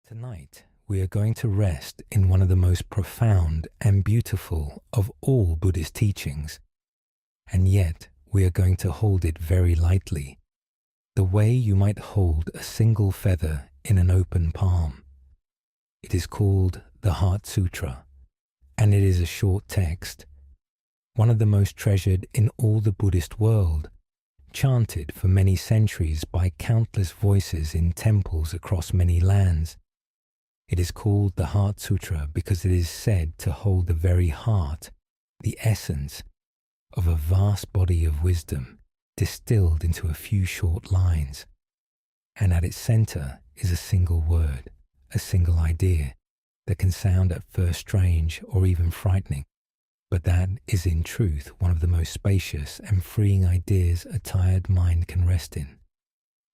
Tonight, we are going to rest in one of the most profound and beautiful of all Buddhist teachings, and yet we are going to hold it very lightly, the way you might hold a single feather in an open palm. It is called the Heart Sutra, and it is a short text, one of the most treasured in all the Buddhist world, chanted for many centuries by countless voices in temples across many lands. It is called the Heart Sutra because it is said to hold the very heart, the essence, of a vast body of wisdom distilled into a few short lines. And at its center is a single word, a single idea that can sound at first strange or even frightening, but that is in truth one of the most spacious and freeing ideas a tired mind can rest in.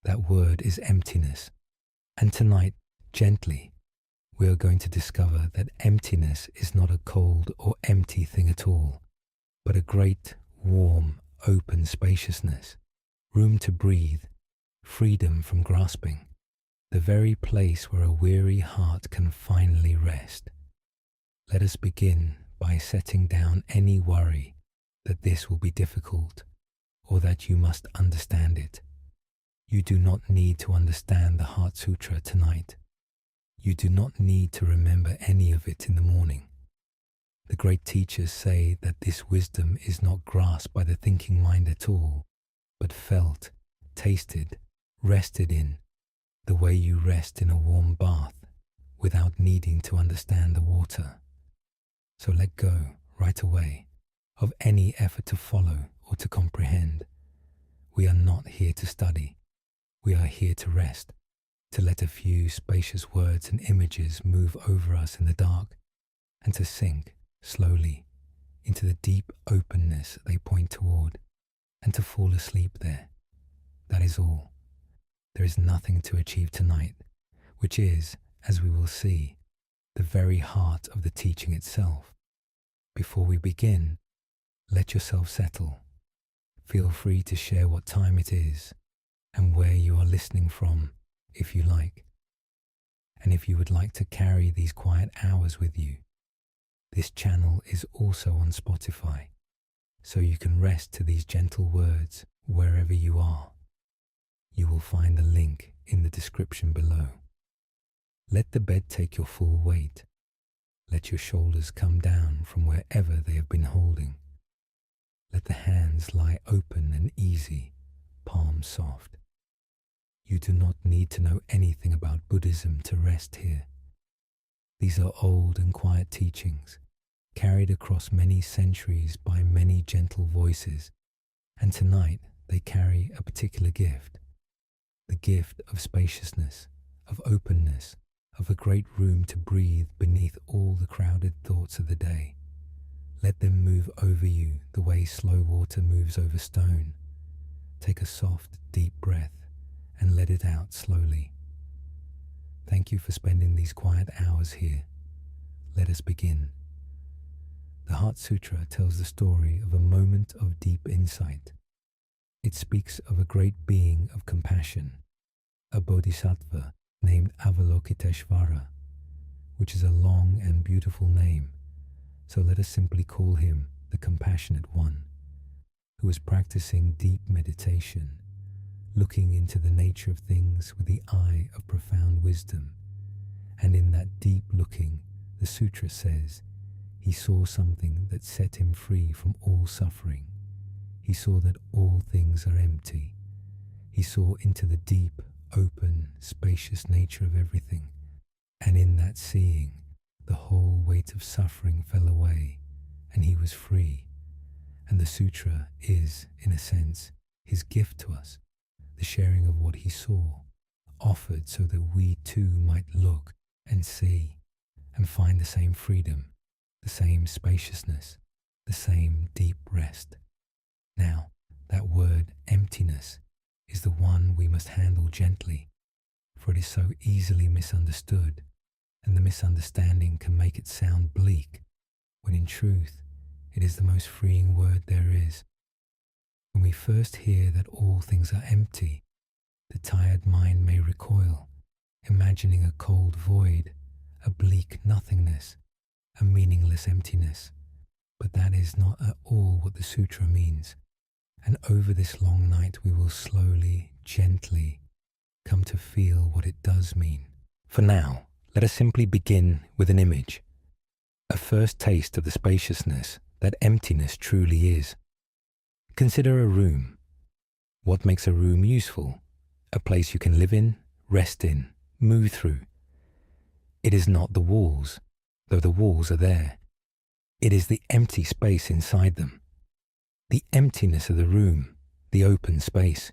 That word is emptiness. And tonight, gently, we are going to discover that emptiness is not a cold or empty thing at all, but a great, warm, open spaciousness, room to breathe, freedom from grasping, the very place where a weary heart can finally rest. Let us begin by setting down any worry that this will be difficult or that you must understand it. You do not need to understand the Heart Sutra tonight. You do not need to remember any of it in the morning. The great teachers say that this wisdom is not grasped by the thinking mind at all, but felt, tasted, rested in, the way you rest in a warm bath without needing to understand the water. So let go, right away, of any effort to follow or to comprehend. We are not here to study. We are here to rest, to let a few spacious words and images move over us in the dark, and to sink slowly into the deep openness they point toward, and to fall asleep there. That is all. There is nothing to achieve tonight, which is, as we will see, the very heart of the teaching itself. Before we begin, let yourself settle. Feel free to share what time it is and where you are listening from, if you like. And if you would like to carry these quiet hours with you, this channel is also on Spotify, so you can rest to these gentle words wherever you are. You will find the link in the description below. Let the bed take your full weight. Let your shoulders come down from wherever they have been holding. Let the hands lie open and easy, palms soft. You do not need to know anything about Buddhism to rest here. These are old and quiet teachings, carried across many centuries by many gentle voices, and tonight they carry a particular gift, the gift of spaciousness, of openness, of a great room to breathe beneath all the crowded thoughts of the day. Let them move over you the way slow water moves over stone. Take a soft, deep breath and let it out slowly. Thank you for spending these quiet hours here. Let us begin. The Heart Sutra tells the story of a moment of deep insight. It speaks of a great being of compassion, a bodhisattva named Avalokiteshvara, which is a long and beautiful name, so let us simply call him the Compassionate One, who was practicing deep meditation, looking into the nature of things with the eye of profound wisdom. And in that deep looking, the sutra says, he saw something that set him free from all suffering. He saw that all things are empty. He saw into the deep, open, spacious nature of everything. And in that seeing, the whole weight of suffering fell away, and he was free. And the sutra is, in a sense, his gift to us, the sharing of what he saw, offered so that we too might look and see and find the same freedom, the same spaciousness, the same deep rest. Now, that word emptiness is the one we must handle gently, for it is so easily misunderstood, and the misunderstanding can make it sound bleak, when in truth it is the most freeing word there is. When we first hear that all things are empty, the tired mind may recoil, imagining a cold void bleak nothingness, a meaningless emptiness. But that is not at all what the sutra means. And over this long night we will slowly, gently come to feel what it does mean. For now, let us simply begin with an image, a first taste of the spaciousness that emptiness truly is. Consider a room. What makes a room useful? A place you can live in, rest in, move through. It is not the walls, though the walls are there. It is the empty space inside them. The emptiness of the room, the open space,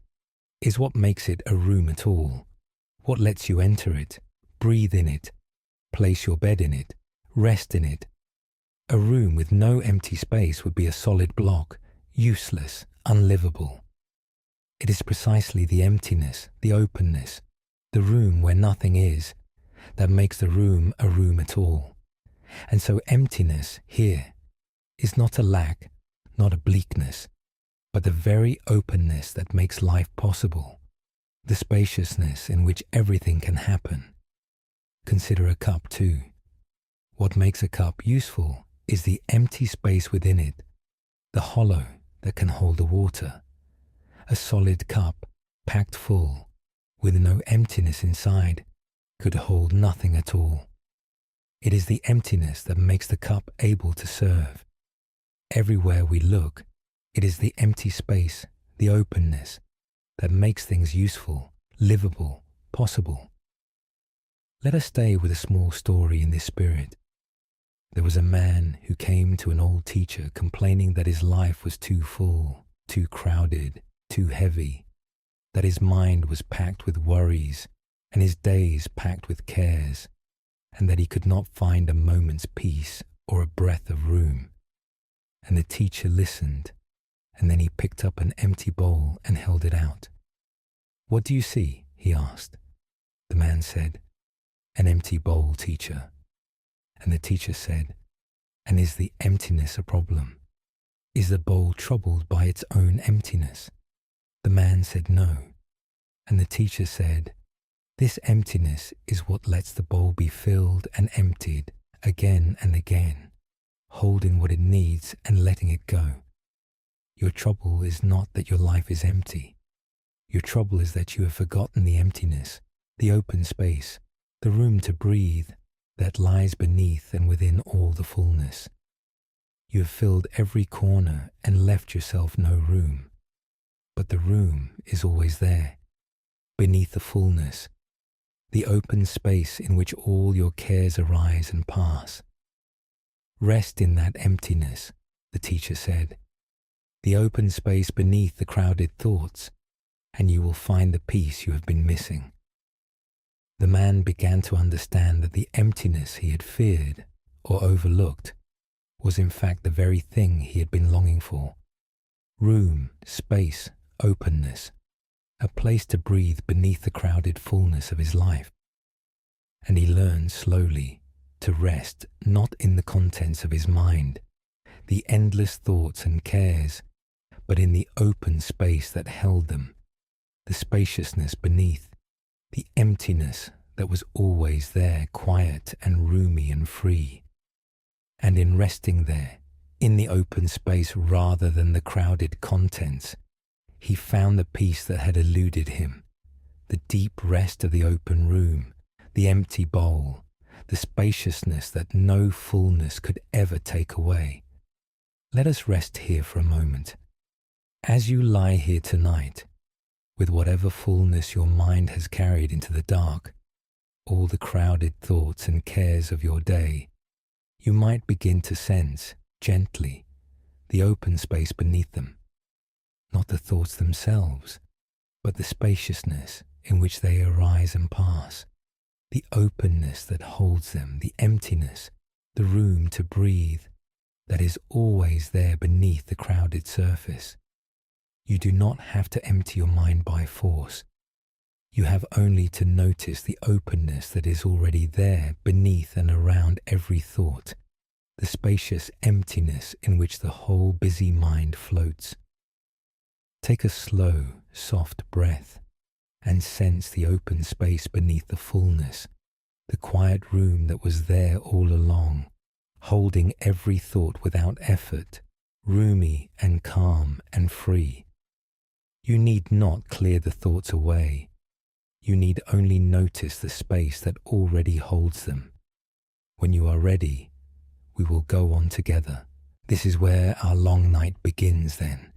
is what makes it a room at all, what lets you enter it, breathe in it, place your bed in it, rest in it. A room with no empty space would be a solid block, useless, unlivable. It is precisely the emptiness, the openness, the room where nothing is, that makes the room a room at all. And so emptiness here is not a lack, not a bleakness, but the very openness that makes life possible, the spaciousness in which everything can happen. Consider a cup too. What makes a cup useful is the empty space within it, the hollow that can hold the water. A solid cup, packed full, with no emptiness inside, could hold nothing at all. It is the emptiness that makes the cup able to serve. Everywhere we look, it is the empty space, the openness, that makes things useful, livable, possible. Let us stay with a small story in this spirit. There was a man who came to an old teacher complaining that his life was too full, too crowded, too heavy, that his mind was packed with worries and his days packed with cares, and that he could not find a moment's peace or a breath of room. And the teacher listened, and then he picked up an empty bowl and held it out. "What do you see?" he asked. The man said, "An empty bowl, teacher." And the teacher said, "And is the emptiness a problem? Is the bowl troubled by its own emptiness?" The man said no. And the teacher said, "This emptiness is what lets the bowl be filled and emptied again and again, holding what it needs and letting it go. Your trouble is not that your life is empty. Your trouble is that you have forgotten the emptiness, the open space, the room to breathe that lies beneath and within all the fullness. You have filled every corner and left yourself no room. But the room is always there, beneath the fullness, the open space in which all your cares arise and pass. Rest in that emptiness," the teacher said, "the open space beneath the crowded thoughts, and you will find the peace you have been missing." The man began to understand that the emptiness he had feared or overlooked was in fact the very thing he had been longing for. Room, space, openness, a place to breathe beneath the crowded fullness of his life. And he learned slowly to rest not in the contents of his mind, the endless thoughts and cares, but in the open space that held them, the spaciousness beneath, the emptiness that was always there, quiet and roomy and free. And in resting there, in the open space rather than the crowded contents, he found the peace that had eluded him, the deep rest of the open room, the empty bowl, the spaciousness that no fullness could ever take away. Let us rest here for a moment. As you lie here tonight, with whatever fullness your mind has carried into the dark, all the crowded thoughts and cares of your day, you might begin to sense, gently, the open space beneath them. Not the thoughts themselves, but the spaciousness in which they arise and pass, the openness that holds them, the emptiness, the room to breathe that is always there beneath the crowded surface. You do not have to empty your mind by force. You have only to notice the openness that is already there beneath and around every thought, the spacious emptiness in which the whole busy mind floats. Take a slow, soft breath and sense the open space beneath the fullness, the quiet room that was there all along, holding every thought without effort, roomy and calm and free. You need not clear the thoughts away. You need only notice the space that already holds them. When you are ready, we will go on together. This is where our long night begins then,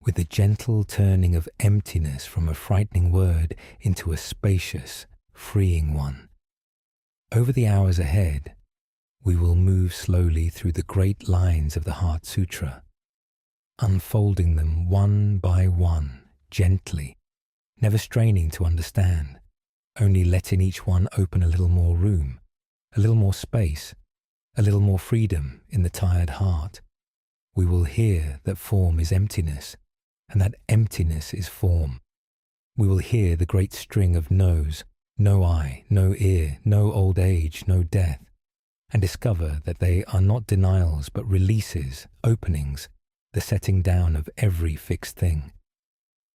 with the gentle turning of emptiness from a frightening word into a spacious, freeing one. Over the hours ahead, we will move slowly through the great lines of the Heart Sutra, unfolding them one by one, gently, never straining to understand, only letting each one open a little more room, a little more space, a little more freedom in the tired heart. We will hear that form is emptiness, and that emptiness is form. We will hear the great string of no's, no eye, no ear, no old age, no death, and discover that they are not denials but releases, openings, the setting down of every fixed thing.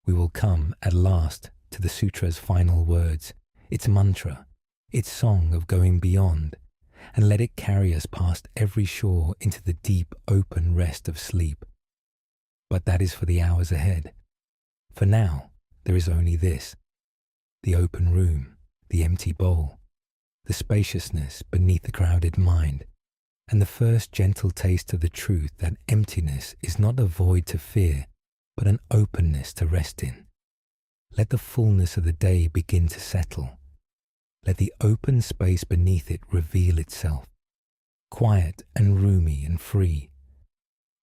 We will come at last to the Sutra's final words, its mantra, its song of going beyond, and let it carry us past every shore into the deep open rest of sleep. But that is for the hours ahead. For now, there is only this, the open room, the empty bowl, the spaciousness beneath the crowded mind, and the first gentle taste of the truth that emptiness is not a void to fear, but an openness to rest in. Let the fullness of the day begin to settle. Let the open space beneath it reveal itself, quiet and roomy and free.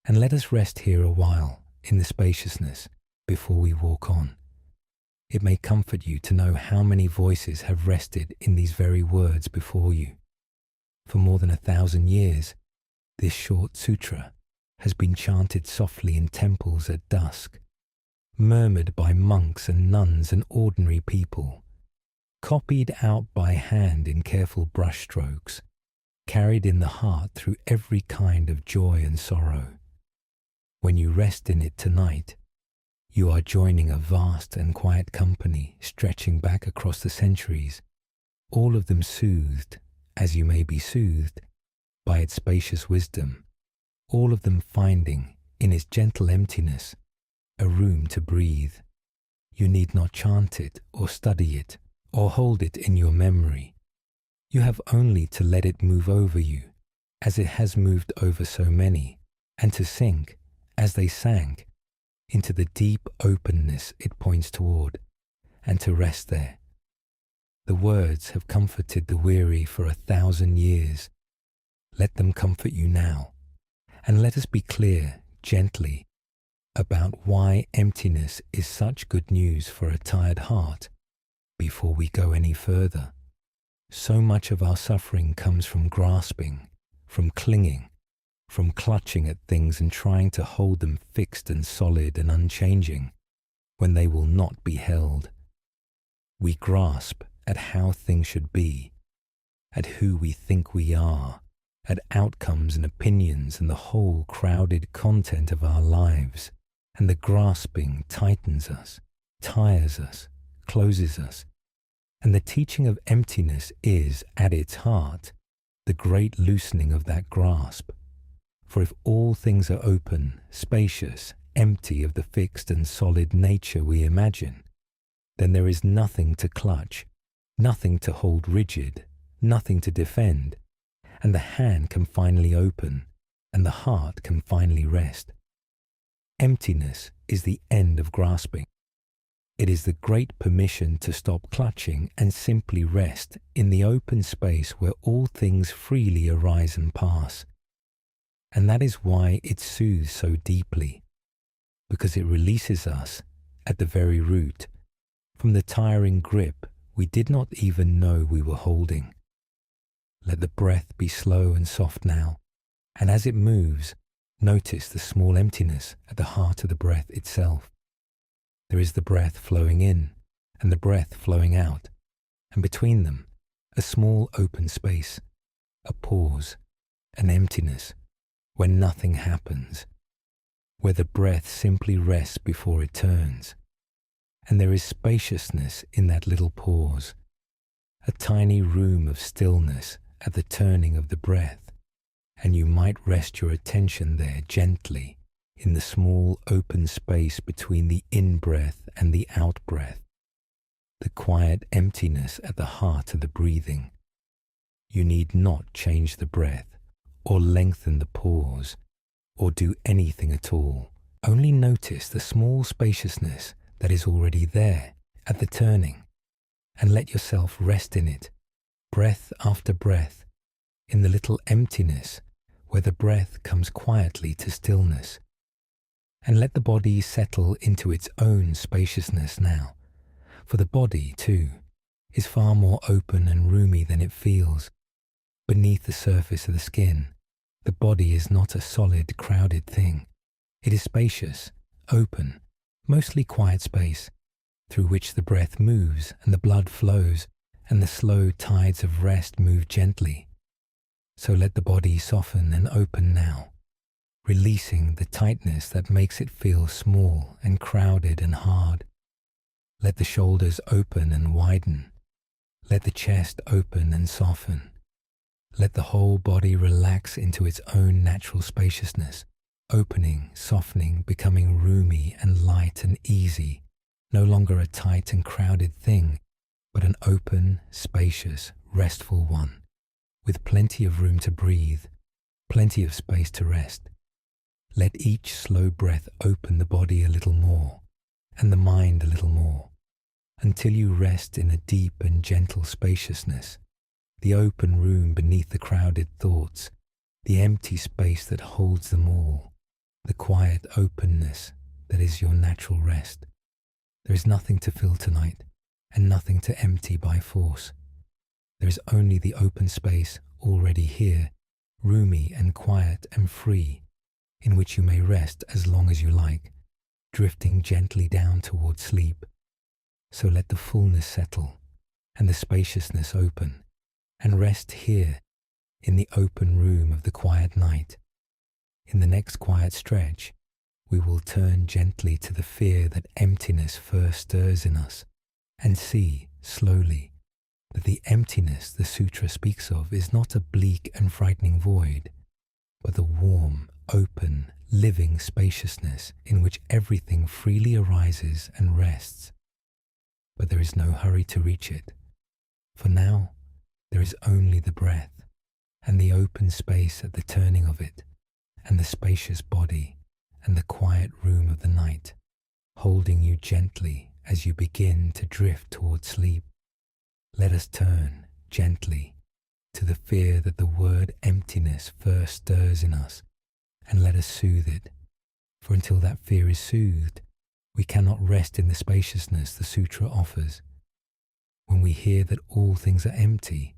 And let us rest here a while in the spaciousness before we walk on. It may comfort you to know how many voices have rested in these very words before you. For more than 1,000 years, this short sutra has been chanted softly in temples at dusk, murmured by monks and nuns and ordinary people, copied out by hand in careful brushstrokes, carried in the heart through every kind of joy and sorrow. When you rest in it tonight, you are joining a vast and quiet company stretching back across the centuries, all of them soothed, as you may be soothed, by its spacious wisdom, all of them finding, in its gentle emptiness, a room to breathe. You need not chant it or study it or hold it in your memory. You have only to let it move over you, as it has moved over so many, and to sink, as they sank, into the deep openness it points toward, and to rest there. The words have comforted the weary for 1,000 years. Let them comfort you now, and let us be clear, gently, about why emptiness is such good news for a tired heart before we go any further. So much of our suffering comes from grasping, from clinging, from clutching at things and trying to hold them fixed and solid and unchanging when they will not be held. We grasp at how things should be, at who we think we are, at outcomes and opinions and the whole crowded content of our lives, and the grasping tightens us, tires us, closes us, and the teaching of emptiness is, at its heart, the great loosening of that grasp. For if all things are open, spacious, empty of the fixed and solid nature we imagine, then there is nothing to clutch, nothing to hold rigid, nothing to defend, and the hand can finally open, and the heart can finally rest. Emptiness is the end of grasping. It is the great permission to stop clutching and simply rest in the open space where all things freely arise and pass. And that is why it soothes so deeply, because it releases us, at the very root, from the tiring grip we did not even know we were holding. Let the breath be slow and soft now, and as it moves, notice the small emptiness at the heart of the breath itself. There is the breath flowing in and the breath flowing out, and between them, a small open space, a pause, an emptiness, where nothing happens, where the breath simply rests before it turns. And there is spaciousness in that little pause, a tiny room of stillness at the turning of the breath, and you might rest your attention there gently in the small open space between the in-breath and the out-breath, the quiet emptiness at the heart of the breathing. You need not change the breath or lengthen the pause or do anything at all. Only notice the small spaciousness that is already there at the turning, and let yourself rest in it, breath after breath, in the little emptiness where the breath comes quietly to stillness. And let the body settle into its own spaciousness now, for the body, too, is far more open and roomy than it feels. Beneath the surface of the skin, the body is not a solid, crowded thing. It is spacious, open, mostly quiet space, through which the breath moves and the blood flows, and the slow tides of rest move gently. So let the body soften and open now, releasing the tightness that makes it feel small and crowded and hard. Let the shoulders open and widen. Let the chest open and soften. Let the whole body relax into its own natural spaciousness, opening, softening, becoming roomy and light and easy, no longer a tight and crowded thing, but an open, spacious, restful one, with plenty of room to breathe, plenty of space to rest. Let each slow breath open the body a little more, and the mind a little more, until you rest in a deep and gentle spaciousness, the open room beneath the crowded thoughts, the empty space that holds them all, the quiet openness that is your natural rest. There is nothing to fill tonight, and nothing to empty by force. There is only the open space already here, roomy and quiet and free, in which you may rest as long as you like, drifting gently down toward sleep. So let the fullness settle, and the spaciousness open, and rest here, in the open room of the quiet night. In the next quiet stretch, we will turn gently to the fear that emptiness first stirs in us, and see, slowly, that the emptiness the Sutra speaks of is not a bleak and frightening void, but the warm, open, living spaciousness in which everything freely arises and rests. But there is no hurry to reach it, for now there is only the breath, and the open space at the turning of it, and the spacious body, and the quiet room of the night, holding you gently as you begin to drift toward sleep. Let us turn, gently, to the fear that the word emptiness first stirs in us, and let us soothe it, for until that fear is soothed, we cannot rest in the spaciousness the Sutra offers. When we hear that all things are empty,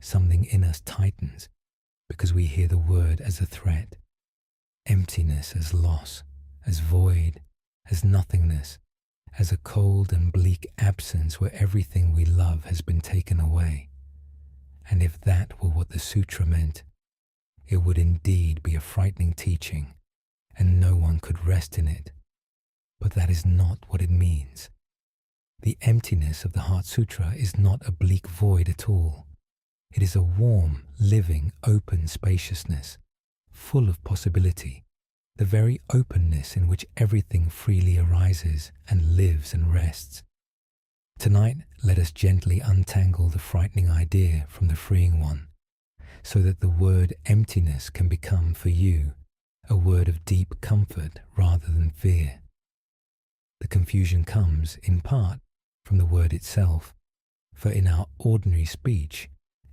something in us tightens, because we hear the word as a threat. Emptiness as loss, as void, as nothingness, as a cold and bleak absence where everything we love has been taken away. And if that were what the Sutra meant, it would indeed be a frightening teaching, and no one could rest in it. But that is not what it means. The emptiness of the Heart Sutra is not a bleak void at all. It is a warm, living, open spaciousness, full of possibility, the very openness in which everything freely arises and lives and rests. Tonight, let us gently untangle the frightening idea from the freeing one, so that the word emptiness can become for you a word of deep comfort rather than fear. The confusion comes, in part, from the word itself, for in our ordinary speech,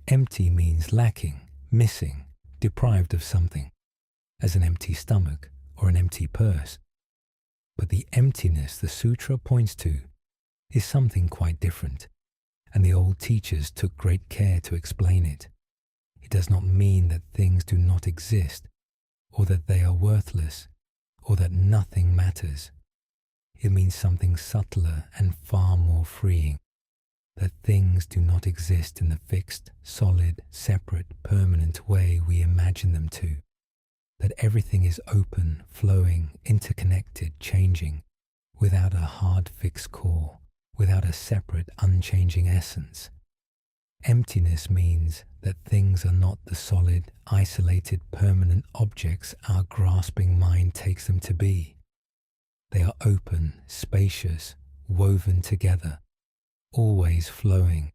empty means lacking, missing, deprived of something, as an empty stomach or an empty purse. But the emptiness the Sutra points to is something quite different, and the old teachers took great care to explain it. It does not mean that things do not exist, or that they are worthless, or that nothing matters. It means something subtler and far more freeing, that things do not exist in the fixed, solid, separate, permanent way we imagine them to, that everything is open, flowing, interconnected, changing, without a hard fixed core, without a separate, unchanging essence. Emptiness means that things are not the solid, isolated, permanent objects our grasping mind takes them to be. They are open, spacious, woven together, always flowing,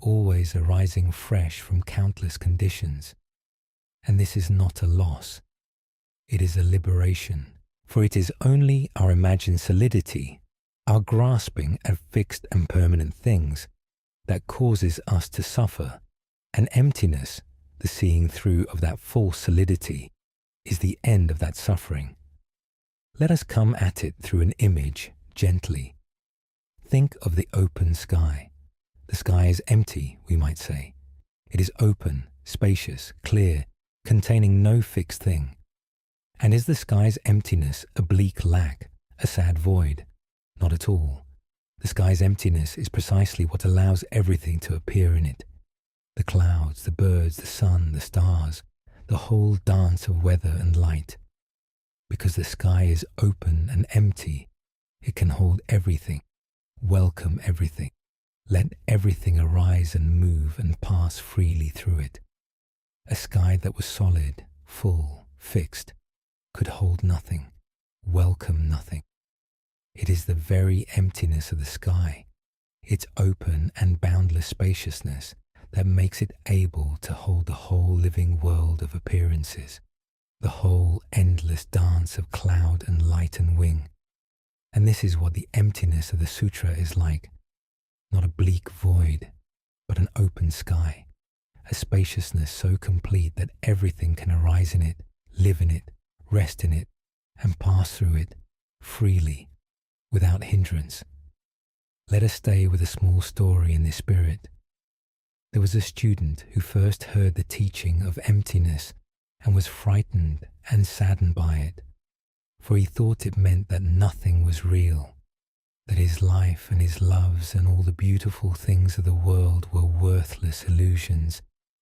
always arising fresh from countless conditions. And this is not a loss. It is a liberation, for it is only our imagined solidity, our grasping at fixed and permanent things, that causes us to suffer, and emptiness, the seeing through of that false solidity, is the end of that suffering. Let us come at it through an image, gently. Think of the open sky. The sky is empty, we might say. It is open, spacious, clear, containing no fixed thing. And is the sky's emptiness a bleak lack, a sad void? Not at all. The sky's emptiness is precisely what allows everything to appear in it. The clouds, the birds, the sun, the stars, the whole dance of weather and light. Because the sky is open and empty, it can hold everything, welcome everything, let everything arise and move and pass freely through it. A sky that was solid, full, fixed, could hold nothing, welcome nothing. It is the very emptiness of the sky, its open and boundless spaciousness, that makes it able to hold the whole living world of appearances, the whole endless dance of cloud and light and wing. And this is what the emptiness of the Sutra is like, not a bleak void, but an open sky, a spaciousness so complete that everything can arise in it, live in it, rest in it, and pass through it freely, without hindrance. Let us stay with a small story in this spirit. There was a student who first heard the teaching of emptiness and was frightened and saddened by it, for he thought it meant that nothing was real, that his life and his loves and all the beautiful things of the world were worthless illusions,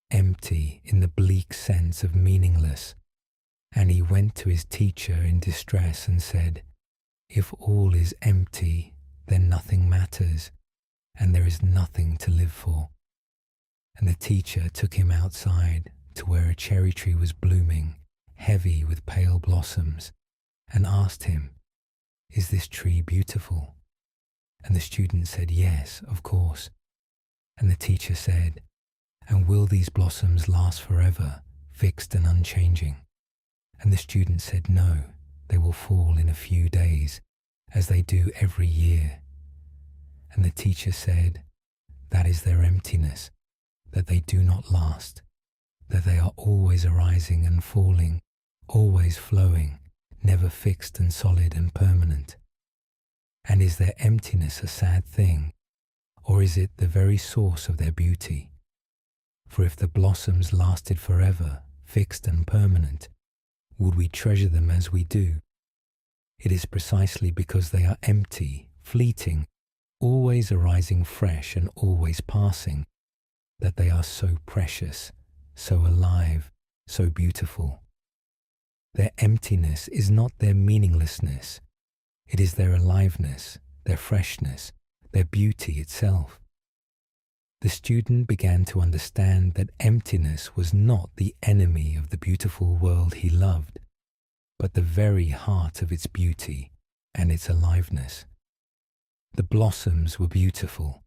empty in the bleak sense of meaningless. And he went to his teacher in distress and said, "If all is empty, then nothing matters, and there is nothing to live for." And the teacher took him outside to where a cherry tree was blooming, heavy with pale blossoms, and asked him, "Is this tree beautiful?" And the student said, "Yes, of course." And the teacher said, "And will these blossoms last forever, fixed and unchanging?" And the student said, "No, they will fall in a few days, as they do every year." And the teacher said, "That is their emptiness, that they do not last, that they are always arising and falling, always flowing, never fixed and solid and permanent. And is their emptiness a sad thing, or is it the very source of their beauty? For if the blossoms lasted forever, fixed and permanent, would we treasure them as we do? It is precisely because they are empty, fleeting, always arising fresh and always passing, that they are so precious, so alive, so beautiful. Their emptiness is not their meaninglessness. It is their aliveness, their freshness, their beauty itself." The student began to understand that emptiness was not the enemy of the beautiful world he loved, but the very heart of its beauty and its aliveness. The blossoms were beautiful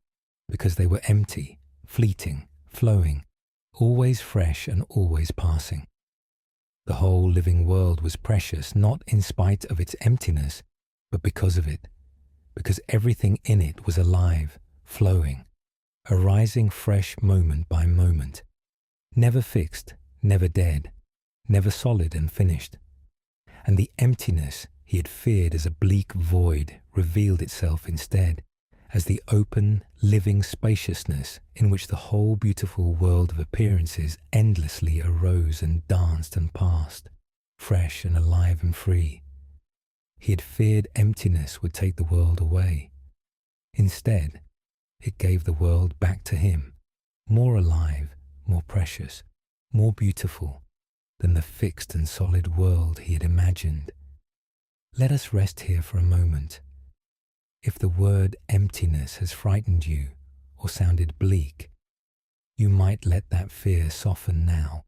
because they were empty, fleeting, flowing, always fresh and always passing. The whole living world was precious not in spite of its emptiness, but because of it, because everything in it was alive, flowing, arising fresh moment by moment, never fixed, never dead, never solid and finished. And the emptiness he had feared as a bleak void revealed itself instead as the open, living spaciousness in which the whole beautiful world of appearances endlessly arose and danced and passed, fresh and alive and free. He had feared emptiness would take the world away. Instead, it gave the world back to him, more alive, more precious, more beautiful than the fixed and solid world he had imagined. Let us rest here for a moment. If the word emptiness has frightened you or sounded bleak, You might let that fear soften now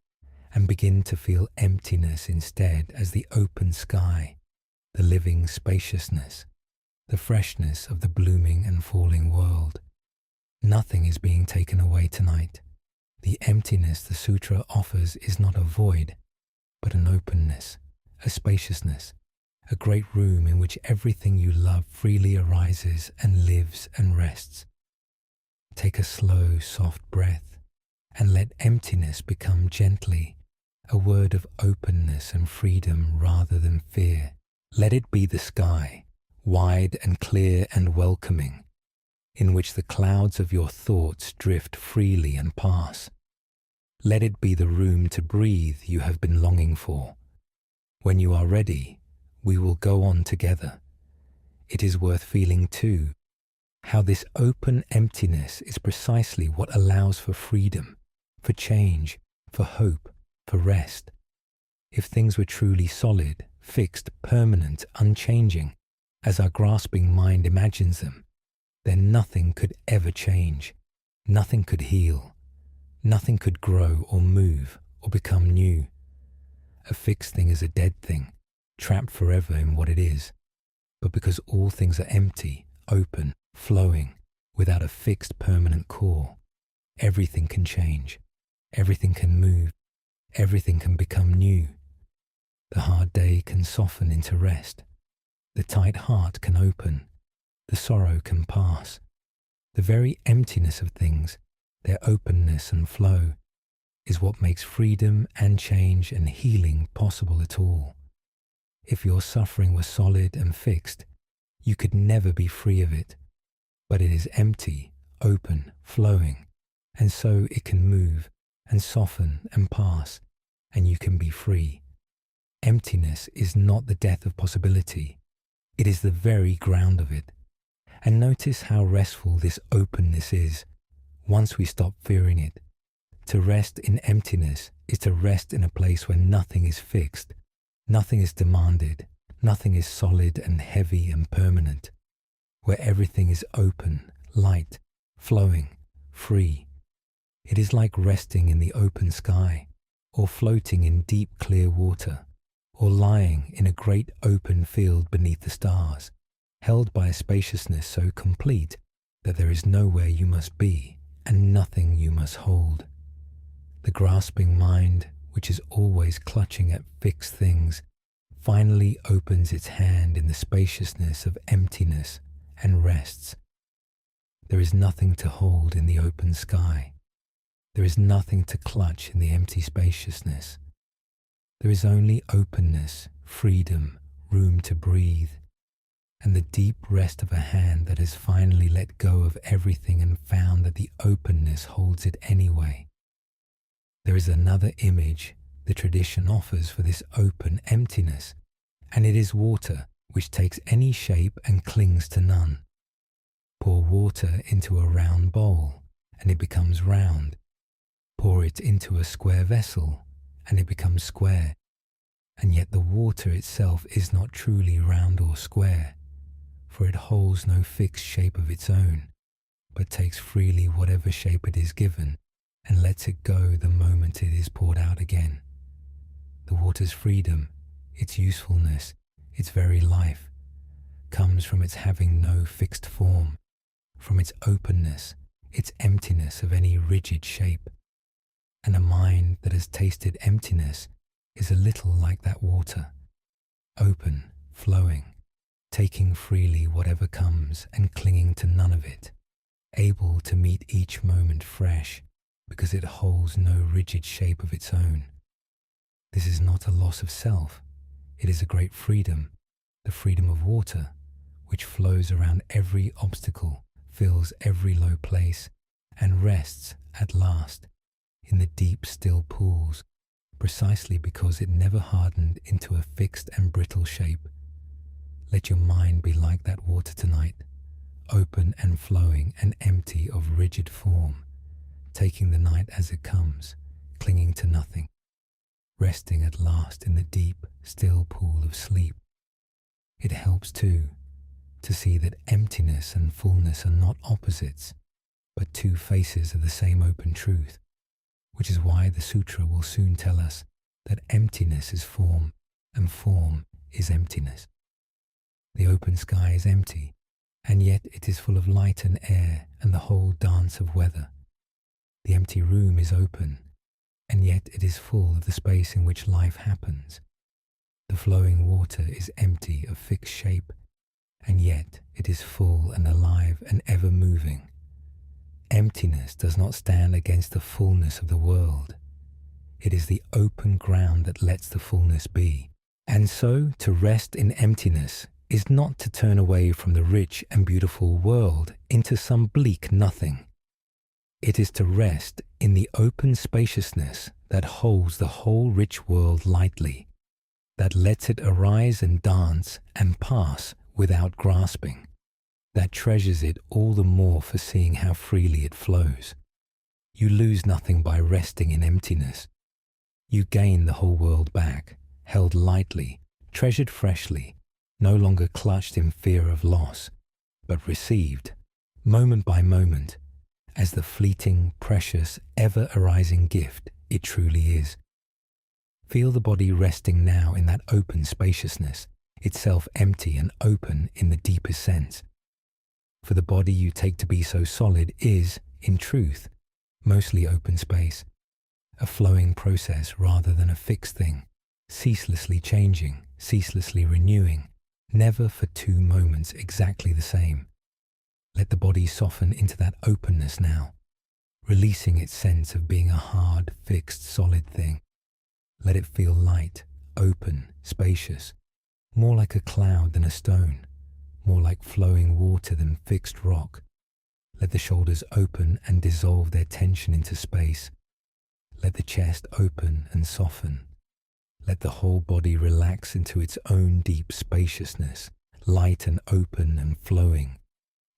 and begin to feel emptiness instead as the open sky, the living spaciousness, the freshness of the blooming and falling world. Nothing is being taken away tonight. The emptiness the Sutra offers is not a void, but an openness, a spaciousness, a great room in which everything you love freely arises and lives and rests. Take a slow, soft breath and let emptiness become gently a word of openness and freedom rather than fear. Let it be the sky, wide and clear and welcoming, in which the clouds of your thoughts drift freely and pass. Let it be the room to breathe you have been longing for. When you are ready, we will go on together. It is worth feeling too, how this open emptiness is precisely what allows for freedom, for change, for hope, for rest. If things were truly solid, fixed, permanent, unchanging, as our grasping mind imagines them, then nothing could ever change, nothing could heal, nothing could grow or move or become new. A fixed thing is a dead thing, trapped forever in what it is. But because all things are empty, open, flowing, without a fixed permanent core, everything can change, everything can move, everything can become new. The hard day can soften into rest. The tight heart can open. The sorrow can pass. The very emptiness of things, their openness and flow, is what makes freedom and change and healing possible at all. If your suffering were solid and fixed, you could never be free of it. But it is empty, open, flowing, and so it can move and soften and pass, and you can be free. Emptiness is not the death of possibility. It is the very ground of it. And notice how restful this openness is once we stop fearing it. To rest in emptiness is to rest in a place where nothing is fixed, nothing is demanded, nothing is solid and heavy and permanent, where everything is open, light, flowing, free. It is like resting in the open sky, or floating in deep clear water, or lying in a great open field beneath the stars, held by a spaciousness so complete that there is nowhere you must be and nothing you must hold. The grasping mind, which is always clutching at fixed things, finally opens its hand in the spaciousness of emptiness and rests. There is nothing to hold in the open sky. There is nothing to clutch in the empty spaciousness. There is only openness, freedom, room to breathe, and the deep rest of a hand that has finally let go of everything and found that the openness holds it anyway. There is another image the tradition offers for this open emptiness, and it is water which takes any shape and clings to none. Pour water into a round bowl, and it becomes round. Pour it into a square vessel, and it becomes square. And yet the water itself is not truly round or square, for it holds no fixed shape of its own, but takes freely whatever shape it is given, and lets it go the moment it is poured out again. The water's freedom, its usefulness, its very life, comes from its having no fixed form, from its openness, its emptiness of any rigid shape. And a mind that has tasted emptiness is a little like that water, open, flowing, taking freely whatever comes and clinging to none of it, able to meet each moment fresh because it holds no rigid shape of its own. This is not a loss of self. It is a great freedom, the freedom of water, which flows around every obstacle, fills every low place, and rests at last in the deep still pools, precisely because it never hardened into a fixed and brittle shape. Let your mind be like that water tonight, open and flowing and empty of rigid form, taking the night as it comes, clinging to nothing, resting at last in the deep, still pool of sleep. It helps too to see that emptiness and fullness are not opposites, but two faces of the same open truth, which is why the Sutra will soon tell us that emptiness is form and form is emptiness. The open sky is empty, and yet it is full of light and air and the whole dance of weather. The empty room is open, and yet it is full of the space in which life happens. The flowing water is empty of fixed shape, and yet it is full and alive and ever moving. Emptiness does not stand against the fullness of the world. It is the open ground that lets the fullness be. And so to rest in emptiness is not to turn away from the rich and beautiful world into some bleak nothing. It is to rest in the open spaciousness that holds the whole rich world lightly, that lets it arise and dance and pass without grasping, that treasures it all the more for seeing how freely it flows. You lose nothing by resting in emptiness. You gain the whole world back, held lightly, treasured freshly, no longer clutched in fear of loss, but received, moment by moment, as the fleeting, precious, ever-arising gift it truly is. Feel the body resting now in that open spaciousness, itself empty and open in the deepest sense. For the body you take to be so solid is, in truth, mostly open space, a flowing process rather than a fixed thing, ceaselessly changing, ceaselessly renewing, never for 2 moments exactly the same. Let the body soften into that openness now, releasing its sense of being a hard, fixed, solid thing. Let it feel light, open, spacious, more like a cloud than a stone, more like flowing water than fixed rock. Let the shoulders open and dissolve their tension into space. Let the chest open and soften. Let the whole body relax into its own deep spaciousness, light and open and flowing,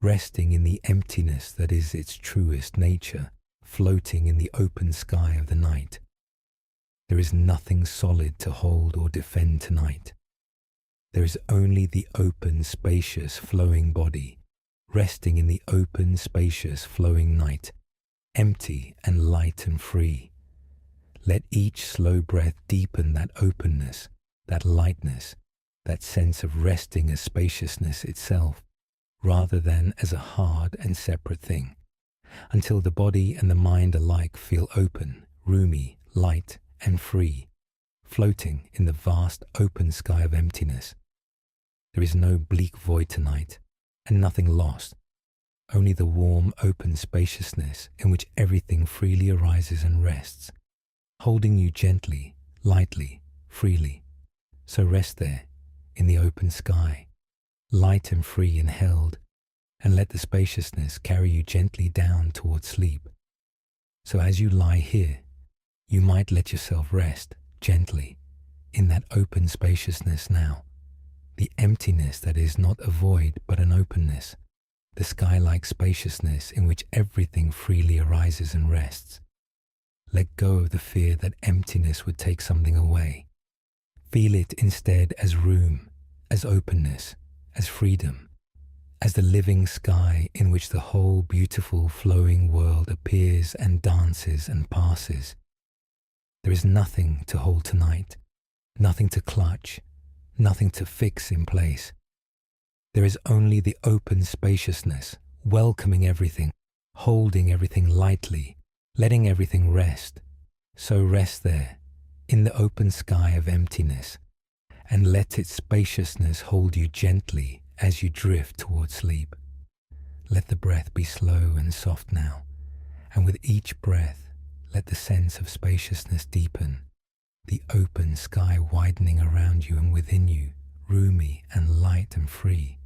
resting in the emptiness that is its truest nature, floating in the open sky of the night. There is nothing solid to hold or defend tonight. There is only the open, spacious, flowing body, resting in the open, spacious, flowing night, empty and light and free. Let each slow breath deepen that openness, that lightness, that sense of resting as spaciousness itself, rather than as a hard and separate thing, until the body and the mind alike feel open, roomy, light, and free, floating in the vast open sky of emptiness. There is no bleak void tonight, and nothing lost, only the warm, open spaciousness in which everything freely arises and rests, holding you gently, lightly, freely. So rest there, in the open sky, light and free and held, and let the spaciousness carry you gently down towards sleep. So as you lie here, you might let yourself rest gently in that open spaciousness now, the emptiness that is not a void but an openness, the sky-like spaciousness in which everything freely arises and rests. Let go of the fear that emptiness would take something away. Feel it instead as room, as openness, as freedom, as the living sky in which the whole beautiful flowing world appears and dances and passes. There is nothing to hold tonight, nothing to clutch, nothing to fix in place. There is only the open spaciousness, welcoming everything, holding everything lightly, letting everything rest. So rest there, in the open sky of emptiness, and let its spaciousness hold you gently as you drift towards sleep. Let the breath be slow and soft now, and with each breath, let the sense of spaciousness deepen, the open sky widening around you and within you, roomy and light and free.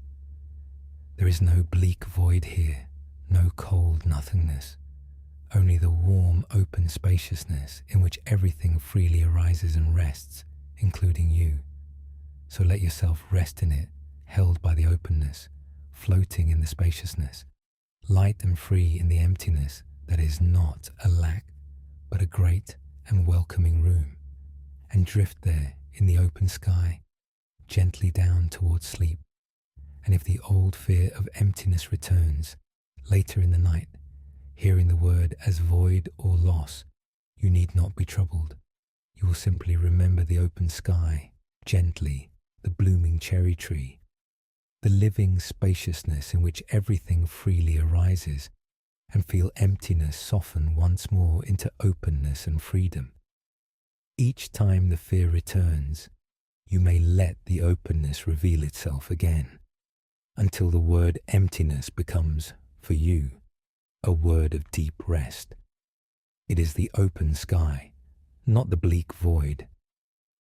There is no bleak void here, no cold nothingness, only the warm, open spaciousness in which everything freely arises and rests, including you. So let yourself rest in it, held by the openness, floating in the spaciousness, light and free in the emptiness that is not a lack, but a great and welcoming room, and drift there in the open sky, gently down towards sleep. And if the old fear of emptiness returns later in the night, hearing the word as void or loss, you need not be troubled. You will simply remember the open sky, gently, the blooming cherry tree, the living spaciousness in which everything freely arises, and feel emptiness soften once more into openness and freedom. Each time the fear returns, you may let the openness reveal itself again, until the word emptiness becomes, for you, a word of deep rest. It is the open sky, not the bleak void.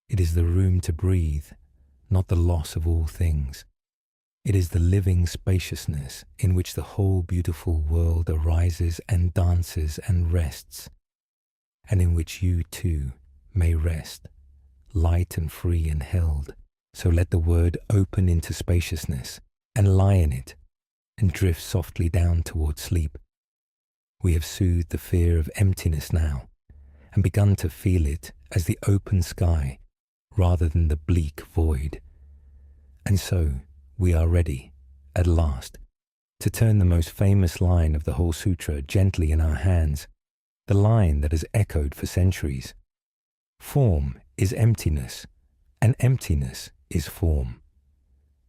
It is the room to breathe, not the loss of all things. It is the living spaciousness in which the whole beautiful world arises and dances and rests, and in which you too may rest, light and free and held. So let the word open into spaciousness and lie in it and drift softly down toward sleep. We have soothed the fear of emptiness now and begun to feel it as the open sky rather than the bleak void. And so we are ready, at last, to turn the most famous line of the whole Sutra gently in our hands, the line that has echoed for centuries. Form is emptiness, and emptiness is form.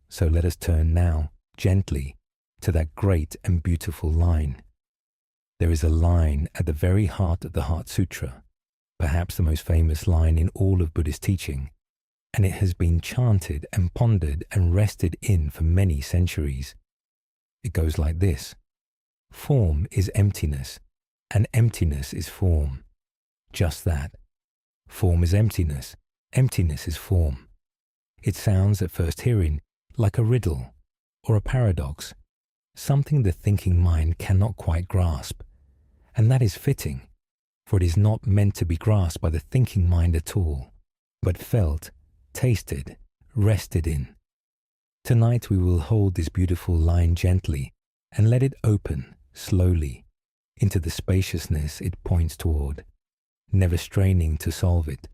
So let us turn now, gently, to that great and beautiful line. There is a line at the very heart of the Heart Sutra, perhaps the most famous line in all of Buddhist teaching, and it has been chanted and pondered and rested in for many centuries. It goes like this: form is emptiness, and emptiness is form. Just that. Form is emptiness, emptiness is form. It sounds at first hearing like a riddle or a paradox, something the thinking mind cannot quite grasp. And that is fitting, for it is not meant to be grasped by the thinking mind at all, but felt, tasted, rested in. Tonight we will hold this beautiful line gently and let it open, slowly, into the spaciousness it points toward, never straining to solve it,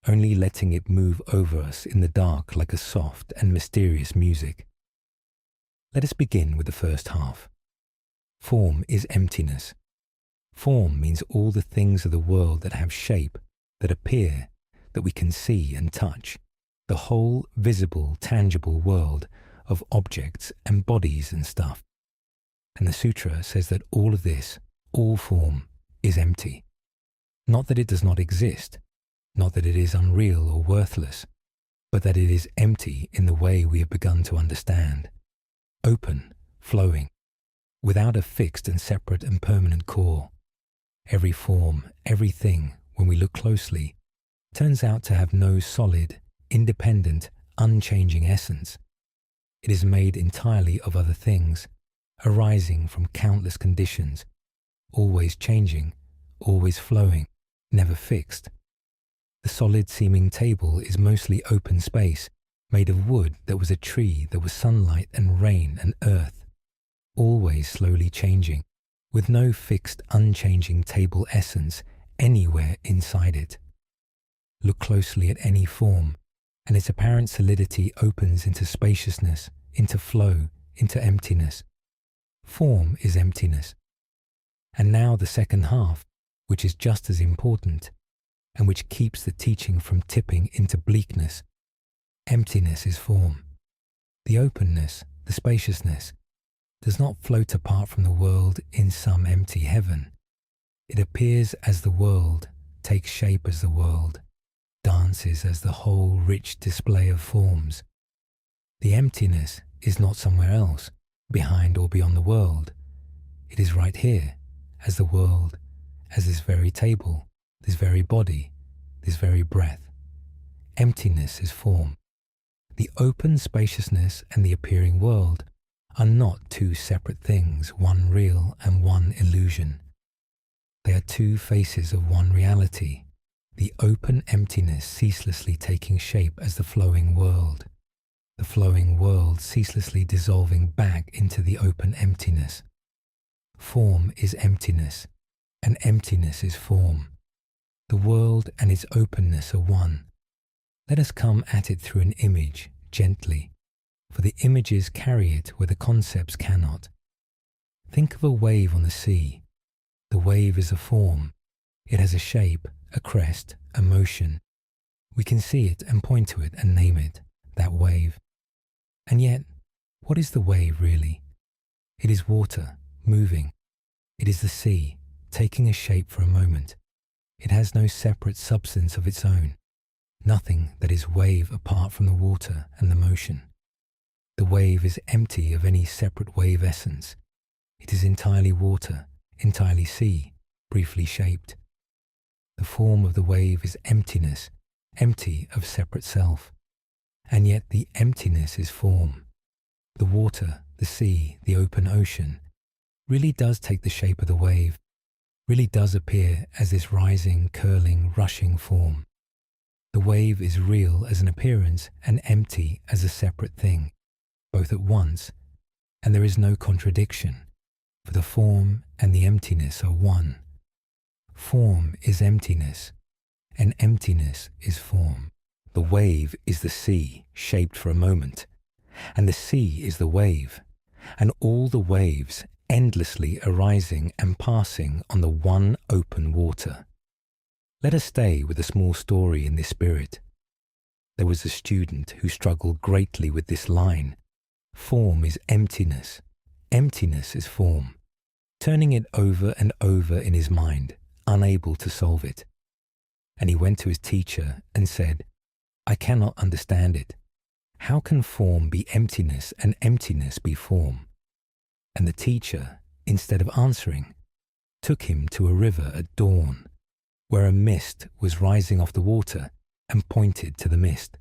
only letting it move over us in the dark like a soft and mysterious music. Let us begin with the first half. Form is emptiness. Form means all the things of the world that have shape, that appear, that we can see and touch, the whole visible, tangible world of objects and bodies and stuff. And the Sutra says that all of this, all form, is empty. Not that it does not exist, not that it is unreal or worthless, but that it is empty in the way we have begun to understand. Open, flowing, without a fixed and separate and permanent core. Every form, everything, when we look closely, turns out to have no solid, independent, unchanging essence. It is made entirely of other things, arising from countless conditions, always changing, always flowing, never fixed. The solid-seeming table is mostly open space, made of wood that was a tree that was sunlight and rain and earth, always slowly changing, with no fixed, unchanging table essence anywhere inside it. Look closely at any form, and its apparent solidity opens into spaciousness, into flow, into emptiness. Form is emptiness. And now the second half, which is just as important, and which keeps the teaching from tipping into bleakness. Emptiness is form. The openness, the spaciousness, does not float apart from the world in some empty heaven. It appears as the world, takes shape as the world, dances as the whole rich display of forms. The emptiness is not somewhere else, behind or beyond the world. It is right here, as the world, as this very table, this very body, this very breath. Emptiness is form. The open spaciousness and the appearing world are not two separate things, one real and one illusion. They are two faces of one reality, the open emptiness ceaselessly taking shape as the flowing world, the flowing world ceaselessly dissolving back into the open emptiness. Form is emptiness, and emptiness is form. The world and its openness are one. Let us come at it through an image, gently, for the images carry it where the concepts cannot. Think of a wave on the sea. The wave is a form. It has a shape, a crest, a motion. We can see it and point to it and name it, that wave. And yet, what is the wave really? It is water, moving. It is the sea, taking a shape for a moment. It has no separate substance of its own. Nothing that is wave apart from the water and the motion. The wave is empty of any separate wave essence. It is entirely water, entirely sea, briefly shaped. The form of the wave is emptiness, empty of separate self. And yet the emptiness is form. The water, the sea, the open ocean really does take the shape of the wave, really does appear as this rising, curling, rushing form. The wave is real as an appearance and empty as a separate thing, both at once, and there is no contradiction, for the form and the emptiness are one. Form is emptiness, and emptiness is form. The wave is the sea, shaped for a moment, and the sea is the wave, and all the waves endlessly arising and passing on the one open water. Let us stay with a small story in this spirit. There was a student who struggled greatly with this line. Form is emptiness. Emptiness is form. Turning it over and over in his mind, unable to solve it. And he went to his teacher and said, "I cannot understand it. How can form be emptiness and emptiness be form?" And the teacher, instead of answering, took him to a river at dawn, where a mist was rising off the water, and pointed to the mist.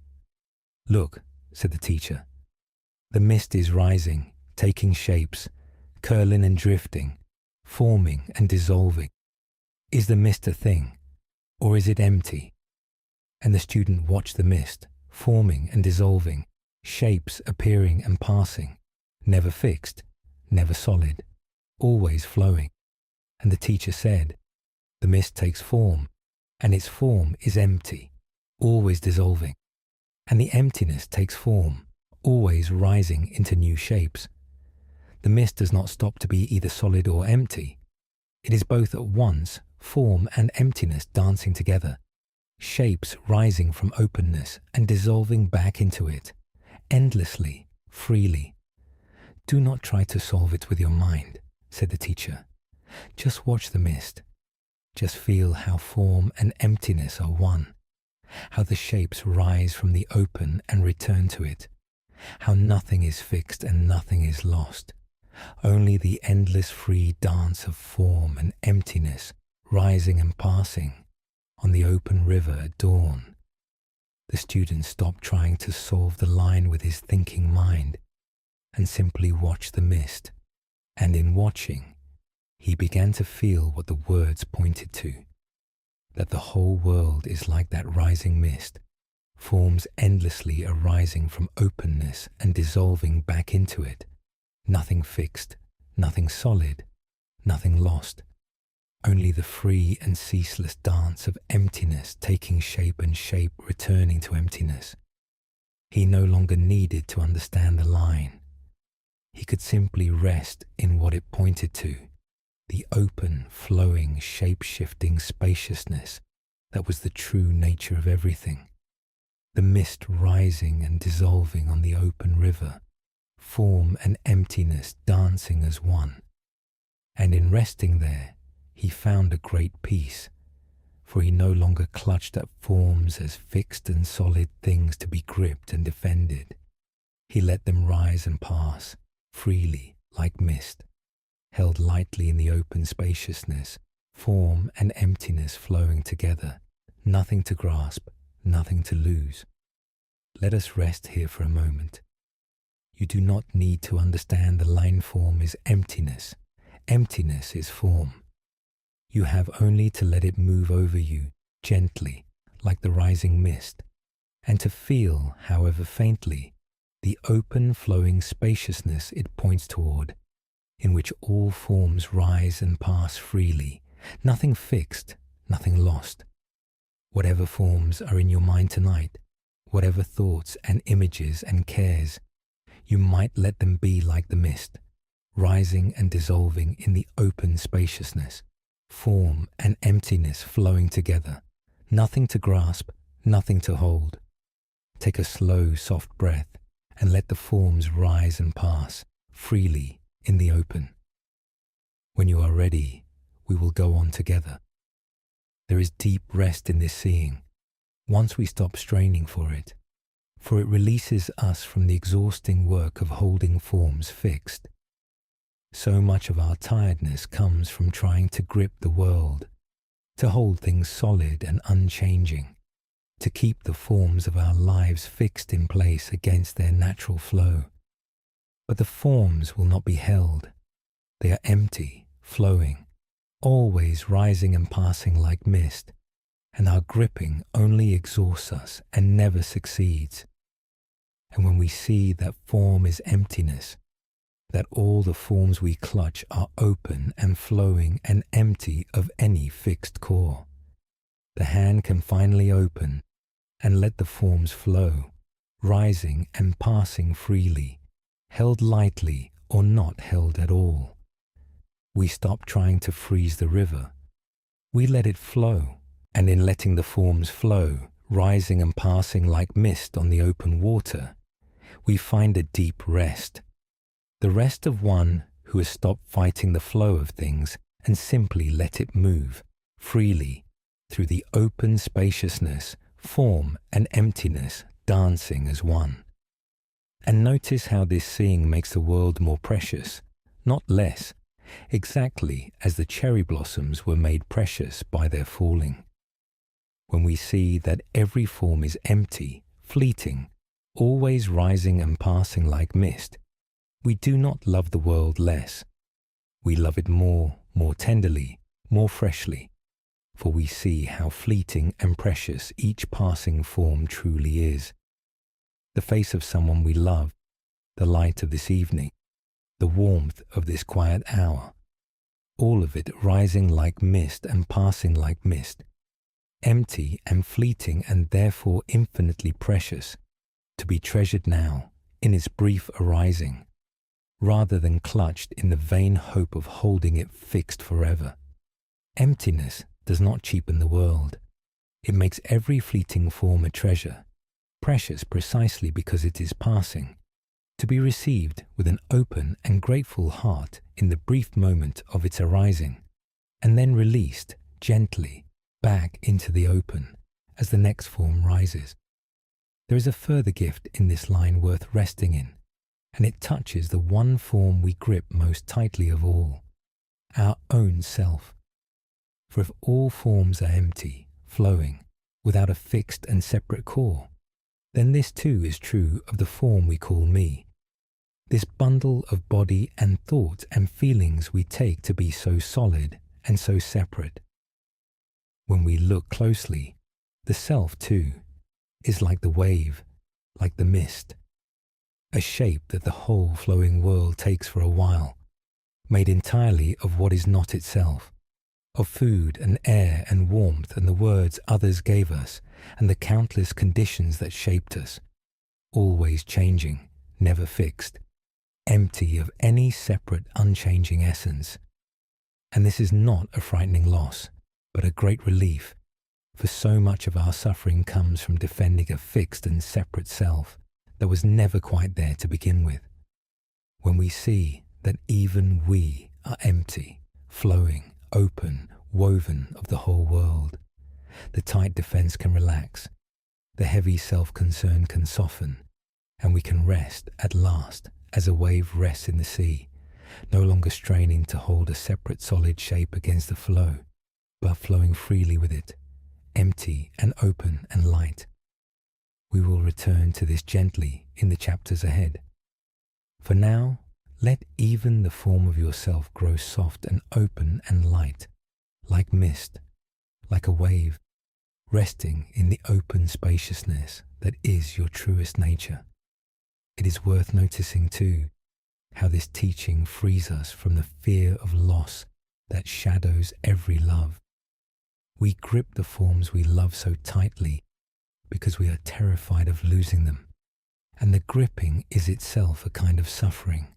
"Look," said the teacher, "the mist is rising, taking shapes, curling and drifting, forming and dissolving. Is the mist a thing, or is it empty?" And the student watched the mist, forming and dissolving, shapes appearing and passing, never fixed, never solid, always flowing. And the teacher said, "The mist takes form, and its form is empty, always dissolving. And the emptiness takes form, always rising into new shapes. The mist does not stop to be either solid or empty. It is both at once, form and emptiness dancing together, shapes rising from openness and dissolving back into it, endlessly, freely. Do not try to solve it with your mind," said the teacher. "Just watch the mist. Just feel how form and emptiness are one, how the shapes rise from the open and return to it, how nothing is fixed and nothing is lost, only the endless free dance of form and emptiness rising and passing on the open river at dawn." The student stopped trying to solve the line with his thinking mind and simply watched the mist, and in watching, he began to feel what the words pointed to, that the whole world is like that rising mist, forms endlessly arising from openness and dissolving back into it, nothing fixed, nothing solid, nothing lost, only the free and ceaseless dance of emptiness taking shape and shape returning to emptiness. He no longer needed to understand the line. He could simply rest in what it pointed to, the open, flowing, shape-shifting spaciousness that was the true nature of everything. The mist rising and dissolving on the open river, form and emptiness dancing as one. And in resting there, he found a great peace, for he no longer clutched at forms as fixed and solid things to be gripped and defended. He let them rise and pass, freely like mist, held lightly in the open spaciousness, form and emptiness flowing together, nothing to grasp, nothing to lose. Let us rest here for a moment. You do not need to understand the line form is emptiness. Emptiness is form. You have only to let it move over you gently, like the rising mist, and to feel, however faintly, the open flowing spaciousness it points toward, in which all forms rise and pass freely, nothing fixed, nothing lost. Whatever forms are in your mind tonight, whatever thoughts and images and cares, you might let them be like the mist, rising and dissolving in the open spaciousness, form and emptiness flowing together, nothing to grasp, nothing to hold. Take a slow, soft breath and let the forms rise and pass freely in the open. When you are ready, we will go on together. There is deep rest in this seeing, once we stop straining for it releases us from the exhausting work of holding forms fixed. So much of our tiredness comes from trying to grip the world, to hold things solid and unchanging, to keep the forms of our lives fixed in place against their natural flow. But the forms will not be held. They are empty, flowing, always rising and passing like mist, and our gripping only exhausts us and never succeeds. And when we see that form is emptiness, that all the forms we clutch are open and flowing and empty of any fixed core, the hand can finally open and let the forms flow, rising and passing freely, held lightly or not held at all. We stop trying to freeze the river. We let it flow, and in letting the forms flow, rising and passing like mist on the open water, we find a deep rest. The rest of one who has stopped fighting the flow of things and simply let it move freely through the open spaciousness, form and emptiness dancing as one. And notice how this seeing makes the world more precious, not less, exactly as the cherry blossoms were made precious by their falling. When we see that every form is empty, fleeting, always rising and passing like mist, we do not love the world less. We love it more tenderly, more freshly, for we see how fleeting and precious each passing form truly is. The face of someone we love, the light of this evening, the warmth of this quiet hour, all of it rising like mist and passing like mist, empty and fleeting and therefore infinitely precious, to be treasured now in its brief arising, rather than clutched in the vain hope of holding it fixed forever. Emptiness does not cheapen the world. It makes every fleeting form a treasure, precious precisely because it is passing, to be received with an open and grateful heart in the brief moment of its arising, and then released gently back into the open as the next form rises. There is a further gift in this line worth resting in, and it touches the one form we grip most tightly of all, our own self. For if all forms are empty, flowing, without a fixed and separate core, then this too is true of the form we call me, this bundle of body and thought and feelings we take to be so solid and so separate. When we look closely, the self too is like the wave, like the mist, a shape that the whole flowing world takes for a while, made entirely of what is not itself, of food and air and warmth and the words others gave us and the countless conditions that shaped us, always changing, never fixed, empty of any separate unchanging essence. And this is not a frightening loss, but a great relief, for so much of our suffering comes from defending a fixed and separate self that was never quite there to begin with. When we see that even we are empty, flowing, open, woven of the whole world, the tight defense can relax, the heavy self-concern can soften, and we can rest at last as a wave rests in the sea, no longer straining to hold a separate solid shape against the flow, but flowing freely with it, empty and open and light. We will return to this gently in the chapters ahead. For now, let even the form of yourself grow soft and open and light, like mist, like a wave, resting in the open spaciousness that is your truest nature. It is worth noticing too how this teaching frees us from the fear of loss that shadows every love. We grip the forms we love so tightly because we are terrified of losing them, and the gripping is itself a kind of suffering,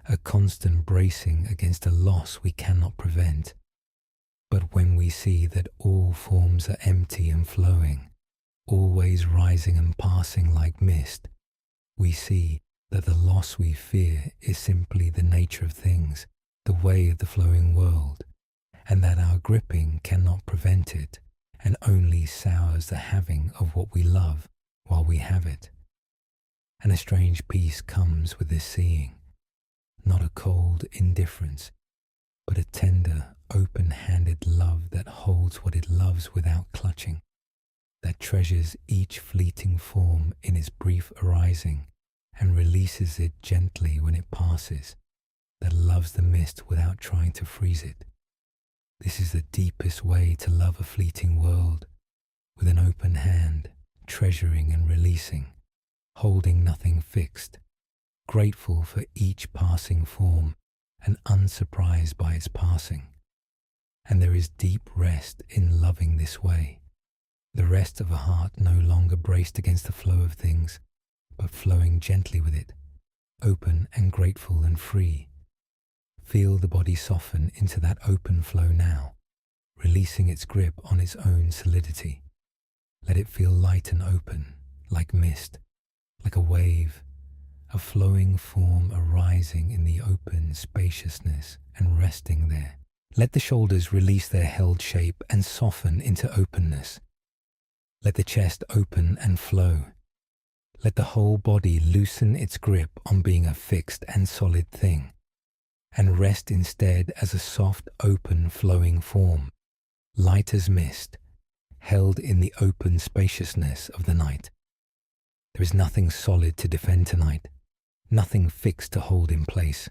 a constant bracing against a loss we cannot prevent. But when we see that all forms are empty and flowing, always rising and passing like mist, we see that the loss we fear is simply the nature of things, the way of the flowing world, and that our gripping cannot prevent it, and only sours the having of what we love while we have it. And a strange peace comes with this seeing, not a cold indifference, but a tender, open-handed love that holds what it loves without clutching, that treasures each fleeting form in its brief arising and releases it gently when it passes, that loves the mist without trying to freeze it. This is the deepest way to love a fleeting world, with an open hand, treasuring and releasing, holding nothing fixed, grateful for each passing form and unsurprised by its passing. And there is deep rest in loving this way, the rest of a heart no longer braced against the flow of things, but flowing gently with it, open and grateful and free. Feel the body soften into that open flow now, releasing its grip on its own solidity. Let it feel light and open, like mist, like a wave, a flowing form arising in the open spaciousness and resting there. Let the shoulders release their held shape and soften into openness. Let the chest open and flow. Let the whole body loosen its grip on being a fixed and solid thing, and rest instead as a soft, open, flowing form, light as mist, held in the open spaciousness of the night. There is nothing solid to defend tonight, nothing fixed to hold in place.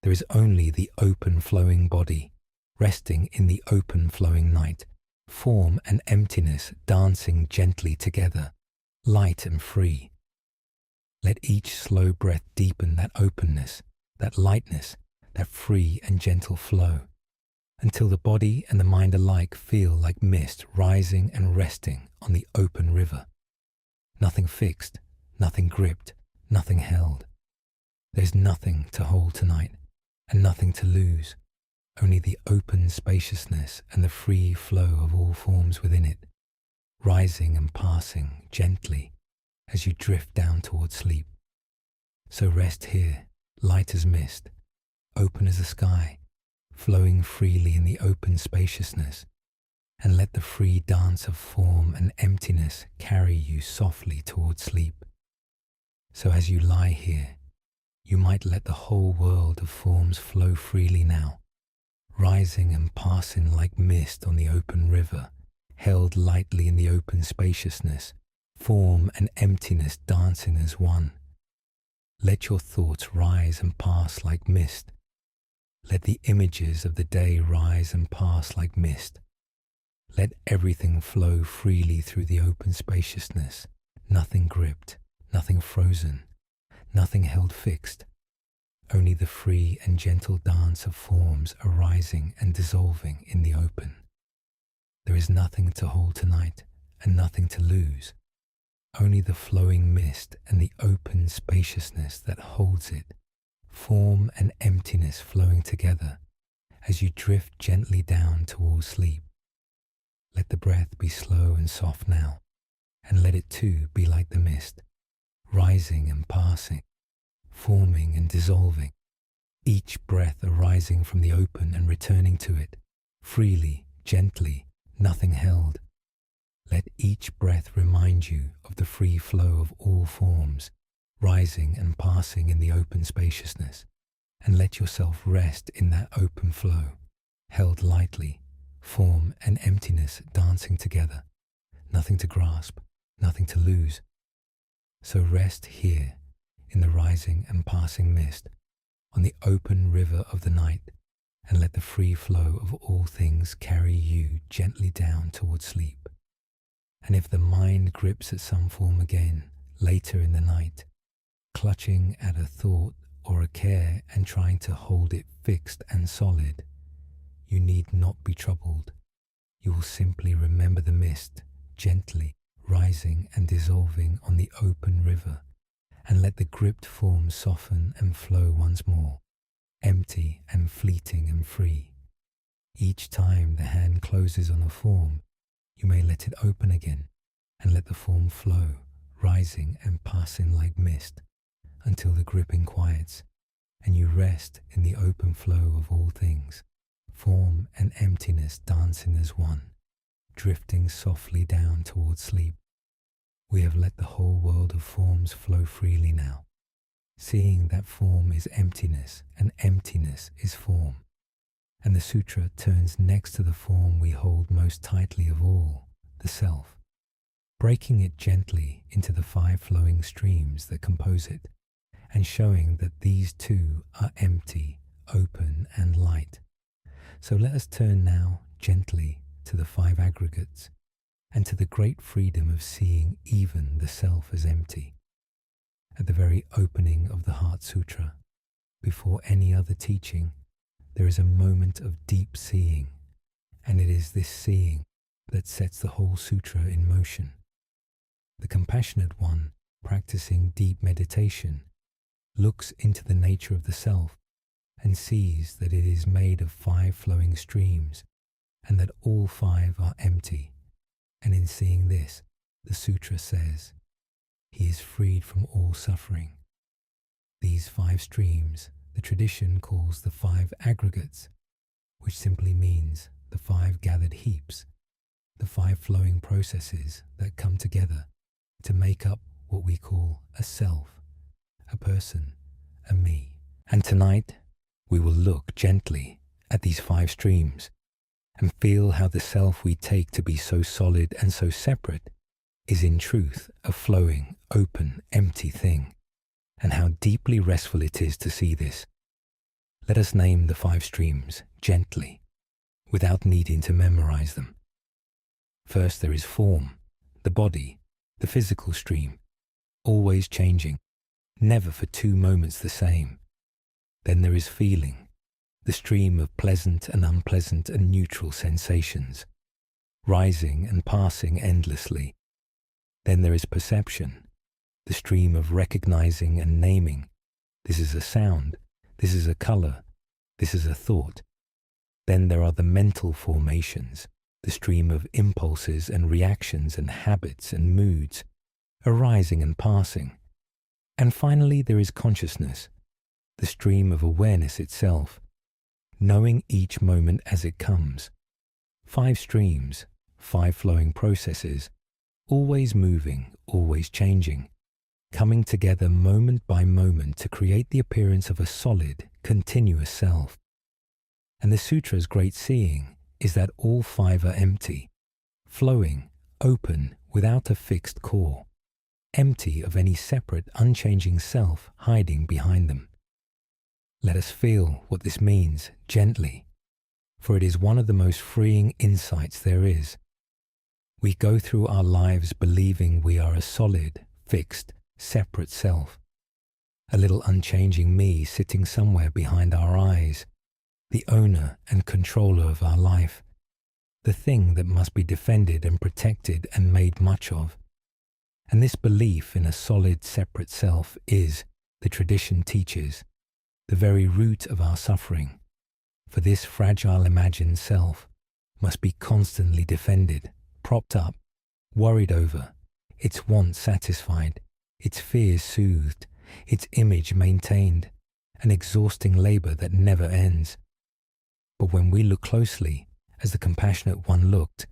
There is only the open flowing body, resting in the open flowing night, form and emptiness dancing gently together, light and free. Let each slow breath deepen that openness, that lightness, that free and gentle flow, until the body and the mind alike feel like mist rising and resting on the open river. Nothing fixed, nothing gripped, nothing held. There's nothing to hold tonight, and nothing to lose, only the open spaciousness and the free flow of all forms within it, rising and passing gently as you drift down toward sleep. So rest here, light as mist, open as the sky, flowing freely in the open spaciousness, and let the free dance of form and emptiness carry you softly toward sleep. So as you lie here, you might let the whole world of forms flow freely now, rising and passing like mist on the open river, held lightly in the open spaciousness, form and emptiness dancing as one. Let your thoughts rise and pass like mist. Let the images of the day rise and pass like mist. Let everything flow freely through the open spaciousness, nothing gripped, nothing frozen, nothing held fixed, only the free and gentle dance of forms arising and dissolving in the open. There is nothing to hold tonight and nothing to lose, only the flowing mist and the open spaciousness that holds it, form and emptiness flowing together as you drift gently down towards sleep. Let the breath be slow and soft now, and let it too be like the mist, rising and passing, forming and dissolving, each breath arising from the open and returning to it, freely, gently, nothing held. Let each breath remind you of the free flow of all forms, rising and passing in the open spaciousness, and let yourself rest in that open flow, held lightly, form and emptiness dancing together, nothing to grasp, nothing to lose. So rest here in the rising and passing mist, on the open river of the night, and let the free flow of all things carry you gently down towards sleep. And if the mind grips at some form again later in the night, clutching at a thought or a care and trying to hold it fixed and solid, you need not be troubled. You will simply remember the mist gently rising and dissolving on the open river, and let the gripped form soften and flow once more, empty and fleeting and free. Each time the hand closes on a form, you may let it open again and let the form flow, rising and passing like mist until the gripping quiets and you rest in the open flow of all things. Form and emptiness dancing as one, drifting softly down towards sleep. We have let the whole world of forms flow freely now, seeing that form is emptiness and emptiness is form. And the sutra turns next to the form we hold most tightly of all, the self, breaking it gently into the 5 flowing streams that compose it, and showing that these too are empty, open, and light. So let us turn now gently to the 5 aggregates, and to the great freedom of seeing even the self as empty. At the very opening of the Heart Sutra, before any other teaching, there is a moment of deep seeing, and it is this seeing that sets the whole sutra in motion. The compassionate one, practicing deep meditation, looks into the nature of the self and sees that it is made of 5 flowing streams and that all 5 are empty. And in seeing this, the sutra says, he is freed from all suffering. These 5 streams, the tradition calls the 5 aggregates, which simply means the 5 gathered heaps, the 5 flowing processes that come together to make up what we call a self, a person, a me. And tonight, we will look gently at these 5 streams and feel how the self we take to be so solid and so separate is in truth a flowing, open, empty thing, and how deeply restful it is to see this. Let us name the 5 streams gently, without needing to memorize them. First there is form, the body, the physical stream, always changing, never for 2 moments the same. Then there is feeling, the stream of pleasant and unpleasant and neutral sensations, rising and passing endlessly. Then there is perception, the stream of recognizing and naming. This is a sound, this is a color, this is a thought. Then there are the mental formations, the stream of impulses and reactions and habits and moods, arising and passing. And finally there is consciousness, the stream of awareness itself, knowing each moment as it comes. 5 streams, 5 flowing processes, always moving, always changing, coming together moment by moment to create the appearance of a solid, continuous self. And the sutra's great seeing is that all 5 are empty, flowing, open, without a fixed core, empty of any separate, unchanging self hiding behind them. Let us feel what this means gently, for it is one of the most freeing insights there is. We go through our lives believing we are a solid, fixed, separate self, a little unchanging me sitting somewhere behind our eyes, the owner and controller of our life, the thing that must be defended and protected and made much of. And this belief in a solid, separate self is, the tradition teaches, the very root of our suffering, for this fragile imagined self must be constantly defended, propped up, worried over, its wants satisfied, its fears soothed, its image maintained, an exhausting labor that never ends. But when we look closely, as the compassionate one looked,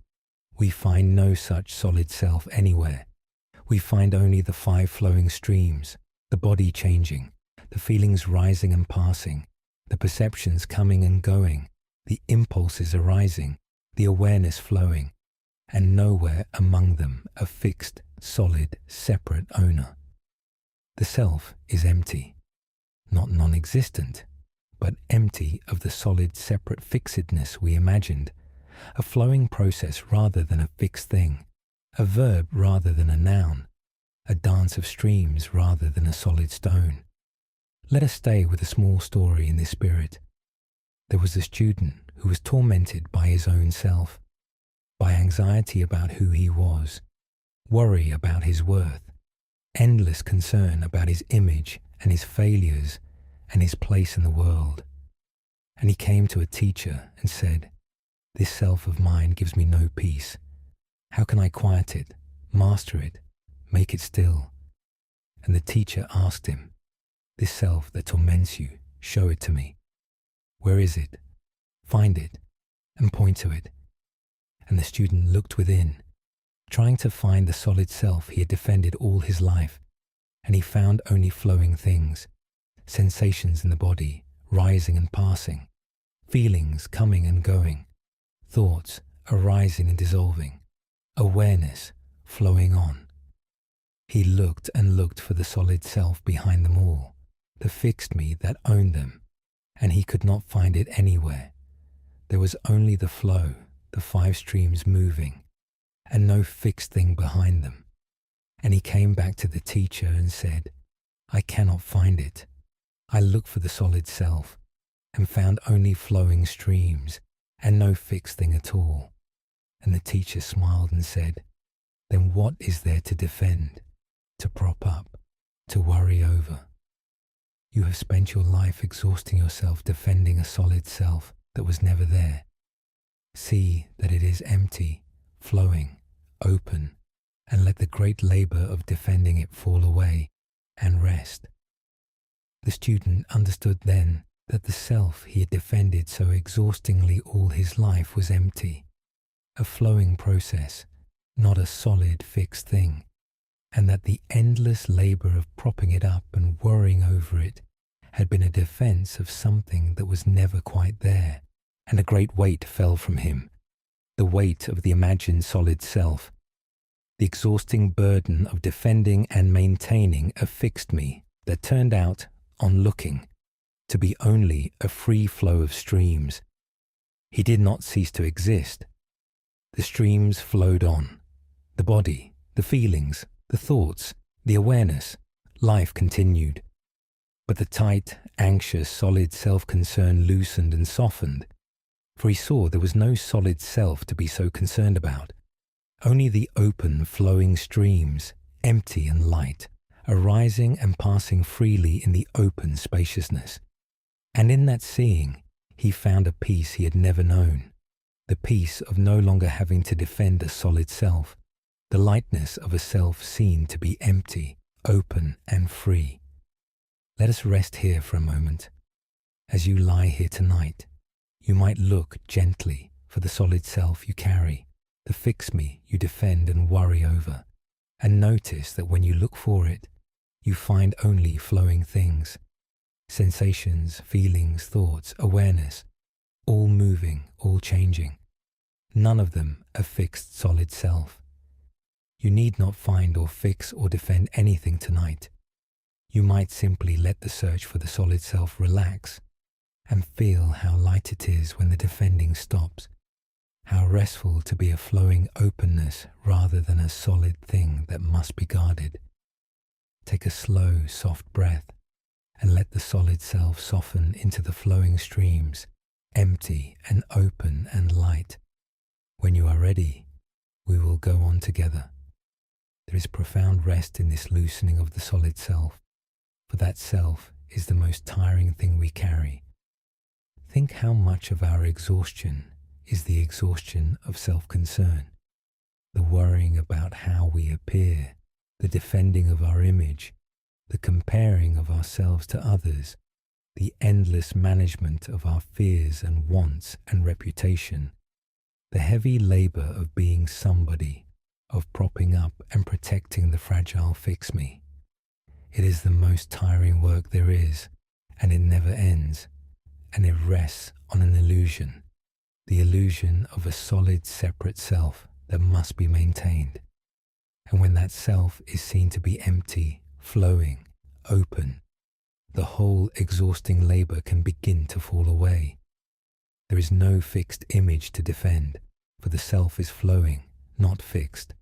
we find no such solid self anywhere. We find only the 5 flowing streams, the body changing, the feelings rising and passing, the perceptions coming and going, the impulses arising, the awareness flowing, and nowhere among them a fixed, solid, separate owner. The self is empty, not non-existent, but empty of the solid, separate fixedness we imagined, a flowing process rather than a fixed thing, a verb rather than a noun, a dance of streams rather than a solid stone. Let us stay with a small story in this spirit. There was a student who was tormented by his own self, by anxiety about who he was, worry about his worth, endless concern about his image and his failures and his place in the world. And he came to a teacher and said, This self of mine gives me no peace. How can I quiet it, master it, make it still? And the teacher asked him, this self that torments you, show it to me. Where is it? Find it, and point to it. And the student looked within, trying to find the solid self he had defended all his life, and he found only flowing things, sensations in the body, rising and passing, feelings coming and going, thoughts arising and dissolving, awareness flowing on. He looked and looked for the solid self behind them all, the fixed me that owned them, and he could not find it anywhere. There was only the flow, the 5 streams moving, and no fixed thing behind them. And he came back to the teacher and said, I cannot find it. I looked for the solid self and found only flowing streams and no fixed thing at all. And the teacher smiled and said, then what is there to defend, to prop up, to worry over? You have spent your life exhausting yourself defending a solid self that was never there. See that it is empty, flowing, open, and let the great labor of defending it fall away and rest. The student understood then that the self he had defended so exhaustingly all his life was empty, a flowing process, not a solid fixed thing, and that the endless labor of propping it up and worrying over it had been a defense of something that was never quite there, and a great weight fell from him, the weight of the imagined solid self, the exhausting burden of defending and maintaining a fixed me that turned out, on looking, to be only a free flow of streams. He did not cease to exist. The streams flowed on. The body, the feelings, the thoughts, the awareness, life continued. But the tight, anxious, solid self-concern loosened and softened, for he saw there was no solid self to be so concerned about, only the open, flowing streams, empty and light, arising and passing freely in the open spaciousness. And in that seeing, he found a peace he had never known, the peace of no longer having to defend a solid self, the lightness of a self seen to be empty, open and free. Let us rest here for a moment. As you lie here tonight, you might look gently for the solid self you carry, the fix me you defend and worry over, and notice that when you look for it, you find only flowing things, sensations, feelings, thoughts, awareness, all moving, all changing, none of them a fixed solid self. You need not find or fix or defend anything tonight. You might simply let the search for the solid self relax and feel how light it is when the defending stops, how restful to be a flowing openness rather than a solid thing that must be guarded. Take a slow, soft breath and let the solid self soften into the flowing streams, empty and open and light. When you are ready, we will go on together. There is profound rest in this loosening of the solid self, for that self is the most tiring thing we carry. Think how much of our exhaustion is the exhaustion of self-concern, the worrying about how we appear, the defending of our image, the comparing of ourselves to others, the endless management of our fears and wants and reputation, the heavy labor of being somebody, of propping up and protecting the fragile fix-me. It is the most tiring work there is, and it never ends, and it rests on an illusion, the illusion of a solid separate self that must be maintained. And when that self is seen to be empty, flowing, open, the whole exhausting labor can begin to fall away. There is no fixed image to defend, for the self is flowing, not fixed.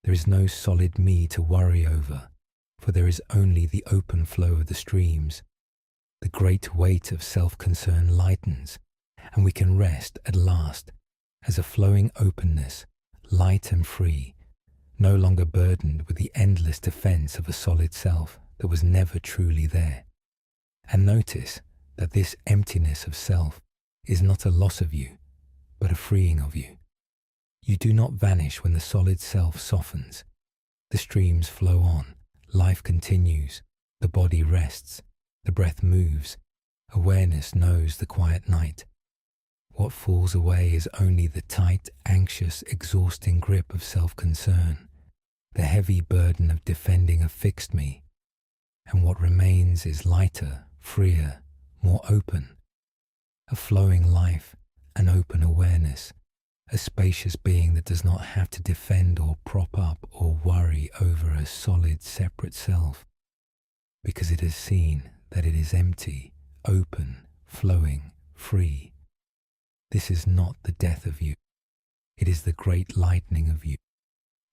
There is no solid me to worry over, for there is only the open flow of the streams. The great weight of self-concern lightens, and we can rest at last as a flowing openness, light and free, no longer burdened with the endless defense of a solid self that was never truly there. And notice that this emptiness of self is not a loss of you, but a freeing of you. You do not vanish when the solid self softens. The streams flow on, life continues, the body rests, the breath moves, awareness knows the quiet night. What falls away is only the tight, anxious, exhausting grip of self-concern, the heavy burden of defending a fixed me, and what remains is lighter, freer, more open, a flowing life, an open awareness, a spacious being that does not have to defend or prop up or worry over a solid, separate self, because it has seen that it is empty, open, flowing, free. This is not the death of you. It is the great lightening of you,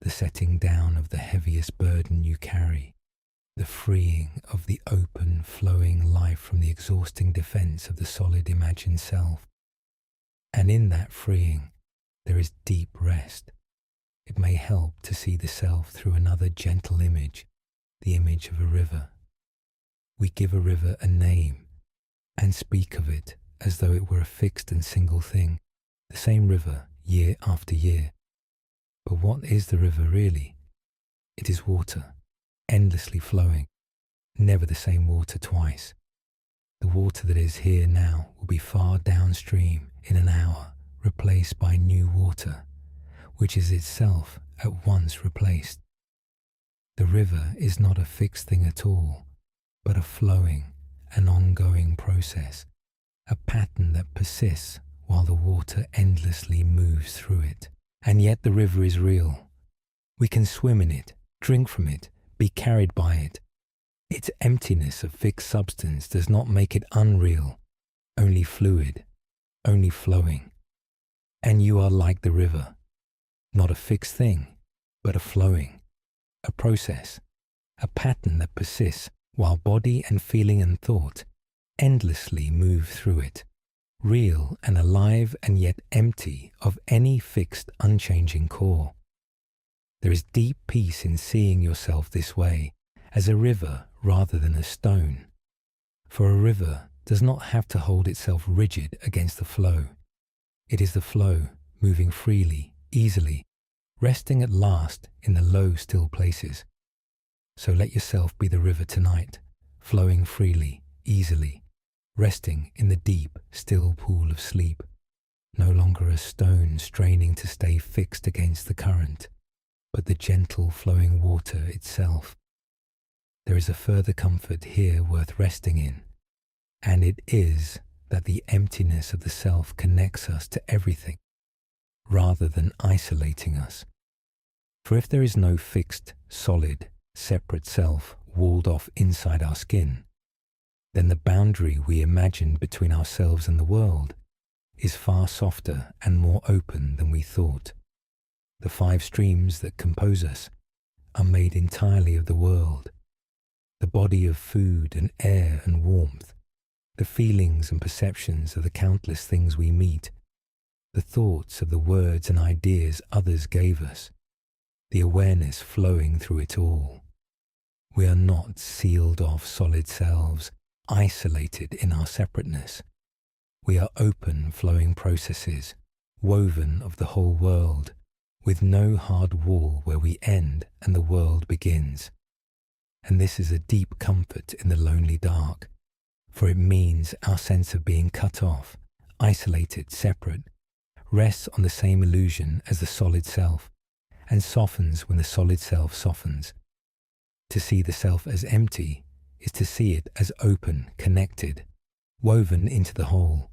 the setting down of the heaviest burden you carry, the freeing of the open, flowing life from the exhausting defense of the solid imagined self. And in that freeing, there is deep rest. It may help to see the self through another gentle image, the image of a river. We give a river a name and speak of it as though it were a fixed and single thing, the same river year after year. But what is the river really? It is water, endlessly flowing, never the same water twice. The water that is here now will be far downstream in an hour, replaced by new water, which is itself at once replaced. The river is not a fixed thing at all, but a flowing, an ongoing process, a pattern that persists while the water endlessly moves through it. And yet the river is real. We can swim in it, drink from it, be carried by it. Its emptiness of fixed substance does not make it unreal, only fluid, only flowing. And you are like the river, not a fixed thing, but a flowing, a process, a pattern that persists while body and feeling and thought endlessly move through it, real and alive and yet empty of any fixed, unchanging core. There is deep peace in seeing yourself this way, as a river rather than a stone. For a river does not have to hold itself rigid against the flow. It is the flow, moving freely, easily, resting at last in the low, still places. So let yourself be the river tonight, flowing freely, easily, resting in the deep, still pool of sleep, no longer a stone straining to stay fixed against the current, but the gentle flowing water itself. There is a further comfort here worth resting in, and it is that the emptiness of the self connects us to everything, rather than isolating us. For if there is no fixed, solid, separate self walled off inside our skin, then the boundary we imagined between ourselves and the world is far softer and more open than we thought. The 5 streams that compose us are made entirely of the world, the body of food and air and warmth, the feelings and perceptions of the countless things we meet, the thoughts of the words and ideas others gave us, the awareness flowing through it all. We are not sealed off solid selves, isolated in our separateness. We are open, flowing processes, woven of the whole world, with no hard wall where we end and the world begins. And this is a deep comfort in the lonely dark, for it means our sense of being cut off, isolated, separate, rests on the same illusion as the solid self, and softens when the solid self softens. To see the self as empty is to see it as open, connected, woven into the whole,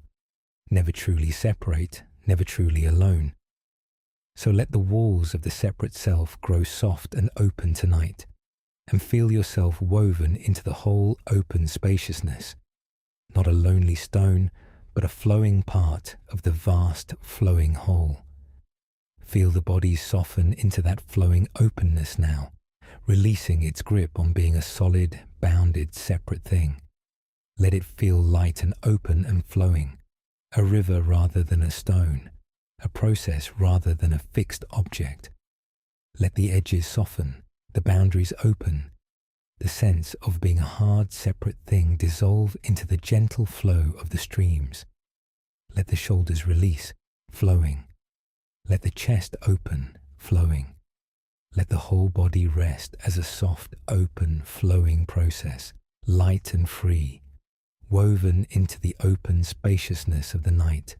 never truly separate, never truly alone. So let the walls of the separate self grow soft and open tonight, and feel yourself woven into the whole open spaciousness, not a lonely stone, but a flowing part of the vast flowing whole. Feel the body soften into that flowing openness now, releasing its grip on being a solid, bounded, separate thing. Let it feel light and open and flowing, a river rather than a stone, a process rather than a fixed object. Let the edges soften, the boundaries open, the sense of being a hard, separate thing dissolve into the gentle flow of the streams. Let the shoulders release, flowing. Let the chest open, flowing. Let the whole body rest as a soft, open, flowing process, light and free, woven into the open spaciousness of the night,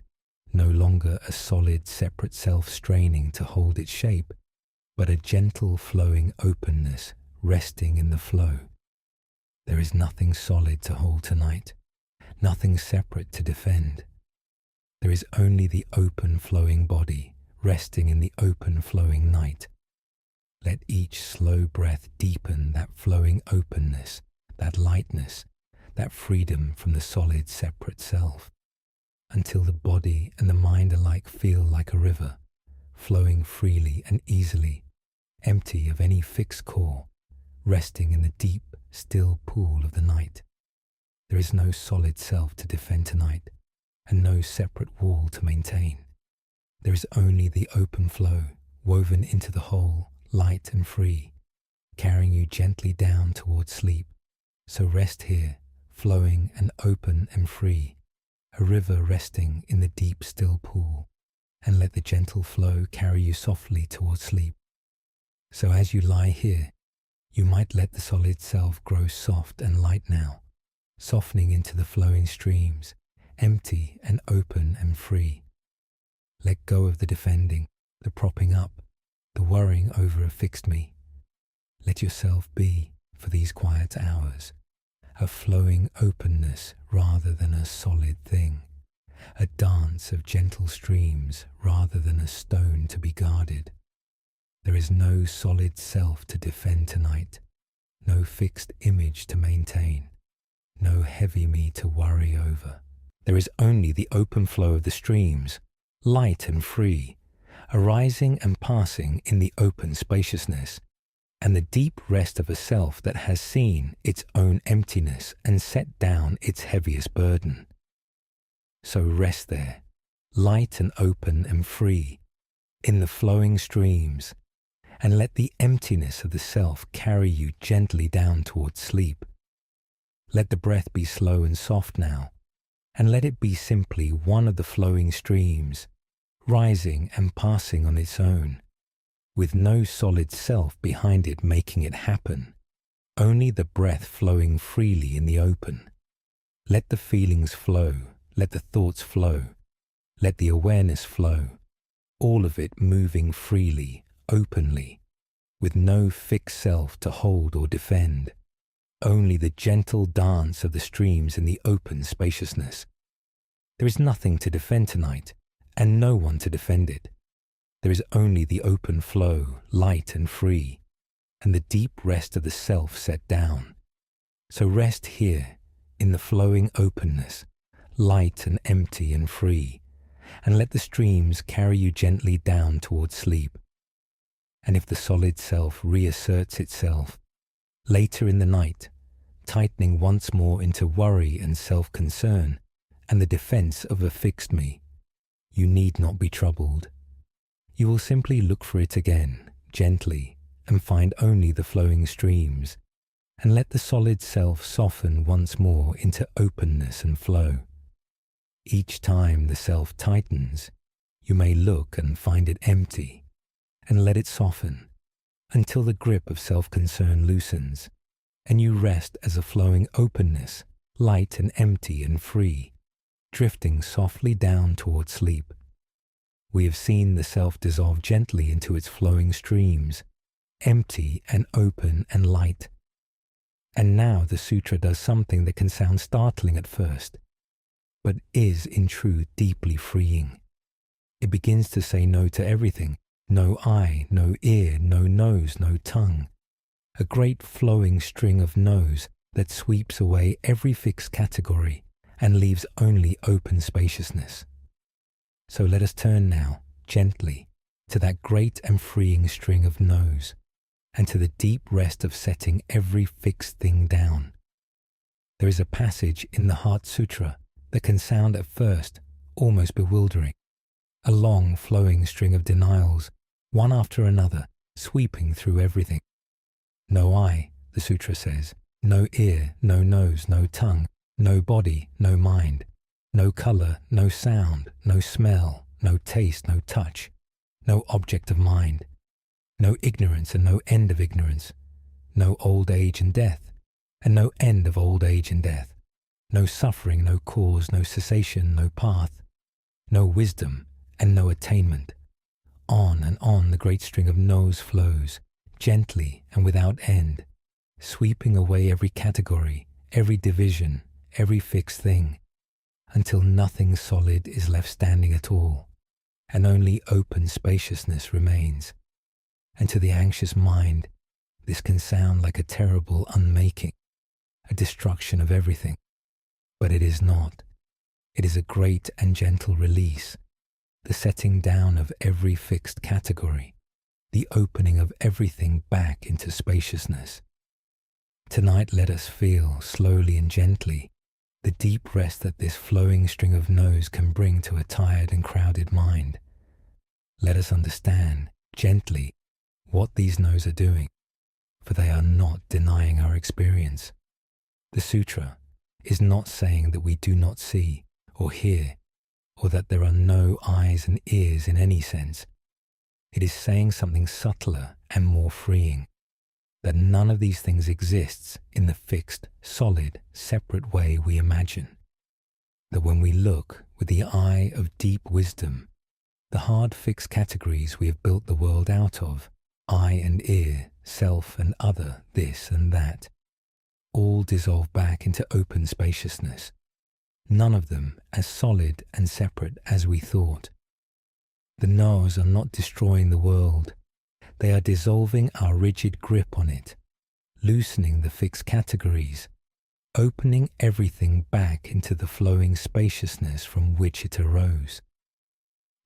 no longer a solid, separate self straining to hold its shape, but a gentle, flowing openness resting in the flow. There is nothing solid to hold tonight, nothing separate to defend. There is only the open, flowing body resting in the open, flowing night. Let each slow breath deepen that flowing openness, that lightness, that freedom from the solid, separate self, until the body and the mind alike feel like a river, flowing freely and easily, empty of any fixed core, resting in the deep, still pool of the night. There is no solid self to defend tonight, and no separate wall to maintain. There is only the open flow, woven into the whole, light and free, carrying you gently down towards sleep. So rest here, flowing and open and free, a river resting in the deep still pool, and let the gentle flow carry you softly towards sleep. So as you lie here, you might let the solid self grow soft and light now, softening into the flowing streams, empty and open and free. Let go of the defending, the propping up, the worrying over a fixed me. Let yourself be, for these quiet hours, a flowing openness rather than a solid thing, a dance of gentle streams rather than a stone to be guarded. There is no solid self to defend tonight, no fixed image to maintain, no heavy me to worry over. There is only the open flow of the streams, light and free, arising and passing in the open spaciousness, and the deep rest of a self that has seen its own emptiness and set down its heaviest burden. So rest there, light and open and free, in the flowing streams, and let the emptiness of the self carry you gently down towards sleep. Let the breath be slow and soft now, and let it be simply one of the flowing streams, rising and passing on its own, with no solid self behind it making it happen, only the breath flowing freely in the open. Let the feelings flow, let the thoughts flow, let the awareness flow, all of it moving freely, openly, with no fixed self to hold or defend, only the gentle dance of the streams in the open spaciousness. There is nothing to defend tonight, and no one to defend it. There is only the open flow, light and free, and the deep rest of the self set down. So rest here, in the flowing openness, light and empty and free, and let the streams carry you gently down towards sleep. And if the solid self reasserts itself, later in the night, tightening once more into worry and self-concern, and the defense of a fixed me, you need not be troubled. You will simply look for it again, gently, and find only the flowing streams, and let the solid self soften once more into openness and flow. Each time the self tightens, you may look and find it empty, and let it soften, until the grip of self-concern loosens, and you rest as a flowing openness, light and empty and free, drifting softly down towards sleep. We have seen the self dissolve gently into its flowing streams, empty and open and light. And now the sutra does something that can sound startling at first, but is in truth deeply freeing. It begins to say no to everything, no eye, no ear, no nose, no tongue. A great flowing string of no's that sweeps away every fixed category and leaves only open spaciousness. So let us turn now, gently, to that great and freeing string of no's, and to the deep rest of setting every fixed thing down. There is a passage in the Heart Sutra that can sound at first almost bewildering, a long flowing string of denials, one after another, sweeping through everything. No eye, the sutra says, no ear, no nose, no tongue, no body, no mind, no color, no sound, no smell, no taste, no touch, no object of mind, no ignorance and no end of ignorance, no old age and death, and no end of old age and death, no suffering, no cause, no cessation, no path, no wisdom and no attainment. On and on the great string of no's flows, gently and without end, sweeping away every category, every division, every fixed thing, until nothing solid is left standing at all, and only open spaciousness remains. And to the anxious mind, this can sound like a terrible unmaking, a destruction of everything, but it is not. It is a great and gentle release, the setting down of every fixed category, the opening of everything back into spaciousness. Tonight let us feel, slowly and gently, the deep rest that this flowing string of no's can bring to a tired and crowded mind. Let us understand, gently, what these no's are doing, for they are not denying our experience. The Sutra is not saying that we do not see or hear, or that there are no eyes and ears in any sense. It is saying something subtler and more freeing, that none of these things exists in the fixed, solid, separate way we imagine. That when we look with the eye of deep wisdom, the hard fixed categories we have built the world out of, eye and ear, self and other, this and that, all dissolve back into open spaciousness, none of them as solid and separate as we thought. The no's are not destroying the world. They are dissolving our rigid grip on it, loosening the fixed categories, opening everything back into the flowing spaciousness from which it arose.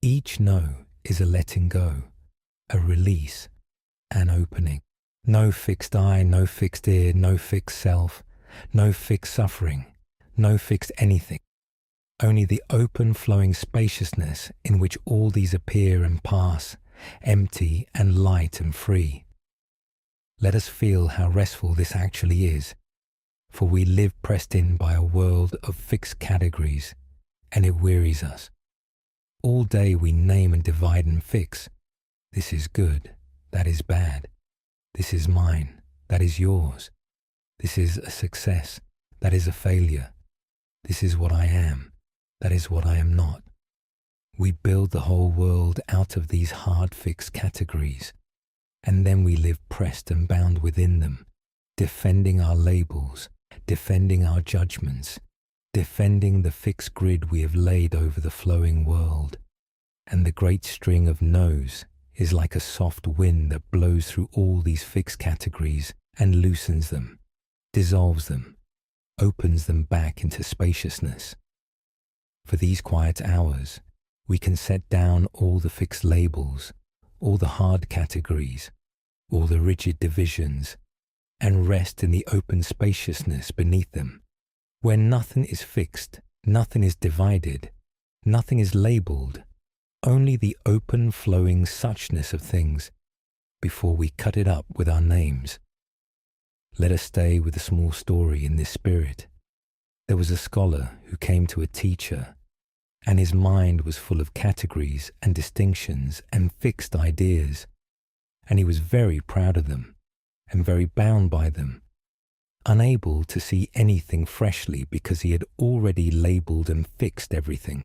Each no is a letting go, a release, an opening. No fixed eye, no fixed ear, no fixed self, no fixed suffering, no fixed anything. Only the open flowing spaciousness in which all these appear and pass, empty and light and free. Let us feel how restful this actually is, for we live pressed in by a world of fixed categories, and it wearies us. All day we name and divide and fix. This is good, that is bad. This is mine, that is yours. This is a success, that is a failure. This is what I am, that is what I am not. We build the whole world out of these hard fixed categories, and then we live pressed and bound within them, defending our labels, defending our judgments, defending the fixed grid we have laid over the flowing world. And the great string of no's is like a soft wind that blows through all these fixed categories and loosens them, dissolves them, opens them back into spaciousness. For these quiet hours, we can set down all the fixed labels, all the hard categories, all the rigid divisions, and rest in the open spaciousness beneath them, where nothing is fixed, nothing is divided, nothing is labeled, only the open flowing suchness of things before we cut it up with our names. Let us stay with a small story in this spirit. There was a scholar who came to a teacher, and his mind was full of categories and distinctions and fixed ideas, and he was very proud of them and very bound by them, unable to see anything freshly because he had already labelled and fixed everything.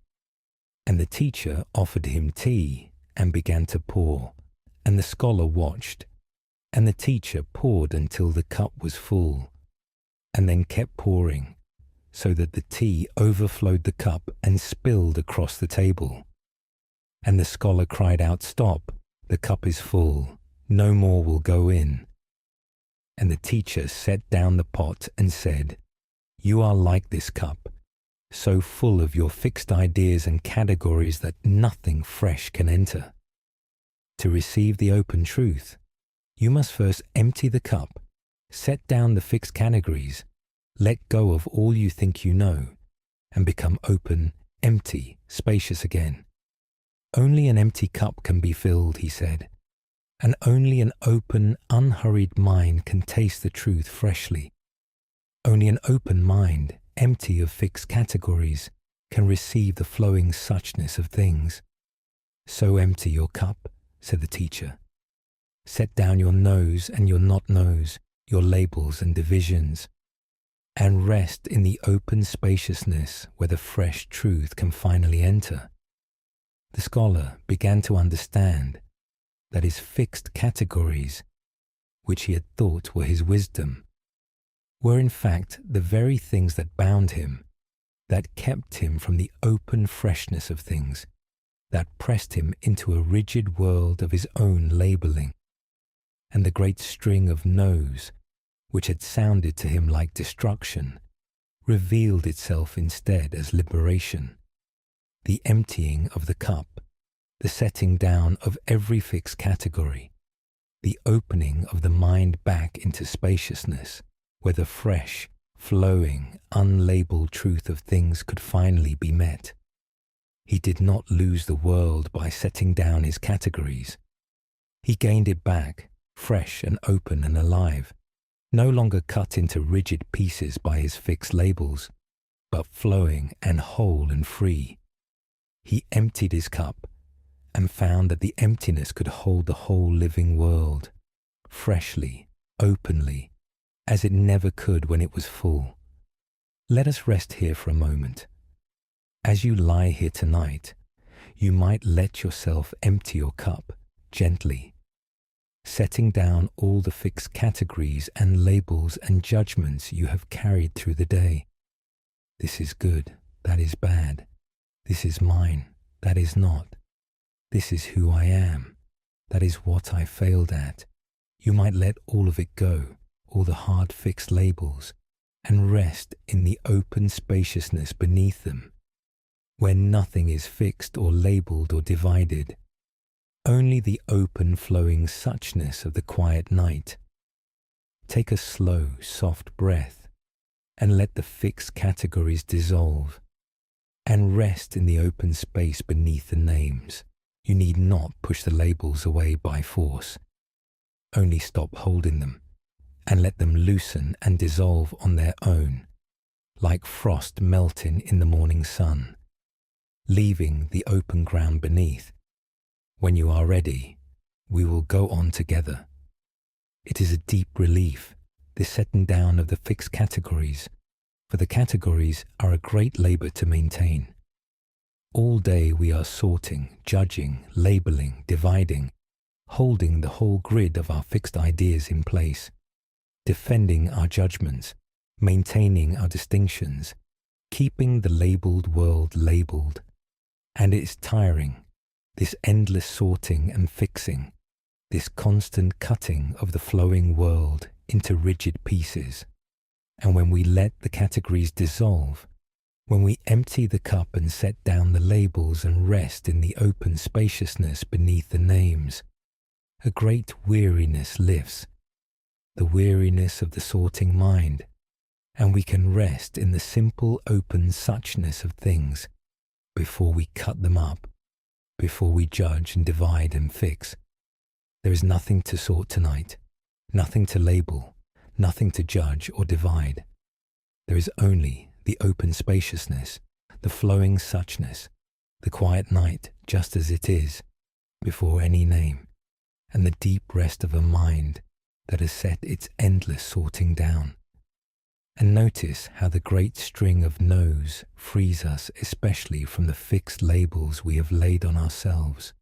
And the teacher offered him tea and began to pour, and the scholar watched, and the teacher poured until the cup was full, and then kept pouring, so that the tea overflowed the cup and spilled across the table. And the scholar cried out, "Stop, the cup is full, no more will go in." And the teacher set down the pot and said, "You are like this cup, so full of your fixed ideas and categories that nothing fresh can enter. To receive the open truth, you must first empty the cup, set down the fixed categories, let go of all you think you know, and become open, empty, spacious again. Only an empty cup can be filled," he said, "and only an open, unhurried mind can taste the truth freshly. Only an open mind, empty of fixed categories, can receive the flowing suchness of things. So empty your cup, said the teacher. Set down your nose and your not nose, your labels and divisions, and rest in the open spaciousness where the fresh truth can finally enter. The scholar began to understand that his fixed categories, which he had thought were his wisdom, were in fact the very things that bound him, that kept him from the open freshness of things, that pressed him into a rigid world of his own labeling. And the great string of no's, which had sounded to him like destruction, revealed itself instead as liberation, the emptying of the cup, the setting down of every fixed category, the opening of the mind back into spaciousness, where the fresh, flowing, unlabeled truth of things could finally be met. He did not lose the world by setting down his categories. He gained it back, fresh and open and alive, no longer cut into rigid pieces by his fixed labels, but flowing and whole and free. He emptied his cup and found that the emptiness could hold the whole living world, freshly, openly, as it never could when it was full. Let us rest here for a moment. As you lie here tonight, you might let yourself empty your cup gently, setting down all the fixed categories and labels and judgments you have carried through the day. This is good, that is bad. This is mine, that is not. This is who I am, that is what I failed at. You might let all of it go, all the hard fixed labels, and rest in the open spaciousness beneath them, where nothing is fixed or labeled or divided, only the open flowing suchness of the quiet night. Take a slow, soft breath and let the fixed categories dissolve, and rest in the open space beneath the names. You need not push the labels away by force. Only stop holding them and let them loosen and dissolve on their own, like frost melting in the morning sun, leaving the open ground beneath. When you are ready, we will go on together. It is a deep relief, this setting down of the fixed categories, for the categories are a great labor to maintain. All day we are sorting, judging, labeling, dividing, holding the whole grid of our fixed ideas in place, defending our judgments, maintaining our distinctions, keeping the labeled world labeled. And it is tiring, this endless sorting and fixing, this constant cutting of the flowing world into rigid pieces. And when we let the categories dissolve, when we empty the cup and set down the labels and rest in the open spaciousness beneath the names, a great weariness lifts, the weariness of the sorting mind, and we can rest in the simple open suchness of things before we cut them up, before we judge and divide and fix. There is nothing to sort tonight, nothing to label, nothing to judge or divide. There is only the open spaciousness, the flowing suchness, the quiet night just as it is, before any name, and the deep rest of a mind that has set its endless sorting down. And notice how the great string of no's frees us especially from the fixed labels we have laid on ourselves.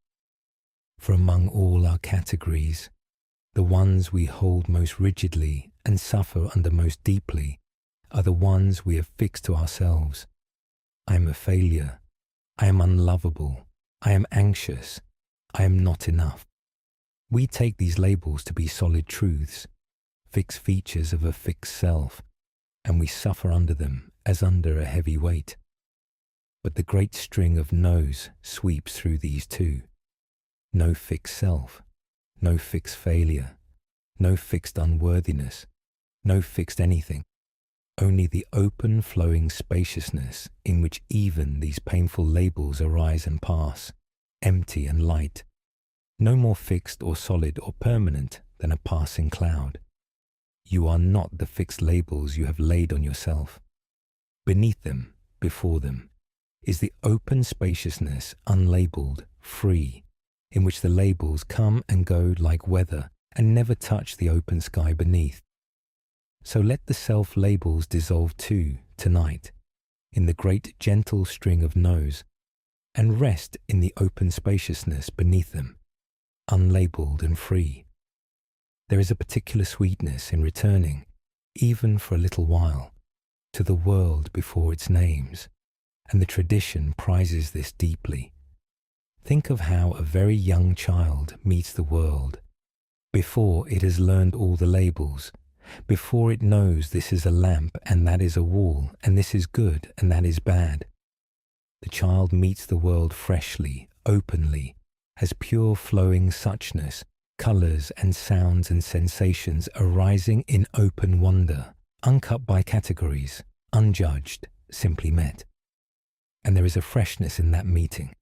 For among all our categories, the ones we hold most rigidly and suffer under most deeply are the ones we have fixed to ourselves. I am a failure. I am unlovable. I am anxious. I am not enough. We take these labels to be solid truths, fixed features of a fixed self, and we suffer under them as under a heavy weight. But the great string of no's sweeps through these too. No fixed self, no fixed failure, no fixed unworthiness, no fixed anything. Only the open flowing spaciousness in which even these painful labels arise and pass, empty and light, no more fixed or solid or permanent than a passing cloud. You are not the fixed labels you have laid on yourself. Beneath them, before them, is the open spaciousness, unlabeled, free, in which the labels come and go like weather and never touch the open sky beneath. So let the self-labels dissolve too, tonight, in the great gentle string of no's, and rest in the open spaciousness beneath them, unlabeled and free. There is a particular sweetness in returning, even for a little while, to the world before its names, and the tradition prizes this deeply. Think of how a very young child meets the world, before it has learned all the labels, before it knows this is a lamp and that is a wall, and this is good and that is bad. The child meets the world freshly, openly, as pure flowing suchness, colours and sounds and sensations arising in open wonder, uncut by categories, unjudged, simply met. And there is a freshness in that meeting,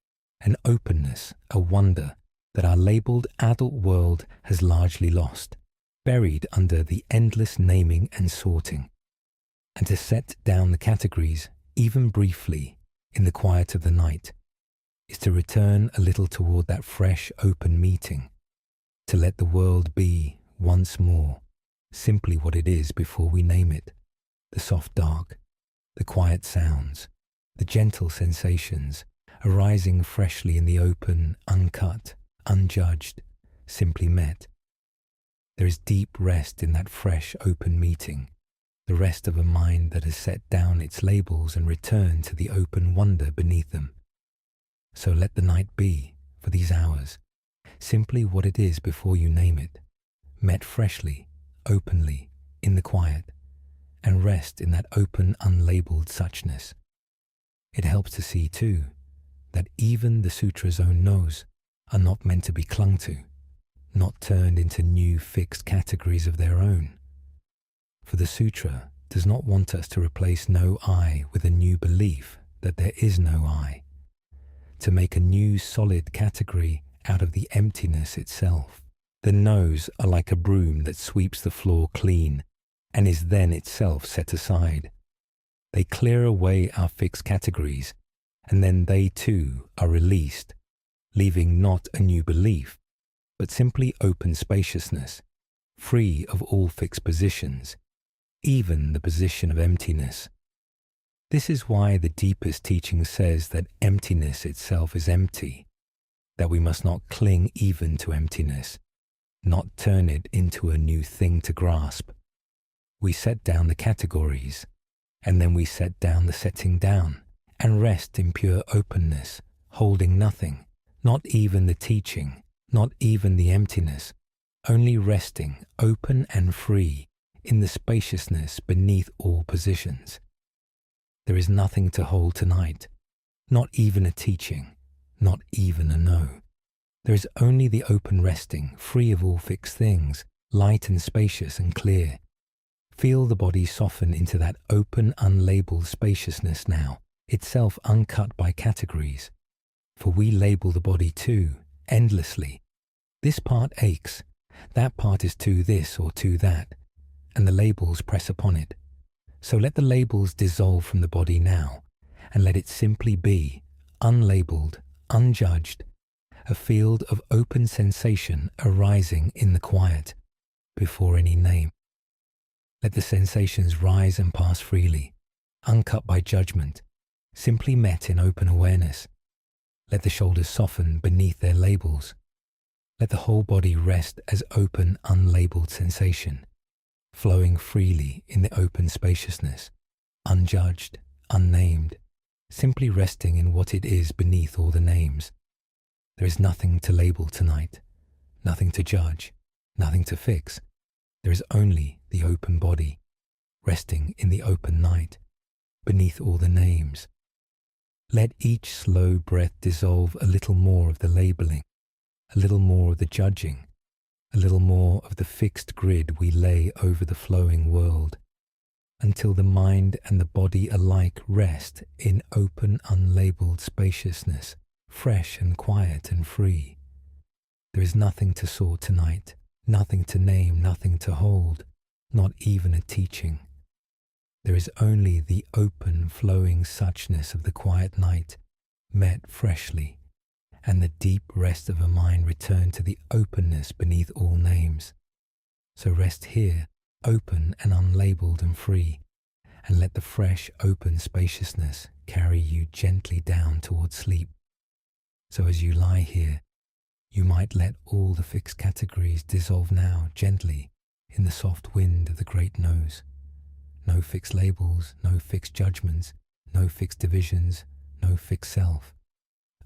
an openness, a wonder that our labelled adult world has largely lost, buried under the endless naming and sorting. And to set down the categories, even briefly, in the quiet of the night, is to return a little toward that fresh, open meeting, to let the world be, once more, simply what it is before we name it, the soft dark, the quiet sounds, the gentle sensations, arising freshly in the open, uncut, unjudged, simply met. There is deep rest in that fresh, open meeting, the rest of a mind that has set down its labels and returned to the open wonder beneath them. So let the night be, for these hours, simply what it is before you name it, met freshly, openly, in the quiet, and rest in that open, unlabeled suchness. It helps to see, too, that even the Sutra's own no's are not meant to be clung to, not turned into new fixed categories of their own. For the Sutra does not want us to replace no I with a new belief that there is no I, to make a new solid category out of the emptiness itself. The no's are like a broom that sweeps the floor clean and is then itself set aside. They clear away our fixed categories, and then they too are released, leaving not a new belief, but simply open spaciousness, free of all fixed positions, even the position of emptiness. This is why the deepest teaching says that emptiness itself is empty, that we must not cling even to emptiness, not turn it into a new thing to grasp. We set down the categories, and then we set down the setting down, and rest in pure openness, holding nothing, not even the teaching, not even the emptiness, only resting, open and free, in the spaciousness beneath all positions. There is nothing to hold tonight, not even a teaching, not even a no. There is only the open resting, free of all fixed things, light and spacious and clear. Feel the body soften into that open, unlabeled spaciousness now, itself uncut by categories. For we label the body too, endlessly. This part aches, that part is to this or to that, and the labels press upon it. So let the labels dissolve from the body now, and let it simply be, unlabeled, unjudged, a field of open sensation arising in the quiet, before any name. Let the sensations rise and pass freely, uncut by judgment, simply met in open awareness. Let the shoulders soften beneath their labels. Let the whole body rest as open, unlabeled sensation, flowing freely in the open spaciousness, unjudged, unnamed, simply resting in what it is beneath all the names. There is nothing to label tonight, nothing to judge, nothing to fix. There is only the open body, resting in the open night, beneath all the names. Let each slow breath dissolve a little more of the labeling, a little more of the judging, a little more of the fixed grid we lay over the flowing world, until the mind and the body alike rest in open, unlabeled spaciousness, fresh and quiet and free. There is nothing to sort tonight, nothing to name, nothing to hold, not even a teaching. There is only the open, flowing suchness of the quiet night, met freshly, and the deep rest of a mind return to the openness beneath all names. So rest here, open and unlabeled and free, and let the fresh, open spaciousness carry you gently down towards sleep. So as you lie here, you might let all the fixed categories dissolve now gently in the soft wind of the great nose. No fixed labels, no fixed judgments, no fixed divisions, no fixed self.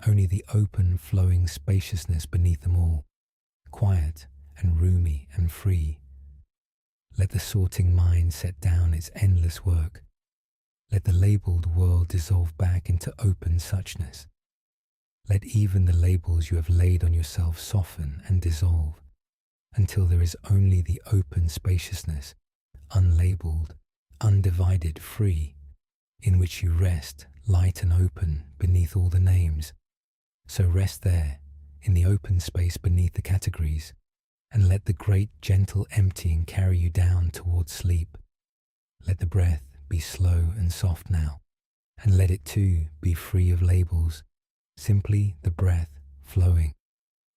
Only the open, flowing spaciousness beneath them all, quiet and roomy and free. Let the sorting mind set down its endless work. Let the labeled world dissolve back into open suchness. Let even the labels you have laid on yourself soften and dissolve, until there is only the open spaciousness, unlabeled, undivided, free, in which you rest, light and open, beneath all the names. So rest there, in the open space beneath the categories, and let the great gentle emptying carry you down towards sleep. Let the breath be slow and soft now, and let it too be free of labels, simply the breath flowing,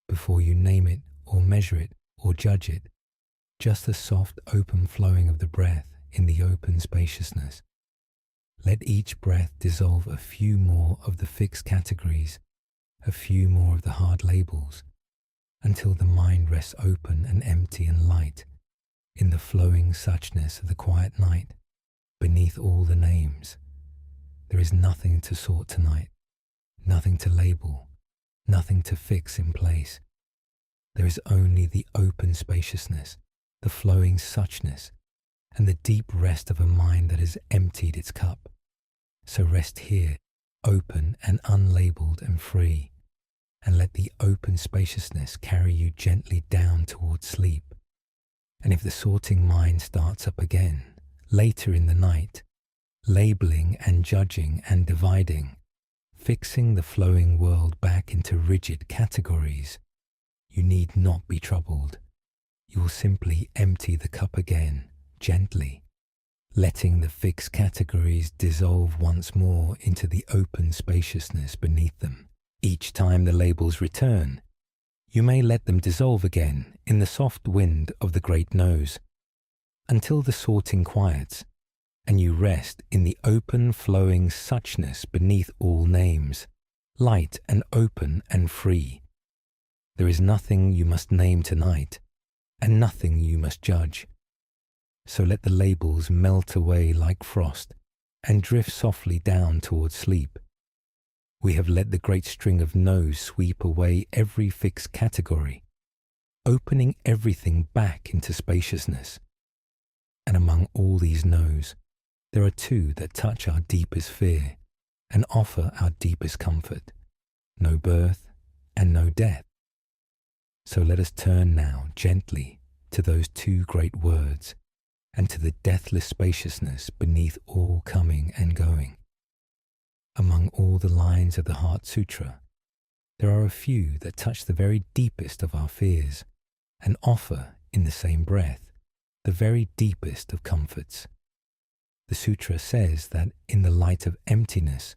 before you name it or measure it or judge it, just the soft open flowing of the breath in the open spaciousness. Let each breath dissolve a few more of the fixed categories, a few more of the hard labels, until the mind rests open and empty and light in the flowing suchness of the quiet night, beneath all the names. There is nothing to sort tonight, nothing to label, nothing to fix in place. There is only the open spaciousness, the flowing suchness, and the deep rest of a mind that has emptied its cup. So rest here, open and unlabeled and free, and let the open spaciousness carry you gently down towards sleep. And if the sorting mind starts up again, later in the night, labeling and judging and dividing, fixing the flowing world back into rigid categories, you need not be troubled. You will simply empty the cup again, gently, letting the fixed categories dissolve once more into the open spaciousness beneath them. Each time the labels return, you may let them dissolve again in the soft wind of the great nose, until the sorting quiets, and you rest in the open flowing suchness beneath all names, light and open and free. There is nothing you must name tonight, and nothing you must judge. So let the labels melt away like frost and drift softly down towards sleep. We have let the great string of no's sweep away every fixed category, opening everything back into spaciousness. And among all these no's, there are two that touch our deepest fear and offer our deepest comfort: no birth and no death. So let us turn now gently to those two great words and to the deathless spaciousness beneath all coming and going. Among all the lines of the Heart Sutra, there are a few that touch the very deepest of our fears and offer, in the same breath, the very deepest of comforts. The Sutra says that in the light of emptiness,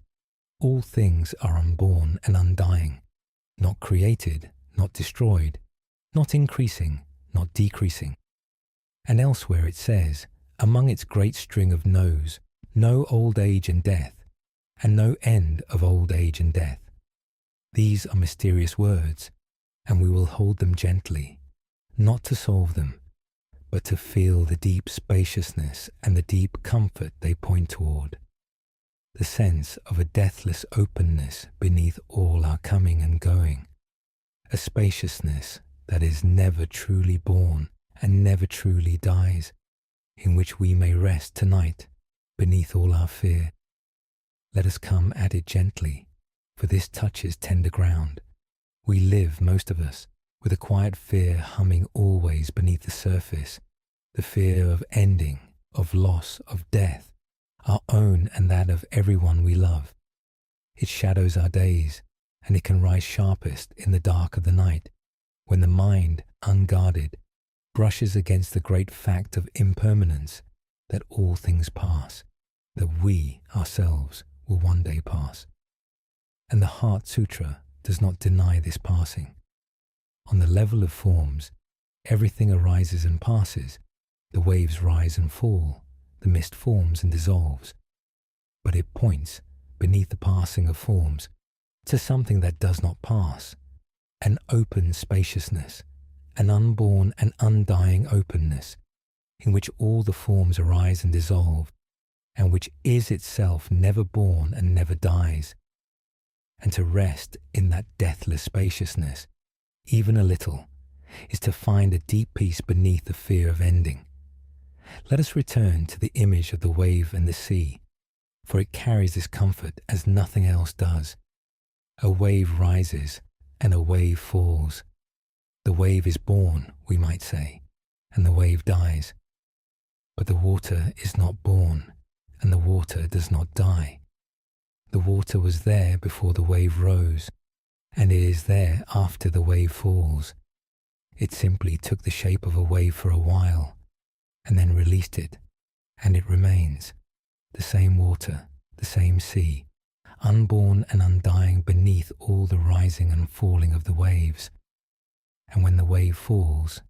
all things are unborn and undying, not created, not destroyed, not increasing, not decreasing. And elsewhere it says, among its great string of no's, no old age and death, and no end of old age and death. These are mysterious words, and we will hold them gently, not to solve them, but to feel the deep spaciousness and the deep comfort they point toward. The sense of a deathless openness beneath all our coming and going, a spaciousness that is never truly born and never truly dies, in which we may rest tonight beneath all our fear. Let us come at it gently, for this touches tender ground. We live, most of us, with a quiet fear humming always beneath the surface, the fear of ending, of loss, of death, our own and that of everyone we love. It shadows our days, and it can rise sharpest in the dark of the night, when the mind, unguarded, brushes against the great fact of impermanence, that all things pass, that we, ourselves, will one day pass. And the Heart Sutra does not deny this passing. On the level of forms, everything arises and passes. The waves rise and fall, the mist forms and dissolves. But it points, beneath the passing of forms, to something that does not pass, an open spaciousness, an unborn and undying openness, in which all the forms arise and dissolve, and which is itself never born and never dies. And to rest in that deathless spaciousness, even a little, is to find a deep peace beneath the fear of ending. Let us return to the image of the wave and the sea, for it carries this comfort as nothing else does. A wave rises and a wave falls. The wave is born, we might say, and the wave dies. But the water is not born, and the water does not die. The water was there before the wave rose, and it is there after the wave falls. It simply took the shape of a wave for a while, and then released it, and it remains, the same water, the same sea, unborn and undying beneath all the rising and falling of the waves. And when the wave falls,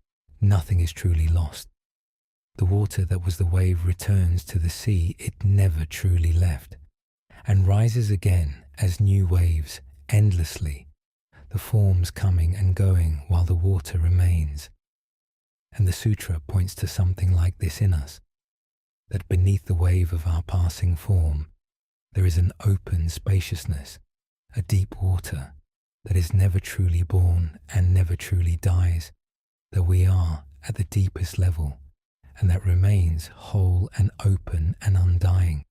nothing is truly lost. The water that was the wave returns to the sea it never truly left, and rises again as new waves, endlessly, the forms coming and going while the water remains. And the Sutra points to something like this in us, that beneath the wave of our passing form, there is an open spaciousness, a deep water that is never truly born and never truly dies, that we are at the deepest level, and that remains whole and open and undying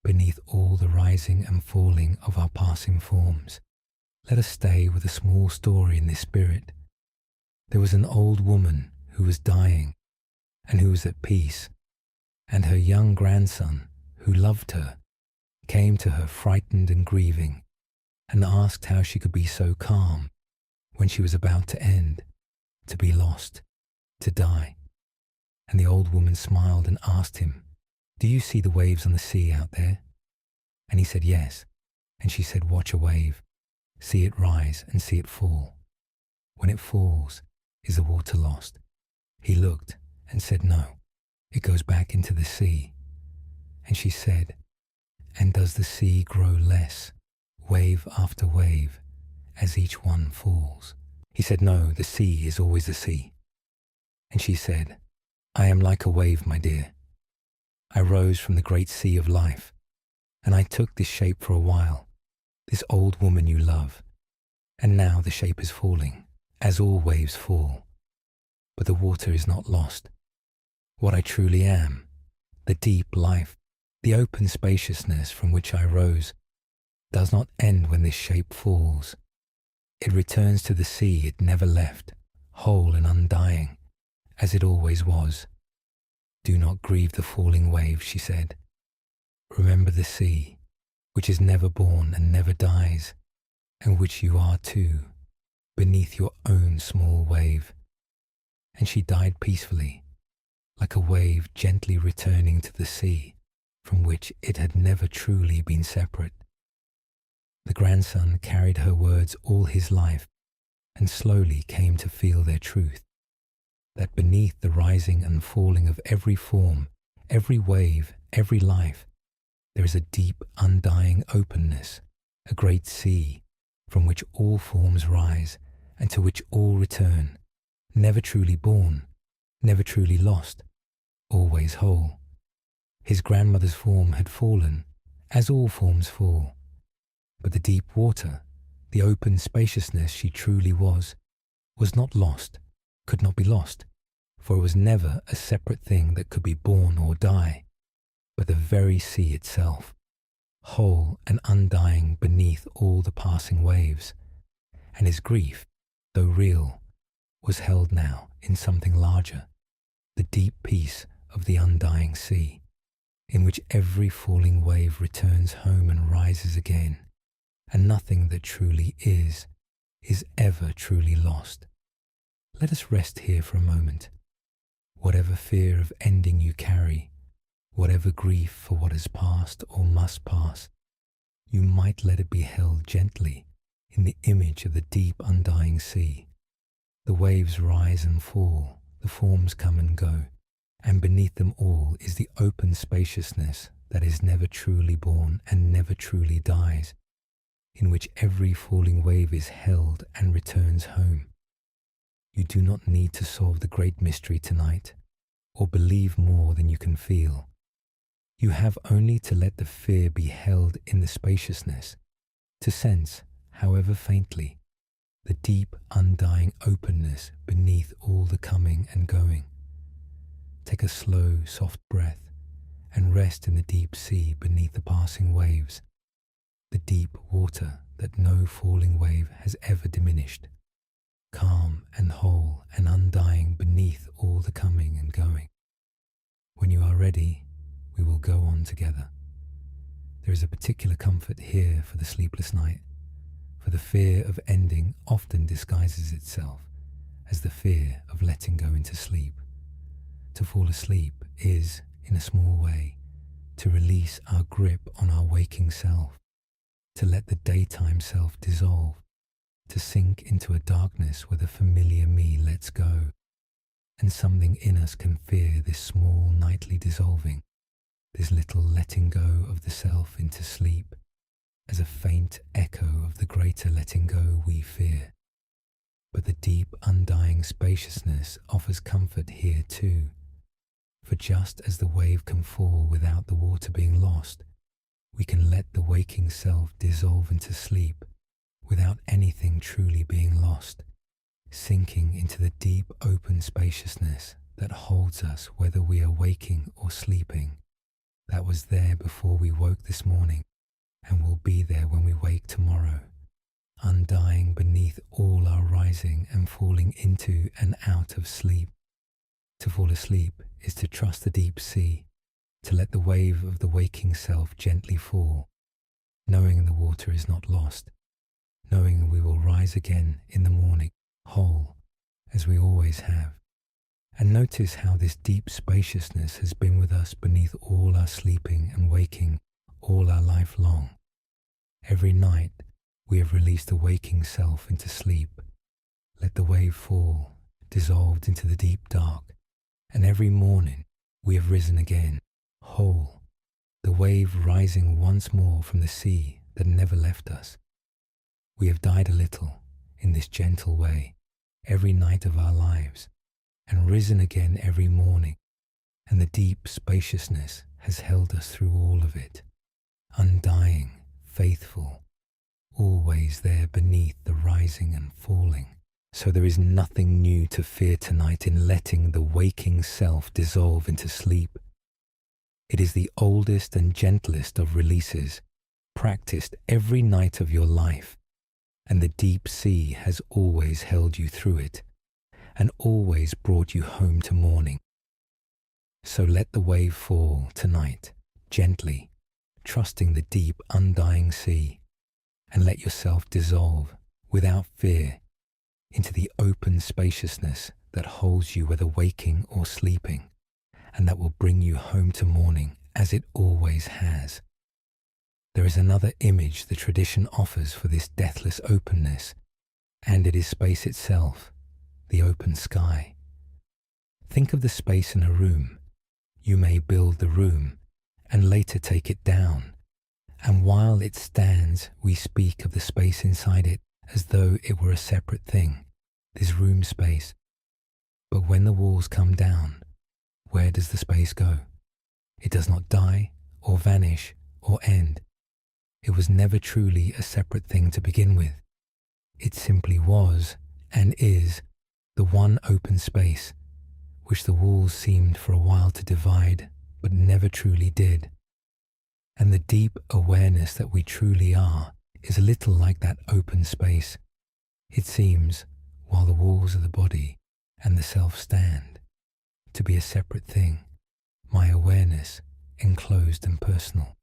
beneath all the rising and falling of our passing forms. Let us stay with a small story in this spirit. There was an old woman who was dying and who was at peace, and her young grandson, who loved her, came to her frightened and grieving, and asked how she could be so calm when she was about to end, to be lost, to die. And the old woman smiled and asked him, "Do you see the waves on the sea out there?" And he said, "Yes." And she said, "Watch a wave. See it rise and see it fall. When it falls, is the water lost?" He looked and said, "No, it goes back into the sea." And she said, "And does the sea grow less, wave after wave, as each one falls?" He said, "No, the sea is always the sea." And she said, "I am like a wave, my dear. I rose from the great sea of life, and I took this shape for a while, this old woman you love, and now the shape is falling, as all waves fall. But the water is not lost. What I truly am, the deep life, the open spaciousness from which I rose, does not end when this shape falls. It returns to the sea it never left, whole and undying, as it always was. Do not grieve the falling wave," she said. "Remember the sea, which is never born and never dies, and which you are too, beneath your own small wave." And she died peacefully, like a wave gently returning to the sea, from which it had never truly been separate. The grandson carried her words all his life, and slowly came to feel their truth, that beneath the rising and falling of every form, every wave, every life, there is a deep, undying openness, a great sea, from which all forms rise, and to which all return, never truly born, never truly lost, always whole. His grandmother's form had fallen, as all forms fall, but the deep water, the open spaciousness she truly was not lost, could not be lost, for it was never a separate thing that could be born or die, but the very sea itself, whole and undying beneath all the passing waves. And his grief, though real, was held now in something larger, the deep peace of the undying sea, in which every falling wave returns home and rises again, and nothing that truly is ever truly lost. Let us rest here for a moment. Whatever fear of ending you carry, whatever grief for what has passed or must pass, you might let it be held gently in the image of the deep undying sea. The waves rise and fall, the forms come and go, and beneath them all is the open spaciousness that is never truly born and never truly dies, in which every falling wave is held and returns home. You do not need to solve the great mystery tonight, or believe more than you can feel. You have only to let the fear be held in the spaciousness, to sense, however faintly, the deep undying openness beneath all the coming and going. Take a slow, soft breath and rest in the deep sea beneath the passing waves, the deep water that no falling wave has ever diminished, calm and whole and undying beneath all the coming and going. When you are ready, we will go on together. There is a particular comfort here for the sleepless night, for the fear of ending often disguises itself as the fear of letting go into sleep. To fall asleep is, in a small way, to release our grip on our waking self, to let the daytime self dissolve, to sink into a darkness where the familiar me lets go, and something in us can fear this small nightly dissolving, this little letting go of the self into sleep, as a faint echo of the greater letting go we fear. But the deep undying spaciousness offers comfort here too, for just as the wave can fall without the water being lost, we can let the waking self dissolve into sleep without anything truly being lost, sinking into the deep open spaciousness that holds us whether we are waking or sleeping, that was there before we woke this morning and will be there when we wake tomorrow, undying beneath all our rising and falling into and out of sleep. To fall asleep is to trust the deep sea, to let the wave of the waking self gently fall, knowing the water is not lost, knowing we will rise again in the morning, whole, as we always have. And notice how this deep spaciousness has been with us beneath all our sleeping and waking all our life long. Every night we have released the waking self into sleep, let the wave fall, dissolved into the deep dark, and every morning we have risen again, whole, the wave rising once more from the sea that never left us. We have died a little in this gentle way every night of our lives, and risen again every morning, and the deep spaciousness has held us through all of it, undying, faithful, always there beneath the rising and falling. So there is nothing new to fear tonight in letting the waking self dissolve into sleep. It is the oldest and gentlest of releases, practiced every night of your life, and the deep sea has always held you through it, and always brought you home to morning. So let the wave fall tonight, gently, trusting the deep undying sea, and let yourself dissolve, without fear, into the open spaciousness that holds you whether waking or sleeping, and that will bring you home to morning as it always has. There is another image the tradition offers for this deathless openness, and it is space itself, the open sky. Think of the space in a room. You may build the room and later take it down, and while it stands, we speak of the space inside it as though it were a separate thing, this room space. But when the walls come down, where does the space go? It does not die or vanish or end. It was never truly a separate thing to begin with. It simply was and is the one open space, which the walls seemed for a while to divide, but never truly did. And the deep awareness that we truly are is a little like that open space. It seems, while the walls of the body and the self stand, to be a separate thing, my awareness enclosed and personal.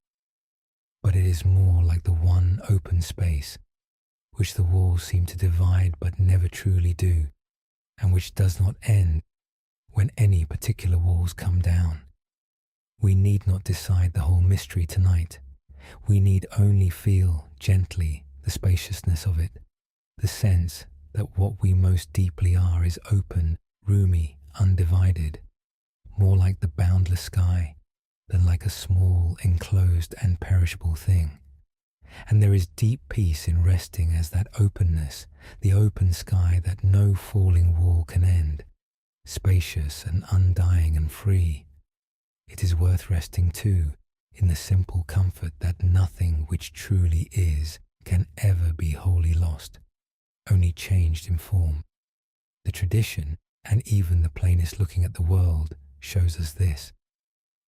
But it is more like the one open space, which the walls seem to divide but never truly do, and which does not end when any particular walls come down. We need not decide the whole mystery tonight. We need only feel gently the spaciousness of it, the sense that what we most deeply are is open, roomy, undivided, more like the boundless sky than like a small, enclosed and perishable thing. And there is deep peace in resting as that openness, the open sky that no falling wall can end, spacious and undying and free. It is worth resting too in the simple comfort that nothing which truly is can ever be wholly lost, only changed in form. The tradition, and even the plainest looking at the world, shows us this.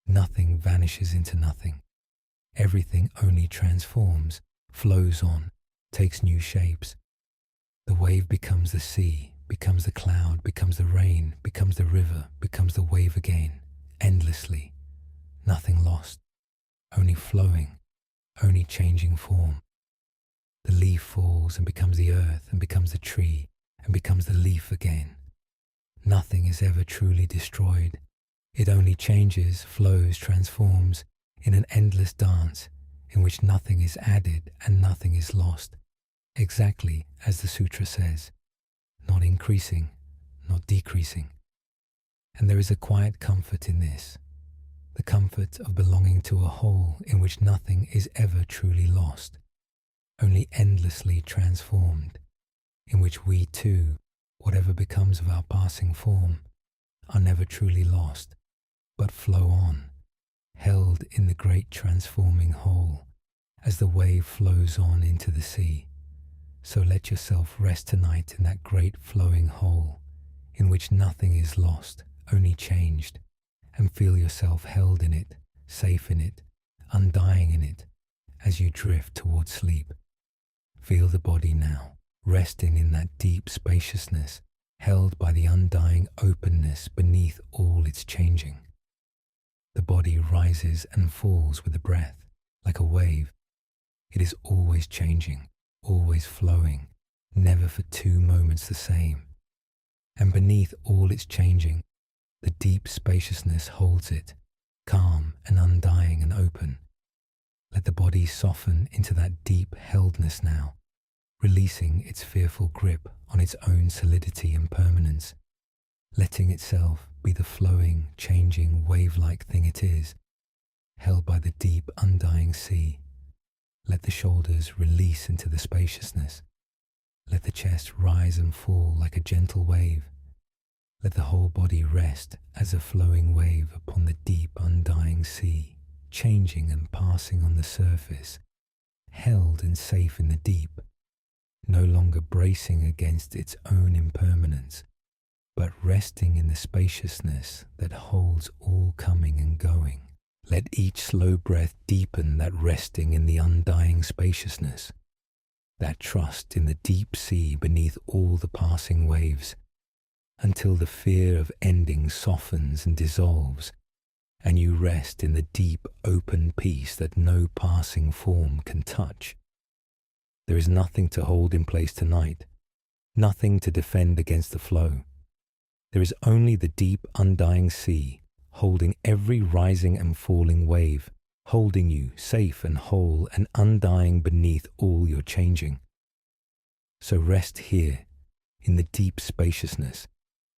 Nothing vanishes into nothing. Everything only transforms, flows on, takes new shapes. The wave becomes the sea, becomes the cloud, becomes the rain, becomes the river, becomes the wave again, endlessly. Nothing lost, only flowing, only changing form. The leaf falls and becomes the earth and becomes the tree and becomes the leaf again. Nothing is ever truly destroyed. It only changes, flows, transforms in an endless dance in which nothing is added and nothing is lost, exactly as the Sutra says, not increasing, not decreasing. And there is a quiet comfort in this, the comfort of belonging to a whole in which nothing is ever truly lost, only endlessly transformed, in which we too, whatever becomes of our passing form, are never truly lost, but flow on, held in the great transforming whole, as the wave flows on into the sea. So let yourself rest tonight in that great flowing whole, in which nothing is lost, only changed, and feel yourself held in it, safe in it, undying in it, as you drift towards sleep. Feel the body now, resting in that deep spaciousness, held by the undying openness beneath all its changing. The body rises and falls with the breath, like a wave. It is always changing, always flowing, never for 2 moments the same. And beneath all its changing, the deep spaciousness holds it, calm and undying and open. Let the body soften into that deep heldness now, releasing its fearful grip on its own solidity and permanence, letting itself be the flowing, changing, wave-like thing it is, held by the deep, undying sea. Let the shoulders release into the spaciousness. Let the chest rise and fall like a gentle wave. Let the whole body rest as a flowing wave upon the deep, undying sea, changing and passing on the surface, held and safe in the deep, no longer bracing against its own impermanence, but resting in the spaciousness that holds all coming and going. Let each slow breath deepen that resting in the undying spaciousness, that trust in the deep sea beneath all the passing waves, until the fear of ending softens and dissolves, and you rest in the deep open peace that no passing form can touch. There is nothing to hold in place tonight, nothing to defend against the flow. There is only the deep undying sea, holding every rising and falling wave, holding you safe and whole and undying beneath all your changing. So rest here, in the deep spaciousness,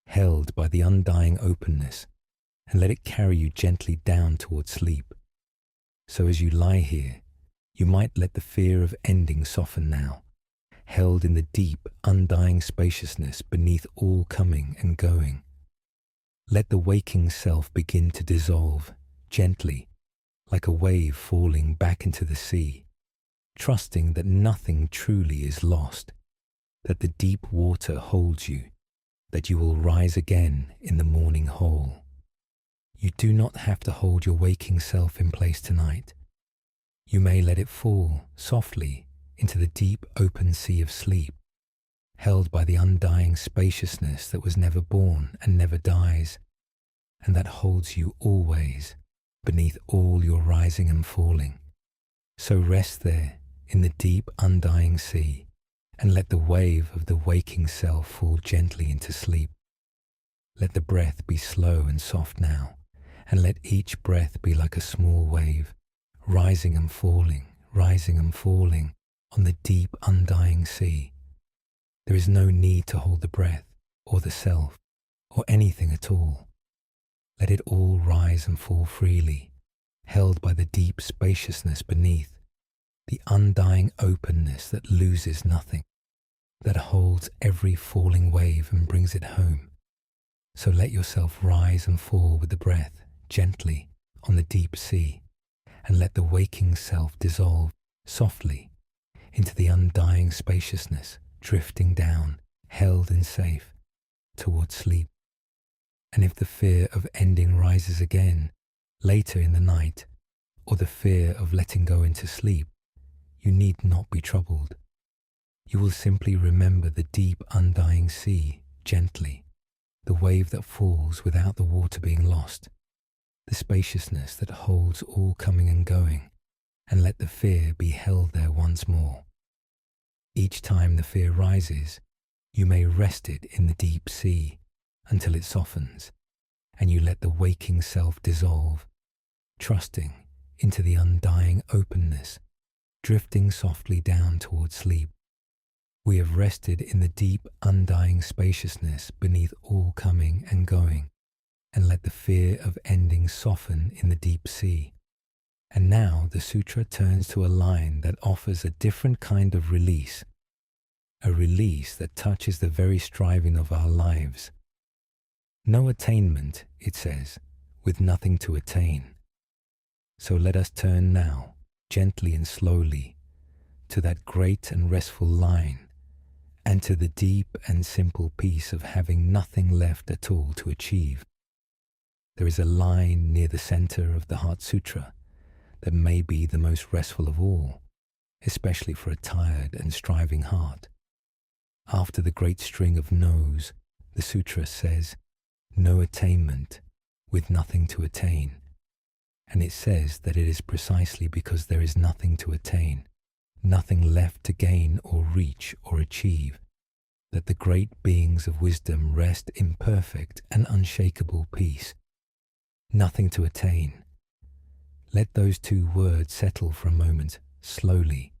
held by the undying openness, and let it carry you gently down towards sleep. So as you lie here, you might let the fear of ending soften now, held in the deep, undying spaciousness beneath all coming and going. Let the waking self begin to dissolve, gently, like a wave falling back into the sea, trusting that nothing truly is lost, that the deep water holds you, that you will rise again in the morning whole. You do not have to hold your waking self in place tonight. You may let it fall softly into the deep open sea of sleep, held by the undying spaciousness that was never born and never dies, and that holds you always beneath all your rising and falling. So rest there in the deep undying sea, and let the wave of the waking self fall gently into sleep. Let the breath be slow and soft now, and let each breath be like a small wave, rising and falling, on the deep undying sea. There is no need to hold the breath or the self or anything at all. Let it all rise and fall freely, held by the deep spaciousness beneath, the undying openness that loses nothing, that holds every falling wave and brings it home. So let yourself rise and fall with the breath gently on the deep sea, and let the waking self dissolve softly into the undying spaciousness, drifting down, held and safe, towards sleep. And if the fear of ending rises again later in the night, or the fear of letting go into sleep, you need not be troubled. You will simply remember the deep undying sea gently, the wave that falls without the water being lost, the spaciousness that holds all coming and going, and let the fear be held there once more. Each time the fear rises, you may rest it in the deep sea until it softens, and you let the waking self dissolve, trusting into the undying openness, drifting softly down towards sleep. We have rested in the deep undying spaciousness beneath all coming and going, and let the fear of ending soften in the deep sea. And now the sutra turns to a line that offers a different kind of release, a release that touches the very striving of our lives. No attainment, it says, with nothing to attain. So let us turn now, gently and slowly, to that great and restful line, and to the deep and simple peace of having nothing left at all to achieve. There is a line near the center of the Heart Sutra that may be the most restful of all, especially for a tired and striving heart. After the great string of no's, the sutra says, no attainment with nothing to attain. And it says that it is precisely because there is nothing to attain, nothing left to gain or reach or achieve, that the great beings of wisdom rest in perfect and unshakable peace. Nothing to attain. Let those two words settle for a moment, slowly,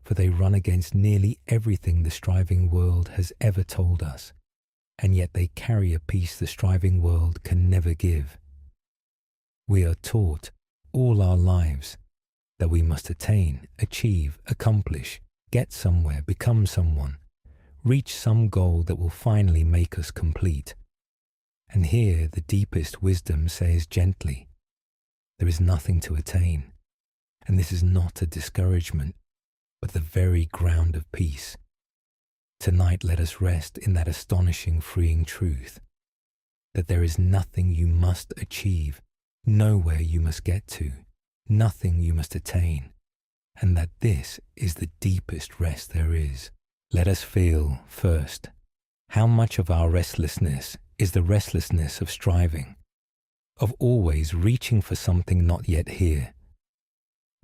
for they run against nearly everything the striving world has ever told us, and yet they carry a peace the striving world can never give. We are taught all our lives that we must attain, achieve, accomplish, get somewhere, become someone, reach some goal that will finally make us complete. And here the deepest wisdom says gently, there is nothing to attain, and this is not a discouragement, but the very ground of peace. Tonight let us rest in that astonishing freeing truth, that there is nothing you must achieve, nowhere you must get to, nothing you must attain, and that this is the deepest rest there is. Let us feel, first, how much of our restlessness is the restlessness of striving, of always reaching for something not yet here.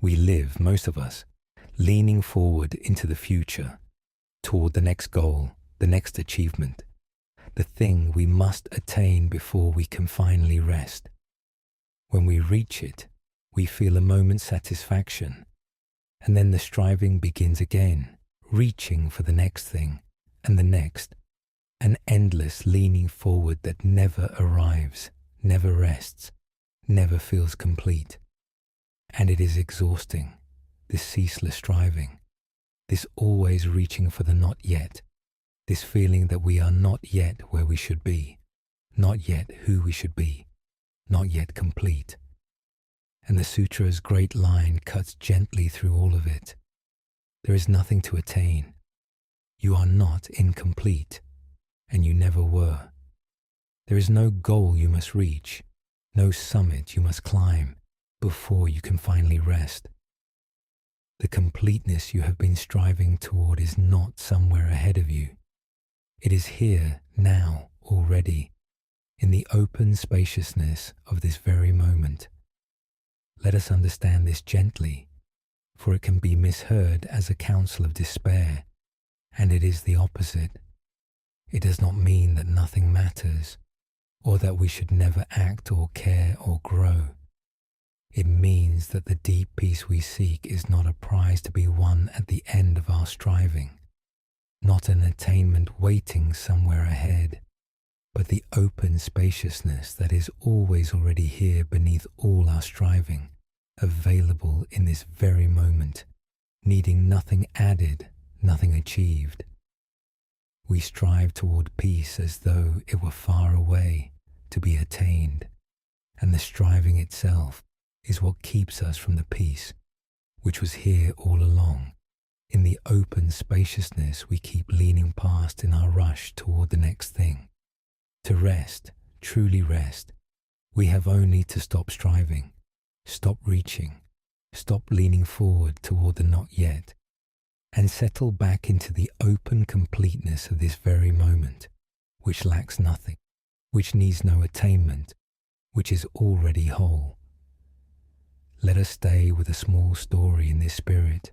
We live, most of us, leaning forward into the future, toward the next goal, the next achievement, the thing we must attain before we can finally rest. When we reach it, we feel a moment's satisfaction, and then the striving begins again, reaching for the next thing, and the next, an endless leaning forward that never arrives, never rests, never feels complete. And it is exhausting, this ceaseless striving, this always reaching for the not yet, this feeling that we are not yet where we should be, not yet who we should be, not yet complete. And the sutra's great line cuts gently through all of it. There is nothing to attain. You are not incomplete, and you never were. There is no goal you must reach, no summit you must climb before you can finally rest. The completeness you have been striving toward is not somewhere ahead of you. It is here, now, already, in the open spaciousness of this very moment. Let us understand this gently, for it can be misheard as a counsel of despair, and it is the opposite. It does not mean that nothing matters, or that we should never act or care or grow. It means that the deep peace we seek is not a prize to be won at the end of our striving, not an attainment waiting somewhere ahead, but the open spaciousness that is always already here beneath all our striving, available in this very moment, needing nothing added, nothing achieved. We strive toward peace as though it were far away, to be attained, and the striving itself is what keeps us from the peace, which was here all along, in the open spaciousness we keep leaning past in our rush toward the next thing. To rest, truly rest, we have only to stop striving, stop reaching, stop leaning forward toward the not yet, and settle back into the open completeness of this very moment, which lacks nothing, which needs no attainment, which is already whole. Let us stay with a small story in this spirit.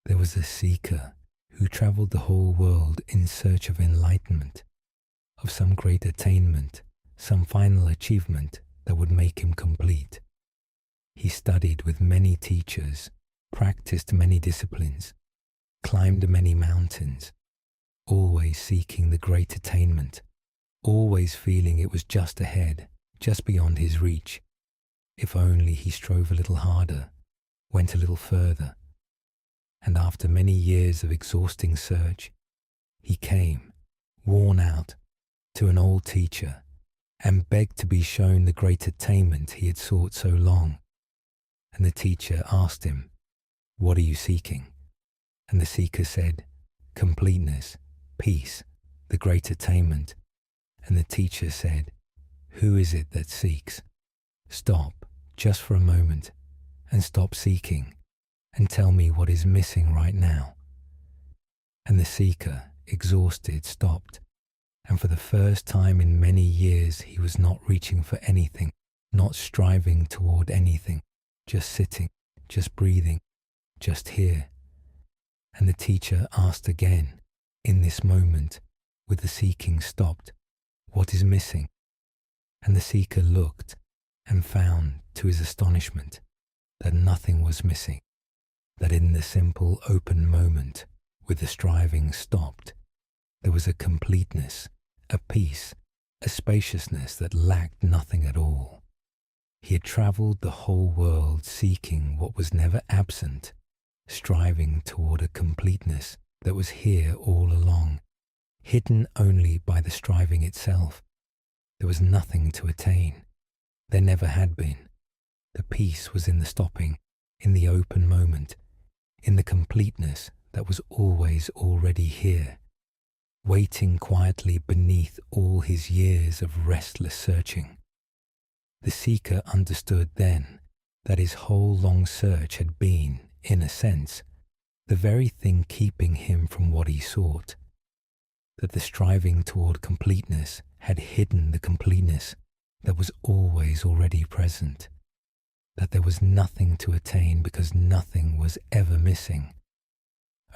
There was a seeker who traveled the whole world in search of enlightenment, of some great attainment, some final achievement that would make him complete. He studied with many teachers, practiced many disciplines, climbed many mountains, always seeking the great attainment, always feeling it was just ahead, just beyond his reach. If only he strove a little harder, went a little further. And after many years of exhausting search, he came, worn out, to an old teacher and begged to be shown the great attainment he had sought so long. And the teacher asked him, "What are you seeking?" And the seeker said, "Completeness, peace, the great attainment." And the teacher said, "Who is it that seeks? Stop, just for a moment, and stop seeking, and tell me what is missing right now." And the seeker, exhausted, stopped, and for the first time in many years he was not reaching for anything, not striving toward anything, just sitting, just breathing, just here. And the teacher asked again, in this moment, with the seeking stopped, "What is missing?" And the seeker looked and found, to his astonishment, that nothing was missing, that in the simple open moment, with the striving stopped, there was a completeness, a peace, a spaciousness that lacked nothing at all. He had travelled the whole world seeking what was never absent, striving toward a completeness that was here all along, hidden only by the striving itself. There was nothing to attain. There never had been. The peace was in the stopping, in the open moment, in the completeness that was always already here, waiting quietly beneath all his years of restless searching. The seeker understood then that his whole long search had been, in a sense, the very thing keeping him from what he sought, that the striving toward completeness had hidden the completeness that was always already present, that there was nothing to attain because nothing was ever missing,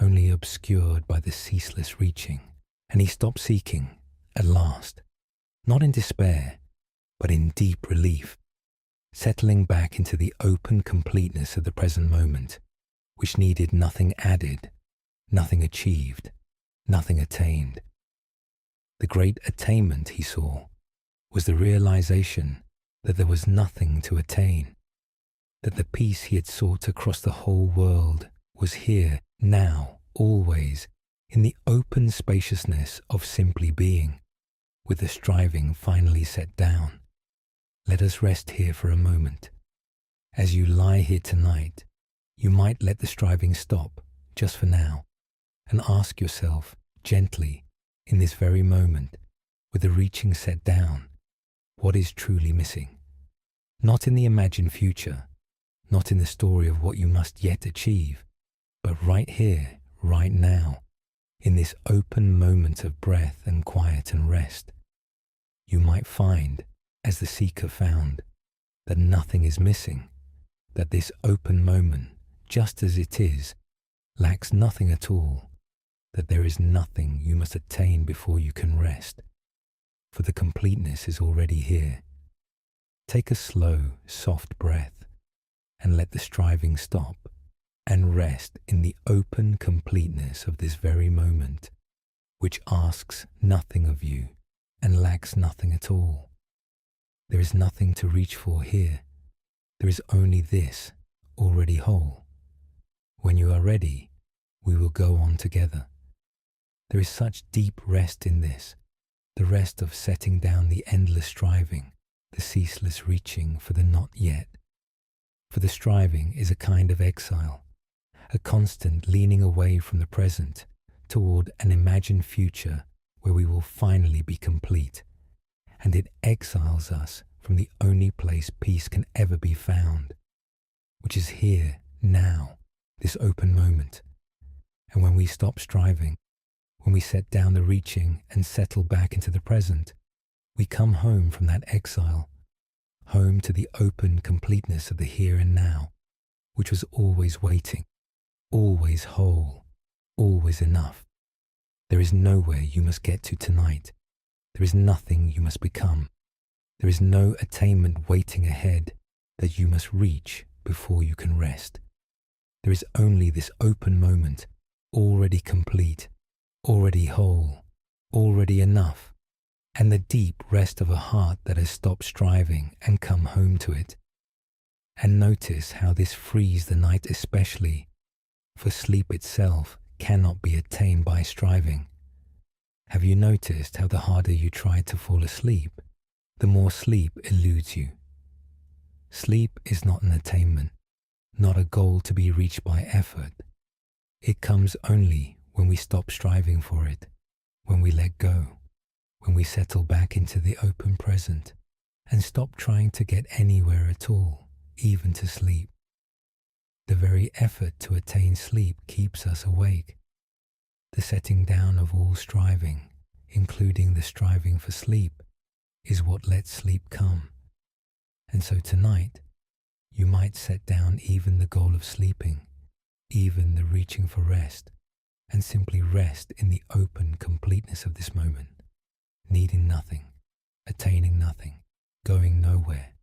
only obscured by the ceaseless reaching. And he stopped seeking, at last, not in despair, but in deep relief, settling back into the open completeness of the present moment, which needed nothing added, nothing achieved, nothing attained. The great attainment, he saw, was the realization that there was nothing to attain, that the peace he had sought across the whole world was here, now, always, in the open spaciousness of simply being, with the striving finally set down. Let us rest here for a moment. As you lie here tonight, you might let the striving stop, just for now, and ask yourself, gently, in this very moment, with the reaching set down, what is truly missing? Not in the imagined future, not in the story of what you must yet achieve, but right here, right now, in this open moment of breath and quiet and rest. You might find, as the seeker found, that nothing is missing, that this open moment, just as it is, lacks nothing at all, that there is nothing you must attain before you can rest, for the completeness is already here. Take a slow, soft breath, and let the striving stop and rest in the open completeness of this very moment, which asks nothing of you and lacks nothing at all. There is nothing to reach for here. There is only this, already whole. When you are ready, we will go on together. There is such deep rest in this, the rest of setting down the endless striving, the ceaseless reaching for the not yet. For the striving is a kind of exile, a constant leaning away from the present toward an imagined future where we will finally be complete, and it exiles us from the only place peace can ever be found, which is here, now, this open moment. And when we stop striving, when we set down the reaching and settle back into the present, we come home from that exile, home to the open completeness of the here and now, which was always waiting, always whole, always enough. There is nowhere you must get to tonight. There is nothing you must become. There is no attainment waiting ahead that you must reach before you can rest. There is only this open moment, already complete, already whole, already enough, and the deep rest of a heart that has stopped striving and come home to it. And notice how this frees the night especially, for sleep itself cannot be attained by striving. Have you noticed how the harder you try to fall asleep, the more sleep eludes you? Sleep is not an attainment, not a goal to be reached by effort. It comes only when we stop striving for it, when we let go, when we settle back into the open present and stop trying to get anywhere at all, even to sleep. The very effort to attain sleep keeps us awake. The setting down of all striving, including the striving for sleep, is what lets sleep come. And so tonight, you might set down even the goal of sleeping, even the reaching for rest, and simply rest in the open completeness of this moment, needing nothing, attaining nothing, going nowhere,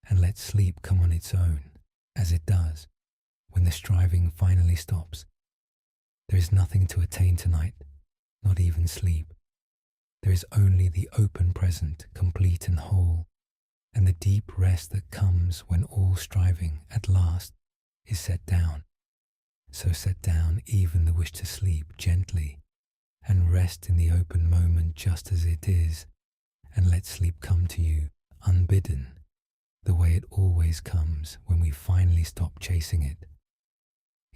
and let sleep come on its own, as it does, when the striving finally stops. There is nothing to attain tonight, not even sleep. There is only the open present, complete and whole, and the deep rest that comes when all striving, at last, is set down. So set down even the wish to sleep gently, and rest in the open moment just as it is, and let sleep come to you unbidden, the way it always comes when we finally stop chasing it.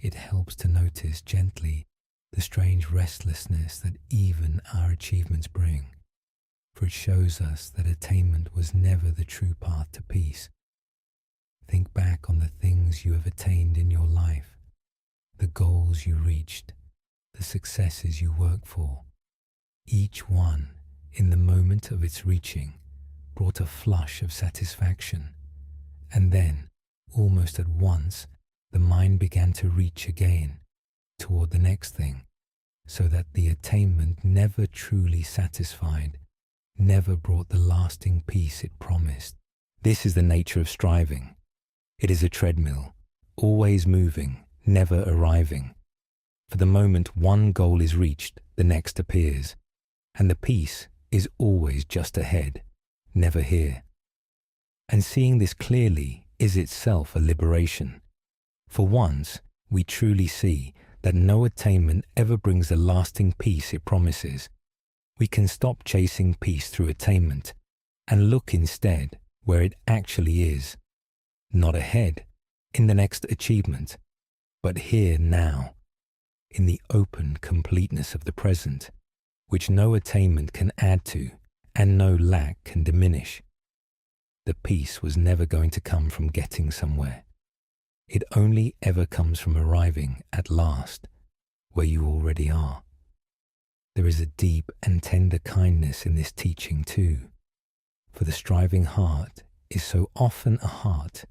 It helps to notice gently the strange restlessness that even our achievements bring, for it shows us that attainment was never the true path to peace. Think back on the things you have attained in your life, the goals you reached, the successes you worked for. Each one, in the moment of its reaching, brought a flush of satisfaction, and then, almost at once, the mind began to reach again toward the next thing, so that the attainment never truly satisfied, never brought the lasting peace it promised. This is the nature of striving. It is a treadmill, always moving, never arriving. For the moment one goal is reached, the next appears, and the peace is always just ahead, never here. And seeing this clearly is itself a liberation. For once, we truly see that no attainment ever brings the lasting peace it promises. We can stop chasing peace through attainment and look instead where it actually is, not ahead, in the next achievement, but here now, in the open completeness of the present, which no attainment can add to and no lack can diminish. The peace was never going to come from getting somewhere. It only ever comes from arriving at last where you already are. There is a deep and tender kindness in this teaching too, for the striving heart is so often a heart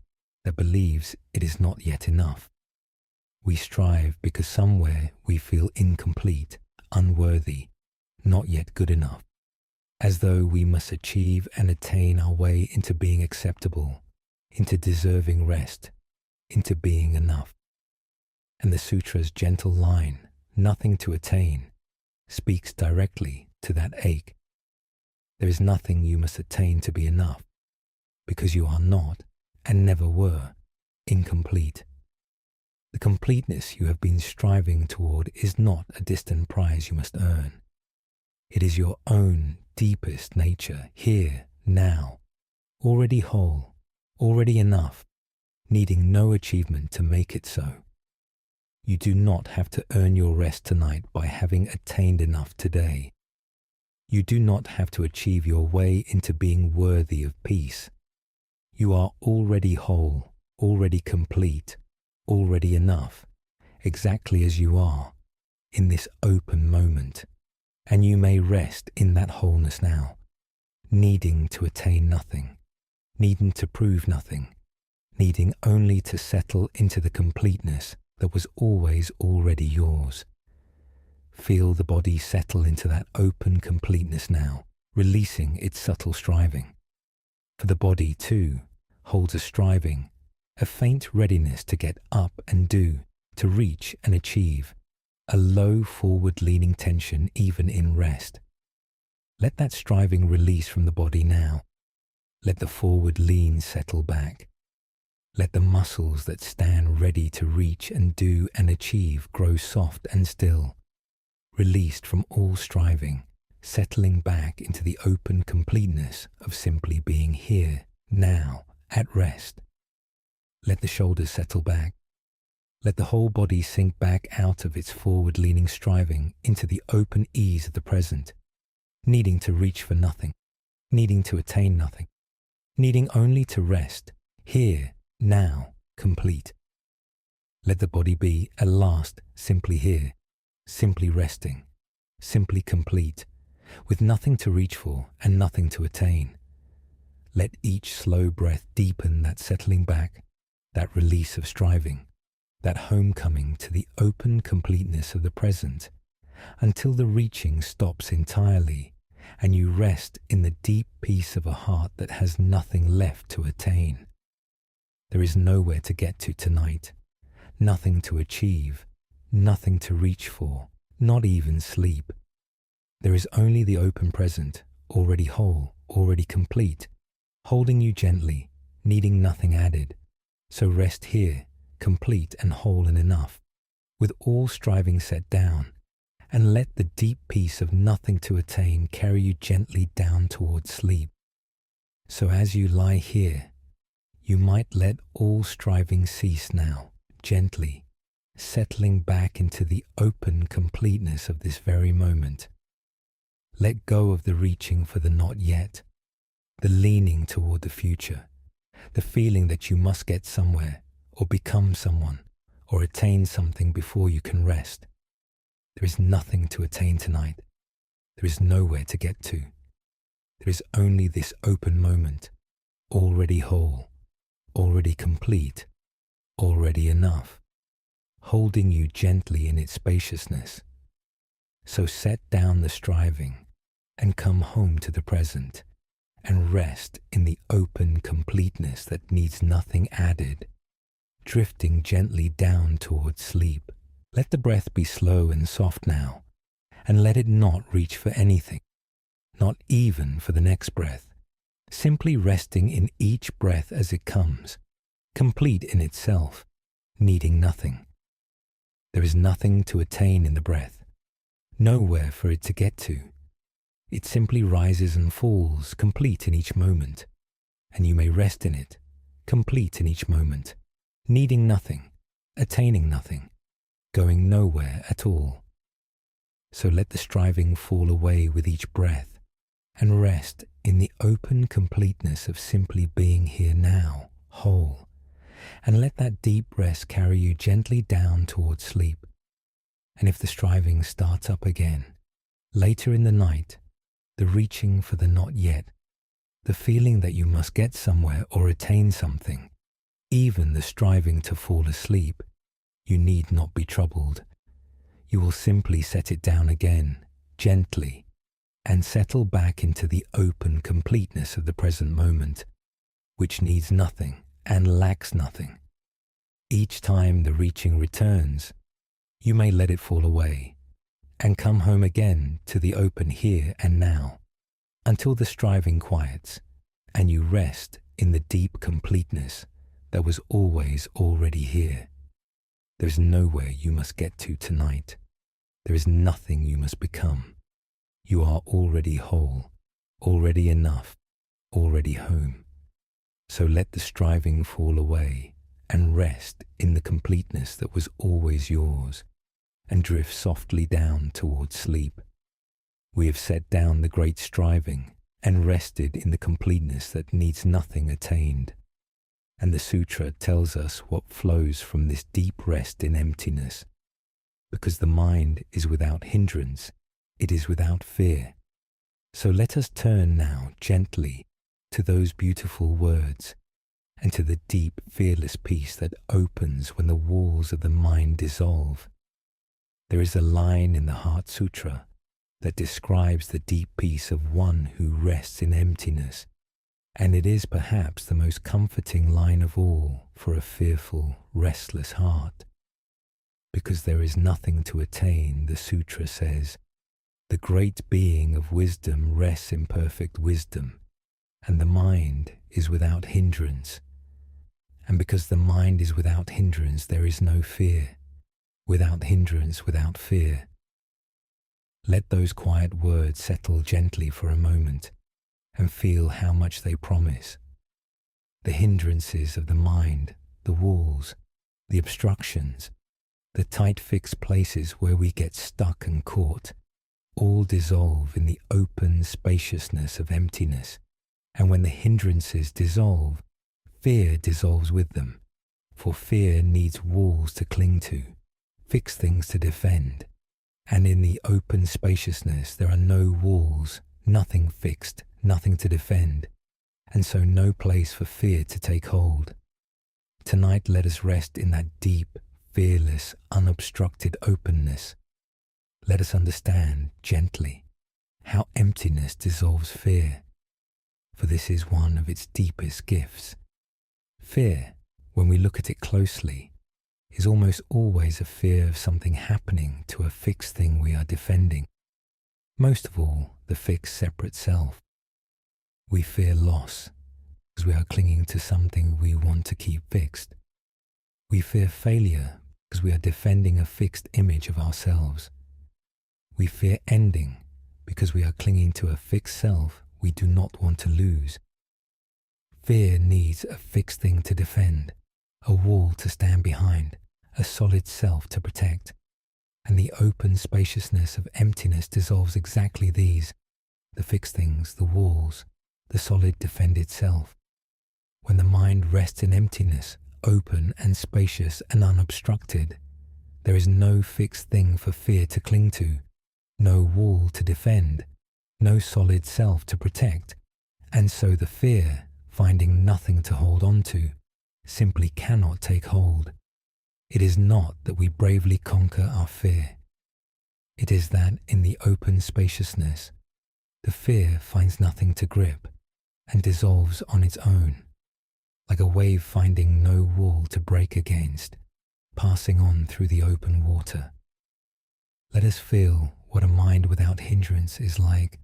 that believes it is not yet enough. We strive because somewhere we feel incomplete, unworthy, not yet good enough, as though we must achieve and attain our way into being acceptable, into deserving rest, into being enough. And the Sutra's gentle line, nothing to attain, speaks directly to that ache. There is nothing you must attain to be enough, because you are not, and never were, incomplete. The completeness you have been striving toward is not a distant prize you must earn. It is your own deepest nature, here, now, already whole, already enough, needing no achievement to make it so. You do not have to earn your rest tonight by having attained enough today. You do not have to achieve your way into being worthy of peace. You are already whole, already complete, already enough, exactly as you are, in this open moment. And you may rest in that wholeness now, needing to attain nothing, needing to prove nothing, needing only to settle into the completeness that was always already yours. Feel the body settle into that open completeness now, releasing its subtle striving. For the body, too, holds a striving, a faint readiness to get up and do, to reach and achieve, a low forward-leaning tension even in rest. Let that striving release from the body now. Let the forward lean settle back. Let the muscles that stand ready to reach and do and achieve grow soft and still, released from all striving, settling back into the open completeness of simply being here, now, at rest. Let the shoulders settle back. Let the whole body sink back out of its forward-leaning striving into the open ease of the present, needing to reach for nothing, needing to attain nothing, needing only to rest, here, now, complete. Let the body be, at last, simply here, simply resting, simply complete, with nothing to reach for and nothing to attain. Let each slow breath deepen that settling back, that release of striving, that homecoming to the open completeness of the present, until the reaching stops entirely and you rest in the deep peace of a heart that has nothing left to attain. There is nowhere to get to tonight, nothing to achieve, nothing to reach for, not even sleep. There is only the open present, already whole, already complete, holding you gently, needing nothing added. So rest here, complete and whole and enough, with all striving set down, and let the deep peace of nothing to attain carry you gently down towards sleep. So as you lie here, you might let all striving cease now, gently, settling back into the open completeness of this very moment. Let go of the reaching for the not yet, the leaning toward the future, the feeling that you must get somewhere, or become someone, or attain something before you can rest. There is nothing to attain tonight. There is nowhere to get to. There is only this open moment, already whole, already complete, already enough, holding you gently in its spaciousness. So set down the striving and come home to the present and rest in the open completeness that needs nothing added, drifting gently down towards sleep. Let the breath be slow and soft now, and let it not reach for anything, not even for the next breath, simply resting in each breath as it comes, complete in itself, needing nothing. There is nothing to attain in the breath, nowhere for it to get to. It simply rises and falls, complete in each moment, and you may rest in it, complete in each moment, needing nothing, attaining nothing, going nowhere at all. So let the striving fall away with each breath and rest in the open completeness of simply being here now, whole, and let that deep rest carry you gently down towards sleep. And if the striving starts up again, later in the night, the reaching for the not yet, the feeling that you must get somewhere or attain something, even the striving to fall asleep, you need not be troubled. You will simply set it down again, gently, and settle back into the open completeness of the present moment, which needs nothing and lacks nothing. Each time the reaching returns, you may let it fall away and come home again to the open here and now until the striving quiets and you rest in the deep completeness that was always already here. There is nowhere you must get to tonight. There is nothing you must become. You are already whole, already enough, already home. So let the striving fall away and rest in the completeness that was always yours, and drift softly down towards sleep. We have set down the great striving and rested in the completeness that needs nothing attained. And the Sutra tells us what flows from this deep rest in emptiness. Because the mind is without hindrance, it is without fear. So let us turn now gently to those beautiful words and to the deep, fearless peace that opens when the walls of the mind dissolve. There is a line in the Heart Sutra that describes the deep peace of one who rests in emptiness, and it is perhaps the most comforting line of all for a fearful, restless heart. Because there is nothing to attain, the Sutra says, the great being of wisdom rests in perfect wisdom, and the mind is without hindrance. And because the mind is without hindrance, there is no fear. Without hindrance, without fear. Let those quiet words settle gently for a moment and feel how much they promise. The hindrances of the mind, the walls, the obstructions, the tight fixed places where we get stuck and caught, all dissolve in the open spaciousness of emptiness. And when the hindrances dissolve, fear dissolves with them, for fear needs walls to cling to, fixed things to defend. And in the open spaciousness there are no walls, nothing fixed, nothing to defend, and so no place for fear to take hold. Tonight let us rest in that deep, fearless, unobstructed openness. Let us understand gently how emptiness dissolves fear, for this is one of its deepest gifts. Fear, when we look at it closely, is almost always a fear of something happening to a fixed thing we are defending. Most of all, the fixed separate self. We fear loss because we are clinging to something we want to keep fixed. We fear failure because we are defending a fixed image of ourselves. We fear ending because we are clinging to a fixed self we do not want to lose. Fear needs a fixed thing to defend, a wall to stand behind, a solid self to protect. And the open spaciousness of emptiness dissolves exactly these, the fixed things, the walls, the solid defended self. When the mind rests in emptiness, open and spacious and unobstructed, there is no fixed thing for fear to cling to, no wall to defend, no solid self to protect, and so the fear, finding nothing to hold on to, simply cannot take hold. It is not that we bravely conquer our fear. It is that in the open spaciousness, the fear finds nothing to grip and dissolves on its own, like a wave finding no wall to break against, passing on through the open water. Let us feel what a mind without hindrance is like,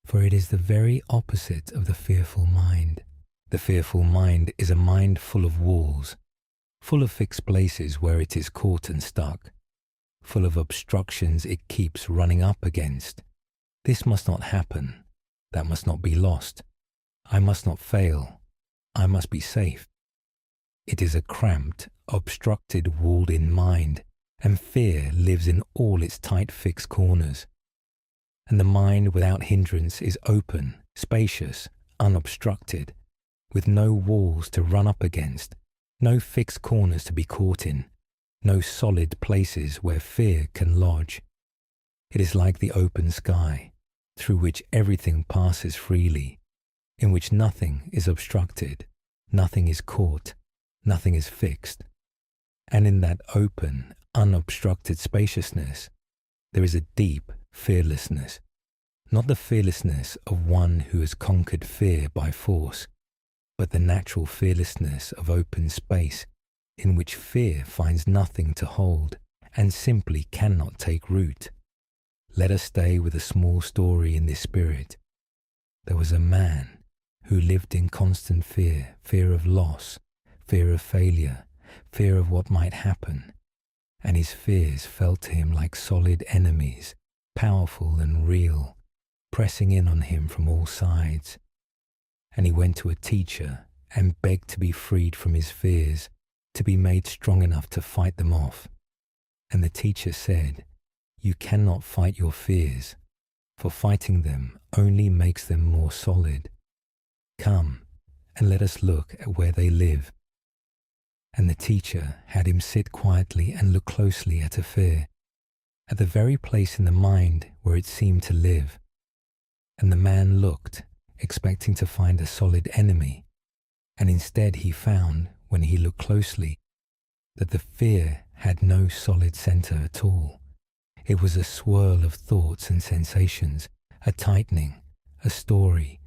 for it is the very opposite of the fearful mind. The fearful mind is a mind full of walls, full of fixed places where it is caught and stuck, full of obstructions it keeps running up against. This must not happen, that must not be lost, I must not fail, I must be safe. It is a cramped, obstructed, walled-in mind, and fear lives in all its tight fixed corners. And the mind without hindrance is open, spacious, unobstructed, with no walls to run up against, no fixed corners to be caught in, no solid places where fear can lodge. It is like the open sky, through which everything passes freely, in which nothing is obstructed, nothing is caught, nothing is fixed. And in that open, unobstructed spaciousness, there is a deep fearlessness, not the fearlessness of one who has conquered fear by force, but the natural fearlessness of open space, in which fear finds nothing to hold and simply cannot take root. Let us stay with a small story in this spirit. There was a man who lived in constant fear, fear of loss, fear of failure, fear of what might happen, and his fears felt to him like solid enemies, powerful and real, pressing in on him from all sides. And he went to a teacher and begged to be freed from his fears, to be made strong enough to fight them off. And the teacher said, "You cannot fight your fears, for fighting them only makes them more solid. Come and let us look at where they live." And the teacher had him sit quietly and look closely at a fear, at the very place in the mind where it seemed to live. And the man looked, expecting to find a solid enemy, and instead he found, when he looked closely, that the fear had no solid center at all. It was a swirl of thoughts and sensations, a tightening, a story,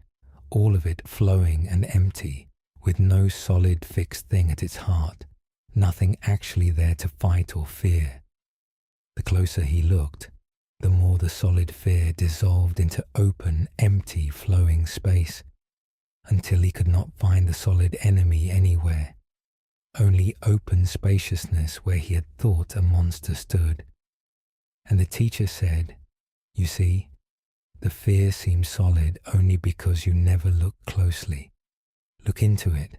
all of it flowing and empty, with no solid fixed thing at its heart, nothing actually there to fight or fear. The closer he looked, the more the solid fear dissolved into open, empty, flowing space, until he could not find the solid enemy anywhere, only open spaciousness where he had thought a monster stood. And the teacher said, "You see, the fear seems solid only because you never look closely. Look into it,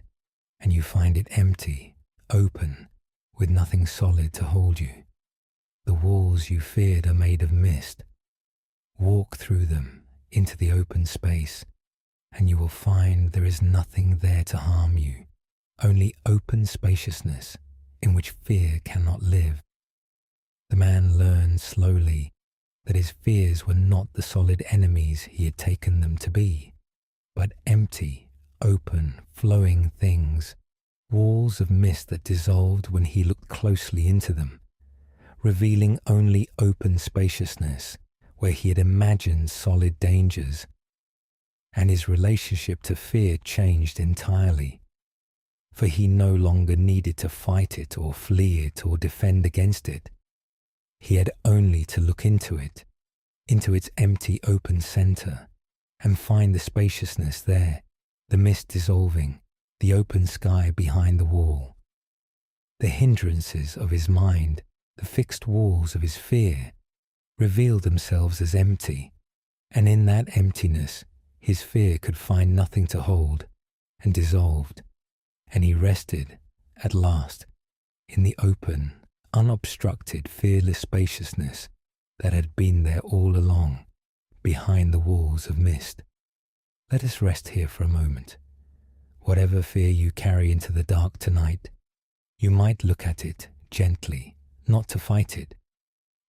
and you find it empty, open, with nothing solid to hold you. The walls you feared are made of mist. Walk through them into the open space, and you will find there is nothing there to harm you, only open spaciousness in which fear cannot live." The man learned slowly that his fears were not the solid enemies he had taken them to be, but empty, open, flowing things, walls of mist that dissolved when he looked closely into them, revealing only open spaciousness where he had imagined solid dangers. And his relationship to fear changed entirely, for he no longer needed to fight it or flee it or defend against it. He had only to look into it, into its empty open center, and find the spaciousness there, the mist dissolving, the open sky behind the wall. The hindrances of his mind, the fixed walls of his fear, revealed themselves as empty, and in that emptiness his fear could find nothing to hold, and dissolved, and he rested, at last, in the open, unobstructed, fearless spaciousness that had been there all along, behind the walls of mist. Let us rest here for a moment. Whatever fear you carry into the dark tonight, you might look at it gently, not to fight it,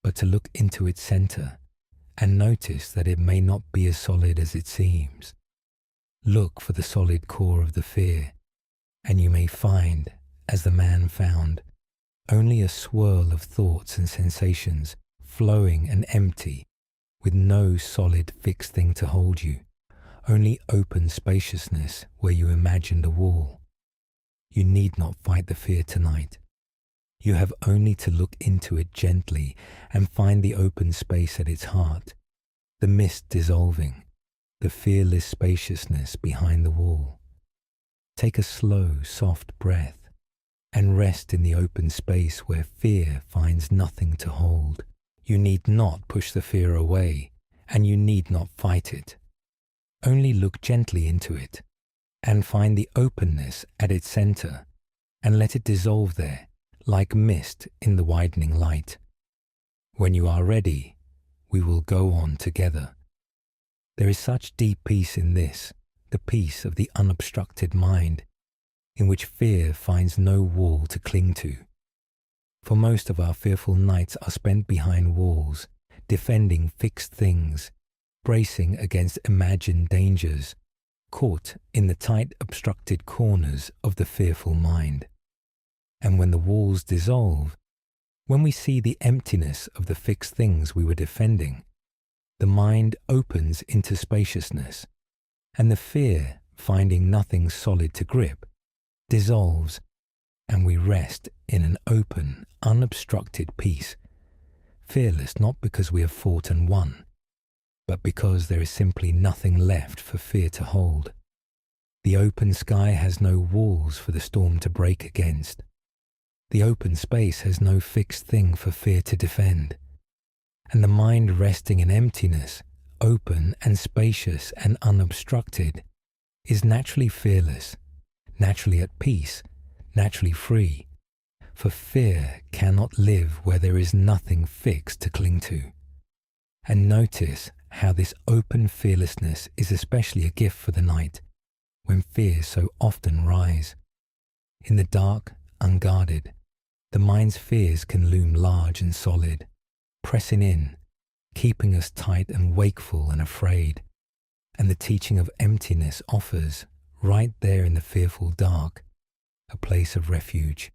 but to look into its center and notice that it may not be as solid as it seems. Look for the solid core of the fear, and you may find, as the man found, only a swirl of thoughts and sensations, flowing and empty, with no solid fixed thing to hold you, only open spaciousness where you imagined a wall. You need not fight the fear tonight. You have only to look into it gently and find the open space at its heart, the mist dissolving, the fearless spaciousness behind the wall. Take a slow, soft breath and rest in the open space where fear finds nothing to hold. You need not push the fear away, and you need not fight it. Only look gently into it and find the openness at its center, and let it dissolve there like mist in the widening light. When you are ready, we will go on together. There is such deep peace in this, the peace of the unobstructed mind, in which fear finds no wall to cling to. For most of our fearful nights are spent behind walls, defending fixed things, bracing against imagined dangers, caught in the tight obstructed corners of the fearful mind. And when the walls dissolve, when we see the emptiness of the fixed things we were defending, the mind opens into spaciousness, and the fear, finding nothing solid to grip, dissolves, and we rest in an open, unobstructed peace, fearless not because we have fought and won, but because there is simply nothing left for fear to hold. The open sky has no walls for the storm to break against. The open space has no fixed thing for fear to defend. And the mind resting in emptiness, open and spacious and unobstructed, is naturally fearless, naturally at peace, naturally free, for fear cannot live where there is nothing fixed to cling to. And notice how this open fearlessness is especially a gift for the night, when fears so often rise. In the dark, unguarded, the mind's fears can loom large and solid, pressing in, keeping us tight and wakeful and afraid. And the teaching of emptiness offers, right there in the fearful dark, a place of refuge.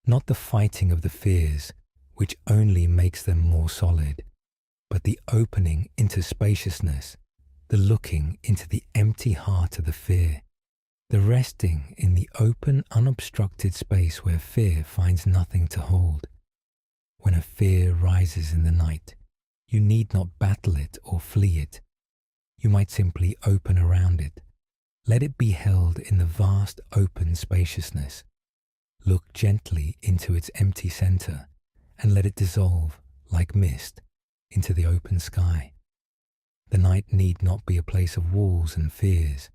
Not the fighting of the fears, which only makes them more solid, but the opening into spaciousness, the looking into the empty heart of the fear, the resting in the open, unobstructed space where fear finds nothing to hold. When a fear rises in the night, you need not battle it or flee it. You might simply open around it. Let it be held in the vast open spaciousness. Look gently into its empty center and let it dissolve like mist into the open sky. The night need not be a place of walls and fears.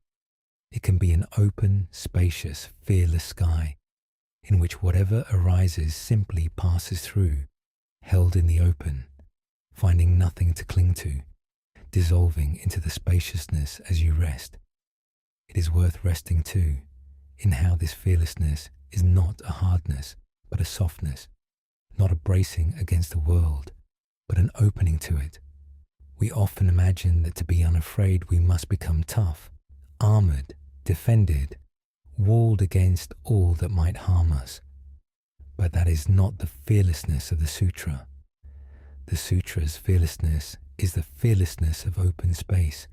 It can be an open, spacious, fearless sky in which whatever arises simply passes through, held in the open, finding nothing to cling to, dissolving into the spaciousness as you rest. It is worth resting too in how this fearlessness is not a hardness, but a softness, not a bracing against the world, but an opening to it. We often imagine that to be unafraid we must become tough, armored, defended, walled against all that might harm us. But that is not the fearlessness of the Sutra. The Sutra's fearlessness is the fearlessness of open space,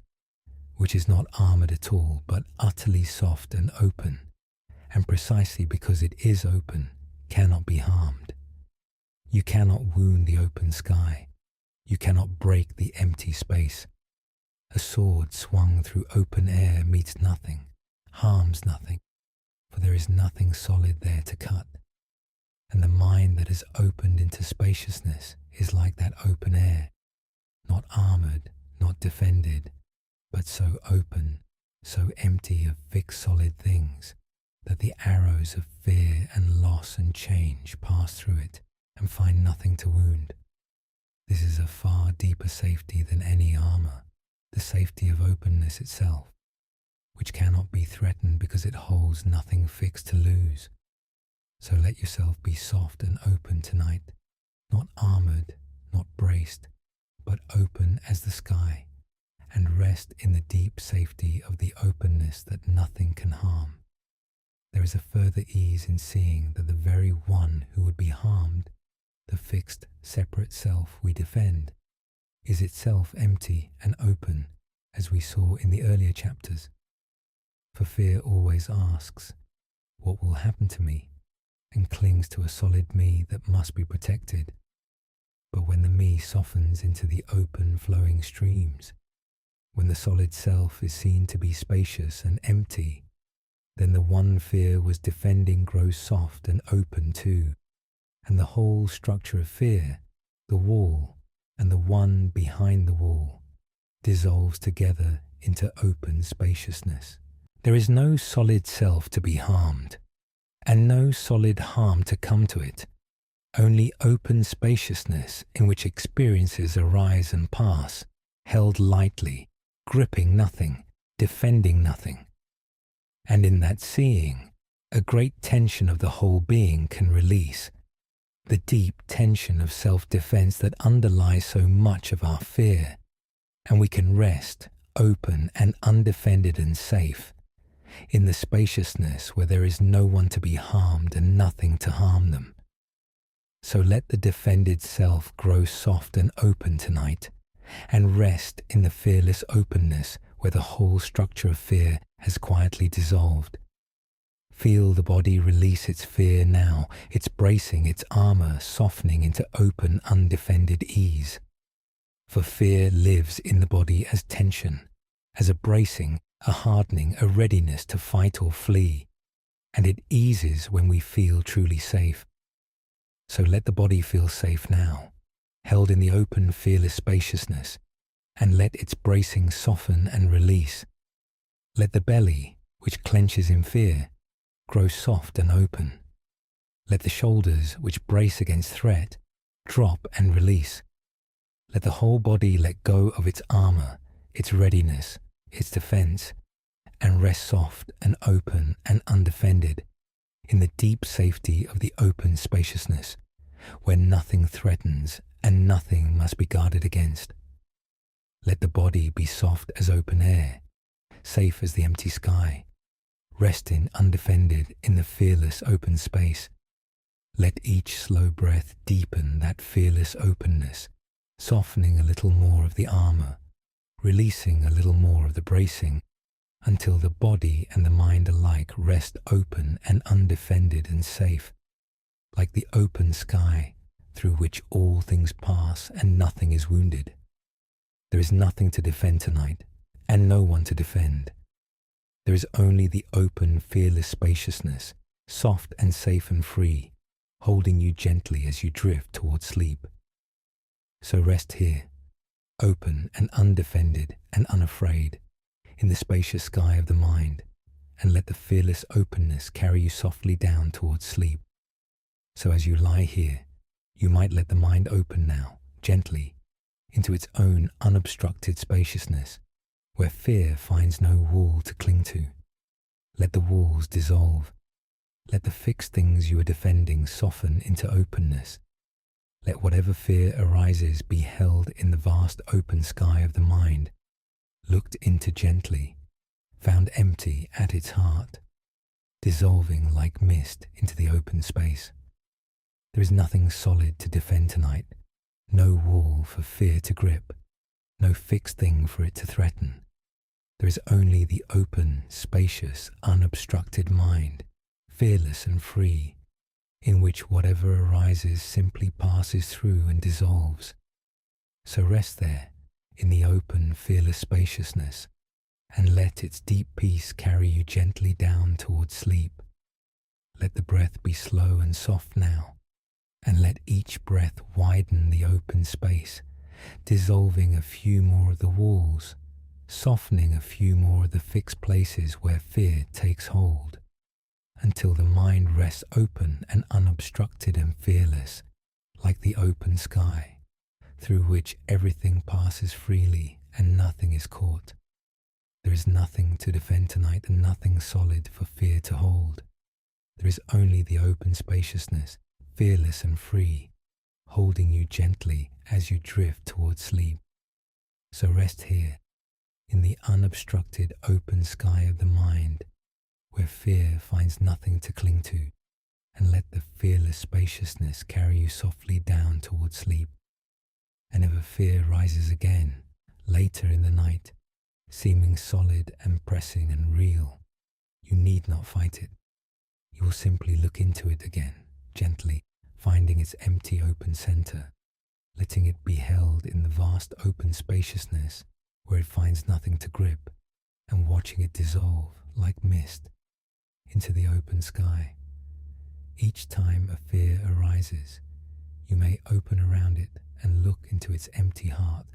which is not armored at all, but utterly soft and open, and precisely because it is open, cannot be harmed. You cannot wound the open sky. You cannot break the empty space. A sword swung through open air meets nothing, harms nothing, for there is nothing solid there to cut. And the mind that is opened into spaciousness is like that open air, not armored, not defended, but so open, so empty of fixed solid things, that the arrows of fear and loss and change pass through it and find nothing to wound. This is a far deeper safety than any armor, the safety of openness itself, which cannot be threatened because it holds nothing fixed to lose. So let yourself be soft and open tonight, not armored, not braced, but open as the sky, and rest in the deep safety of the openness that nothing can harm. There is a further ease in seeing that the very one who would be harmed, the fixed, separate self we defend, is itself empty and open, as we saw in the earlier chapters. For fear always asks, what will happen to me, and clings to a solid me that must be protected. But when the me softens into the open flowing streams, when the solid self is seen to be spacious and empty, then the one fear was defending grows soft and open too, and the whole structure of fear, the wall, and the one behind the wall, dissolves together into open spaciousness. There is no solid self to be harmed, and no solid harm to come to it, only open spaciousness in which experiences arise and pass, held lightly, gripping nothing, defending nothing. And in that seeing, a great tension of the whole being can release, the deep tension of self-defense that underlies so much of our fear, and we can rest, open and undefended and safe, in the spaciousness where there is no one to be harmed and nothing to harm them. So let the defended self grow soft and open tonight, and rest in the fearless openness where the whole structure of fear has quietly dissolved. Feel the body release its fear now. It's bracing its armor, softening into open, undefended ease. For fear lives in the body as tension, as a bracing, a hardening, a readiness to fight or flee, and it eases when we feel truly safe. So let the body feel safe now, held in the open, fearless spaciousness, and let its bracing soften and release. Let the belly, which clenches in fear, grow soft and open. Let the shoulders, which brace against threat, drop and release. Let the whole body let go of its armor, its readiness, its defense, and rest soft and open and undefended in the deep safety of the open spaciousness, where nothing threatens and nothing must be guarded against. Let the body be soft as open air, safe as the empty sky, resting undefended in the fearless open space. Let each slow breath deepen that fearless openness, softening a little more of the armor, releasing a little more of the bracing, until the body and the mind alike rest open and undefended and safe, like the open sky through which all things pass and nothing is wounded. There is nothing to defend tonight, and no one to defend. There is only the open, fearless spaciousness, soft and safe and free, holding you gently as you drift toward sleep. So rest here, open and undefended and unafraid, in the spacious sky of the mind, and let the fearless openness carry you softly down towards sleep. So as you lie here, you might let the mind open now, gently, into its own unobstructed spaciousness, where fear finds no wall to cling to. Let the walls dissolve. Let the fixed things you are defending soften into openness. Let whatever fear arises be held in the vast open sky of the mind, looked into gently, found empty at its heart, dissolving like mist into the open space. There is nothing solid to defend tonight, no wall for fear to grip, no fixed thing for it to threaten. There is only the open, spacious, unobstructed mind, fearless and free, in which whatever arises simply passes through and dissolves. So rest there, in the open, fearless spaciousness, and let its deep peace carry you gently down towards sleep. Let the breath be slow and soft now, and let each breath widen the open space, dissolving a few more of the walls, softening a few more of the fixed places where fear takes hold, until the mind rests open and unobstructed and fearless, like the open sky, through which everything passes freely and nothing is caught. There is nothing to defend tonight and nothing solid for fear to hold. There is only the open spaciousness, fearless and free, holding you gently as you drift towards sleep. So rest here, in the unobstructed open sky of the mind, where fear finds nothing to cling to, and let the fearless spaciousness carry you softly down towards sleep. And if a fear rises again, later in the night, seeming solid and pressing and real, you need not fight it. You will simply look into it again, gently, finding its empty open center, letting it be held in the vast open spaciousness where it finds nothing to grip, and watching it dissolve like mist into the open sky. Each time a fear arises, you may open around it and look into its empty heart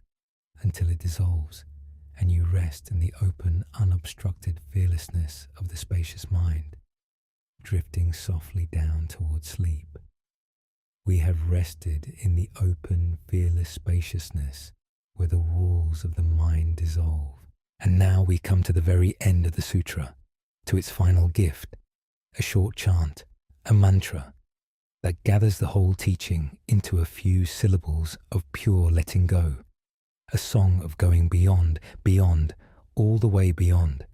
until it dissolves, and you rest in the open, unobstructed fearlessness of the spacious mind, drifting softly down towards sleep. We have rested in the open, fearless spaciousness where the walls of the mind dissolve. And now we come to the very end of the sutra, to its final gift, a short chant, a mantra that gathers the whole teaching into a few syllables of pure letting go, a song of going beyond, beyond, all the way beyond.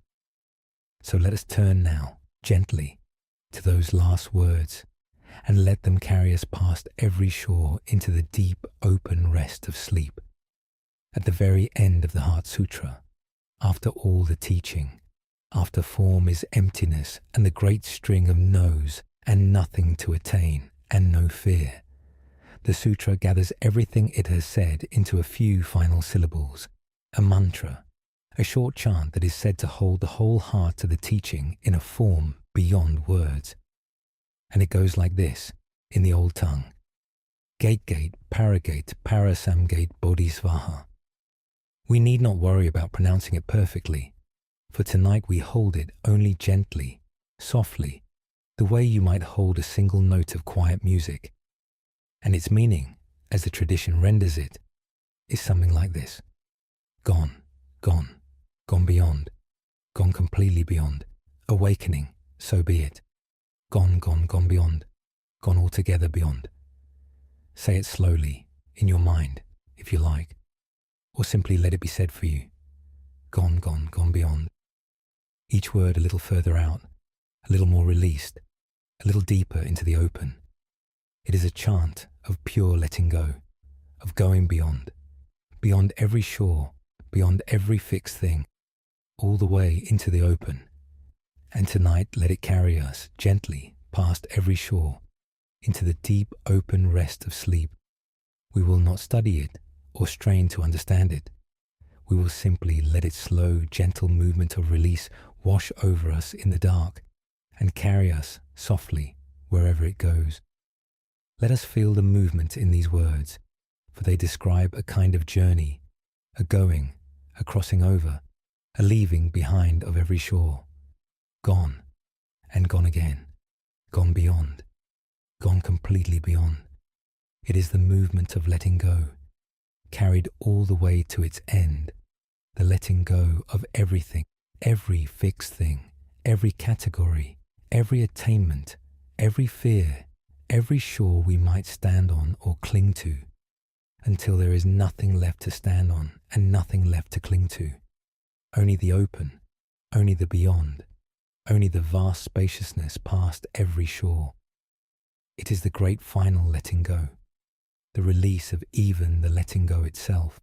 So let us turn now, gently, to those last words, and let them carry us past every shore into the deep, open rest of sleep. At the very end of the Heart Sutra, after all the teaching, After form is emptiness and the great string of no's and nothing to attain and no fear. The sutra gathers everything it has said into a few final syllables, a mantra, a short chant that is said to hold the whole heart of the teaching in a form beyond words. And it goes like this, in the old tongue. Gate gate, paragate, parasamgate, bodhisvaha. We need not worry about pronouncing it perfectly, for tonight we hold it only gently, softly, the way you might hold a single note of quiet music. And its meaning, as the tradition renders it, is something like this. Gone, gone, gone beyond, gone completely beyond, awakening, so be it. Gone, gone, gone beyond, gone altogether beyond. Say it slowly, in your mind, if you like, or simply let it be said for you. Gone, gone, gone beyond. Each word a little further out, a little more released, a little deeper into the open. It is a chant of pure letting go, of going beyond, beyond every shore, beyond every fixed thing, all the way into the open. And tonight let it carry us gently past every shore, into the deep open rest of sleep. We will not study it or strain to understand it. We will simply let its slow, gentle movement of release wash over us in the dark and carry us softly wherever it goes. Let us feel the movement in these words, for they describe a kind of journey, a going, a crossing over, a leaving behind of every shore. Gone, and gone again, gone beyond, gone completely beyond. It is the movement of letting go, carried all the way to its end, the letting go of everything, every fixed thing, every category, every attainment, every fear, every shore we might stand on or cling to, until there is nothing left to stand on and nothing left to cling to. Only the open, only the beyond, only the vast spaciousness past every shore. It is the great final letting go, the release of even the letting go itself,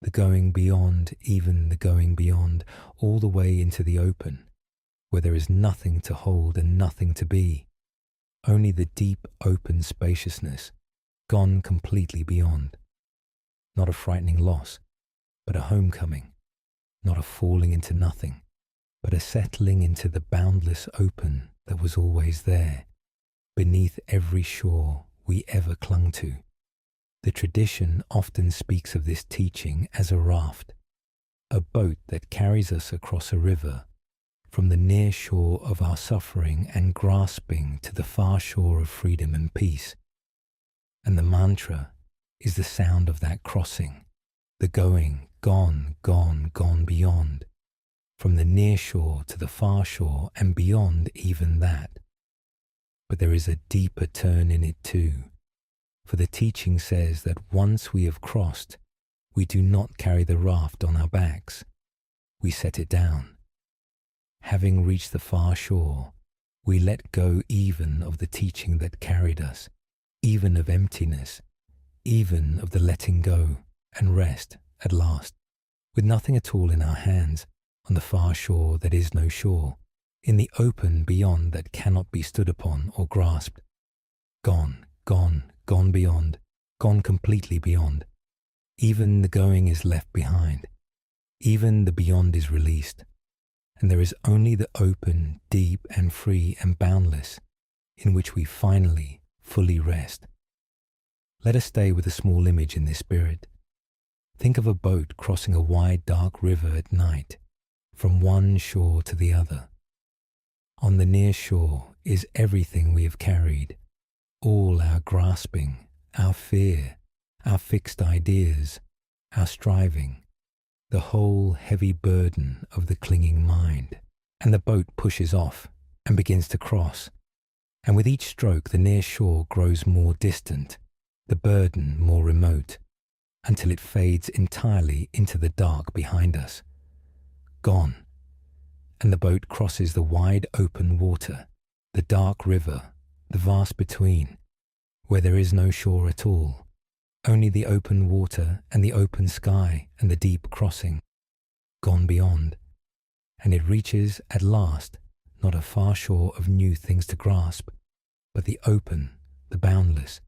the going beyond even the going beyond, all the way into the open, where there is nothing to hold and nothing to be, only the deep open spaciousness, gone completely beyond. Not a frightening loss, but a homecoming, not a falling into nothing, but a settling into the boundless open that was always there, beneath every shore we ever clung to. The tradition often speaks of this teaching as a raft, a boat that carries us across a river, from the near shore of our suffering and grasping to the far shore of freedom and peace. And the mantra is the sound of that crossing, the going, gone, gone, gone beyond, from the near shore to the far shore and beyond even that. But there is a deeper turn in it too, for the teaching says that once we have crossed, we do not carry the raft on our backs, we set it down. Having reached the far shore, we let go even of the teaching that carried us, even of emptiness, even of the letting go and rest at last, with nothing at all in our hands, on the far shore that is no shore, in the open beyond that cannot be stood upon or grasped. Gone, gone, gone beyond, gone completely beyond. Even the going is left behind. Even the beyond is released. And there is only the open, deep and free and boundless, in which we finally, fully rest. Let us stay with a small image in this spirit. Think of a boat crossing a wide, dark river at night, from one shore to the other. On the near shore is everything we have carried, all our grasping, our fear, our fixed ideas, our striving, the whole heavy burden of the clinging mind. And the boat pushes off and begins to cross. And with each stroke the near shore grows more distant, the burden more remote, until it fades entirely into the dark behind us. Gone. And the boat crosses the wide open water, the dark river, the vast between, where there is no shore at all, only the open water and the open sky and the deep crossing. Gone beyond. and it reaches at last not a far shore of new things to grasp, but the open, the boundless,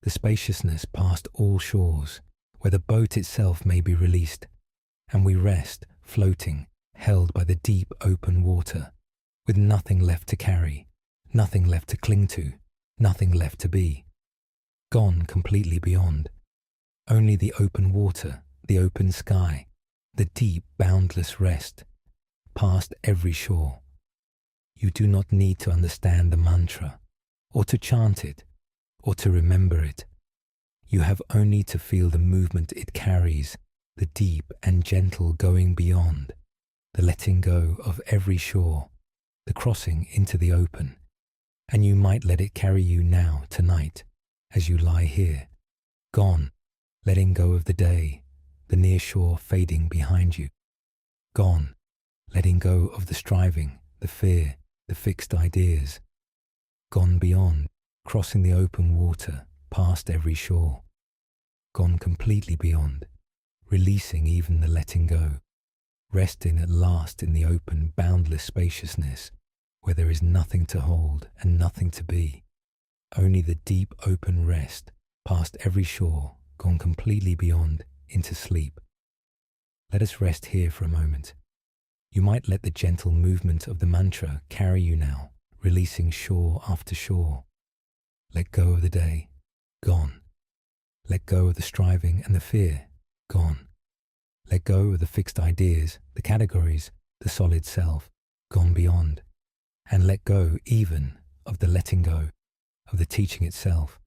the spaciousness past all shores, where the boat itself may be released, and we rest, floating, held by the deep open water, with nothing left to carry, nothing left to cling to, nothing left to be. Gone completely beyond. Only the open water, the open sky, the deep boundless rest, past every shore. You do not need to understand the mantra, or to chant it, or to remember it. You have only to feel the movement it carries, the deep and gentle going beyond, the letting go of every shore, the crossing into the open, and you might let it carry you now, tonight, as you lie here, gone, letting go of the day, the near shore fading behind you, gone, letting go of the striving, the fear, the fixed ideas, gone beyond, crossing the open water, past every shore, gone completely beyond, releasing even the letting go, resting at last in the open, boundless spaciousness, where there is nothing to hold and nothing to be, only the deep open rest, past every shore, gone completely beyond, into sleep. Let us rest here for a moment. You might let the gentle movement of the mantra carry you now, releasing shore after shore. Let go of the day, gone. Let go of the striving and the fear, gone. Let go of the fixed ideas, the categories, the solid self, gone beyond. And let go even of the letting go, of the teaching itself,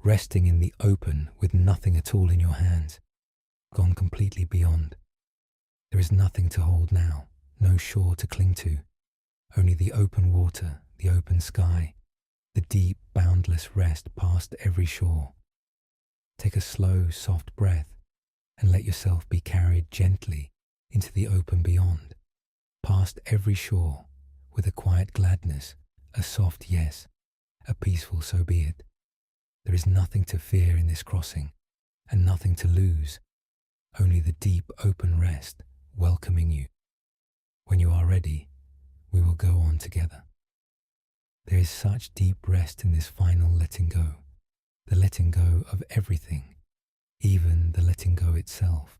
resting in the open with nothing at all in your hands, gone completely beyond. There is nothing to hold now, no shore to cling to, only the open water, the open sky, the deep, boundless rest past every shore. Take a slow, soft breath and let yourself be carried gently into the open beyond, past every shore, with a quiet gladness, a soft yes, a peaceful so be it. There is nothing to fear in this crossing, and nothing to lose, only the deep open rest welcoming you. When you are ready, we will go on together. There is such deep rest in this final letting go, the letting go of everything, even the letting go itself,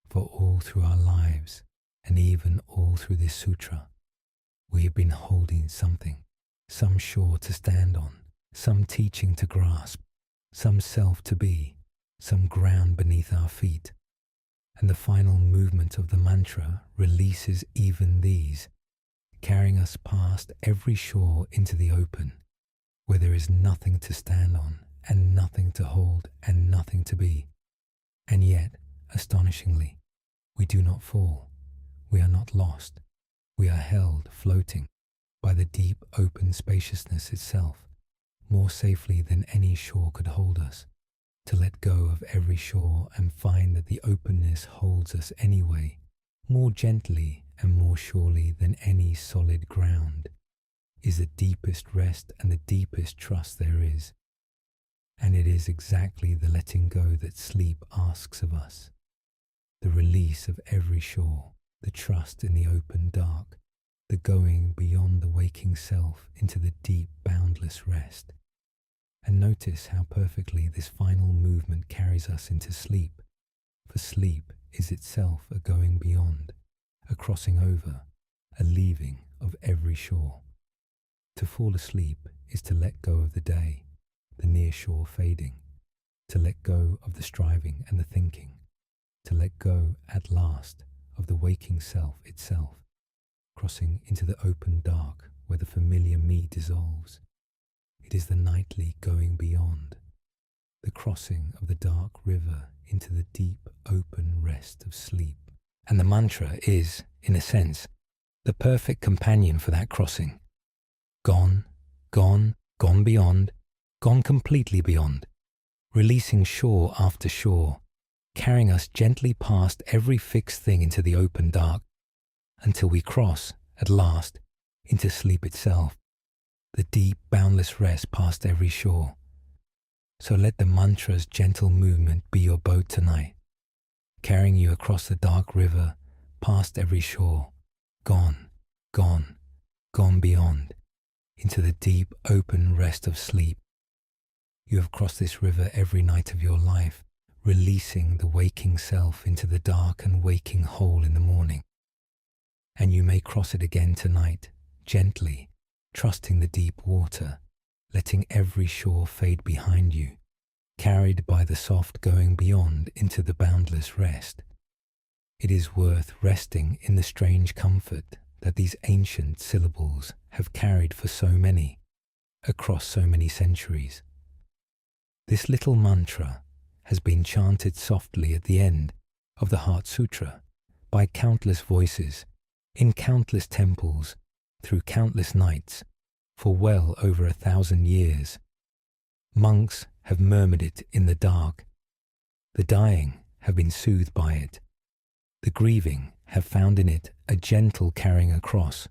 for all through our lives, and even all through this sutra, we have been holding something, some shore to stand on, some teaching to grasp, some self to be, some ground beneath our feet. And the final movement of the mantra releases even these, carrying us past every shore into the open, where there is nothing to stand on, and nothing to hold, and nothing to be. And yet, astonishingly, we do not fall. We are not lost. We are held, floating, by the deep open spaciousness itself, more safely than any shore could hold us, to let go of every shore and find that the openness holds us anyway, more gently and more surely than any solid ground, is the deepest rest and the deepest trust there is. And it is exactly the letting go that sleep asks of us, the release of every shore, the trust in the open dark, the going beyond the waking self into the deep boundless rest. And notice how perfectly this final movement carries us into sleep, for sleep is itself a going beyond, a crossing over, a leaving of every shore. To fall asleep is to let go of the day, the near shore fading, to let go of the striving and the thinking, to let go at last of the waking self itself, crossing into the open dark where the familiar me dissolves. It is the nightly going beyond, the crossing of the dark river into the deep open rest of sleep. And the mantra is, in a sense, the perfect companion for that crossing. Gone, gone, gone beyond, gone completely beyond, releasing shore after shore, carrying us gently past every fixed thing into the open dark, until we cross, at last, into sleep itself, the deep, boundless rest past every shore. So let the mantra's gentle movement be your boat tonight, carrying you across the dark river, past every shore, gone, gone, gone beyond, into the deep open rest of sleep. You have crossed this river every night of your life, releasing the waking self into the dark and waking whole in the morning. And you may cross it again tonight, gently, trusting the deep water, letting every shore fade behind you, carried by the soft going beyond into the boundless rest. It is worth resting in the strange comfort that these ancient syllables have carried for so many, across so many centuries. This little mantra has been chanted softly at the end of the Heart Sutra by countless voices, in countless temples, through countless nights, for well over 1,000 years. Monks have murmured it in the dark. The dying have been soothed by it. The grieving have found in it a gentle carrying across.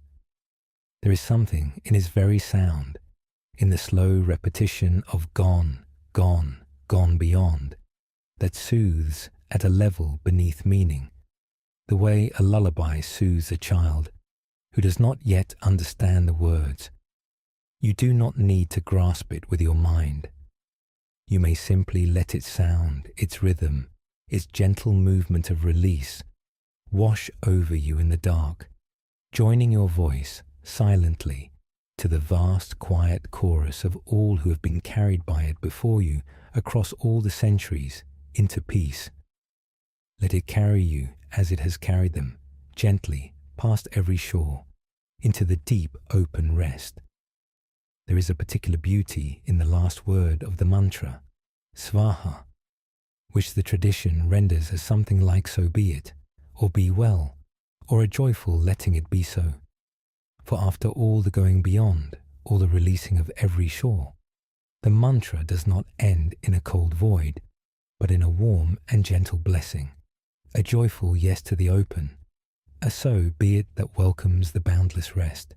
There is something in its very sound, in the slow repetition of gone, gone, gone beyond, that soothes at a level beneath meaning, the way a lullaby soothes a child who does not yet understand the words. You do not need to grasp it with your mind. You may simply let its sound, its rhythm, its gentle movement of release wash over you in the dark, joining your voice silently to the vast quiet chorus of all who have been carried by it before you across all the centuries into peace. Let it carry you as it has carried them, gently past every shore, into the deep open rest. There is a particular beauty in the last word of the mantra, svaha, which the tradition renders as something like so be it, or be well, or a joyful letting it be so. For after all the going beyond, all the releasing of every shore, the mantra does not end in a cold void, but in a warm and gentle blessing, a joyful yes to the open, a so be it that welcomes the boundless rest.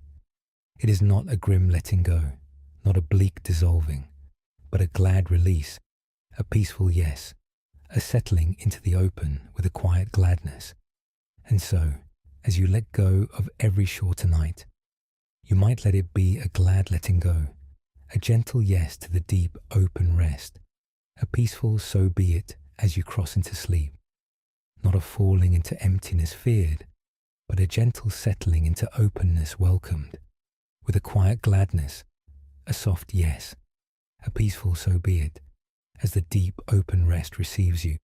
It is not a grim letting go, not a bleak dissolving, but a glad release, a peaceful yes, a settling into the open with a quiet gladness. And so, as you let go of every shore tonight, you might let it be a glad letting go, a gentle yes to the deep open rest, a peaceful so be it as you cross into sleep, not a falling into emptiness feared, but a gentle settling into openness welcomed, with a quiet gladness, a soft yes, a peaceful so be it, as the deep open rest receives you.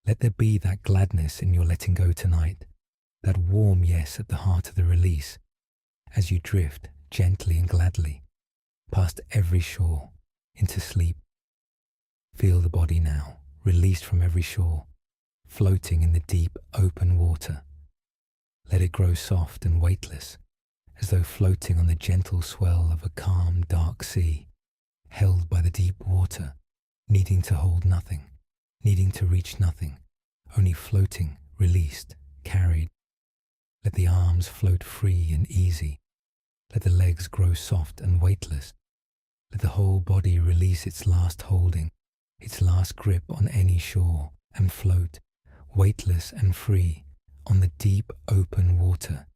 Let there be that gladness in your letting go tonight, that warm yes at the heart of the release, as you drift gently and gladly past every shore into sleep. Feel the body now, released from every shore, floating in the deep open water. Let it grow soft and weightless, as though floating on the gentle swell of a calm, dark sea, held by the deep water, needing to hold nothing, needing to reach nothing, only floating, released, carried. Let the arms float free and easy. Let the legs grow soft and weightless. Let the whole body release its last holding, its last grip on any shore, and float, weightless and free, on the deep open water,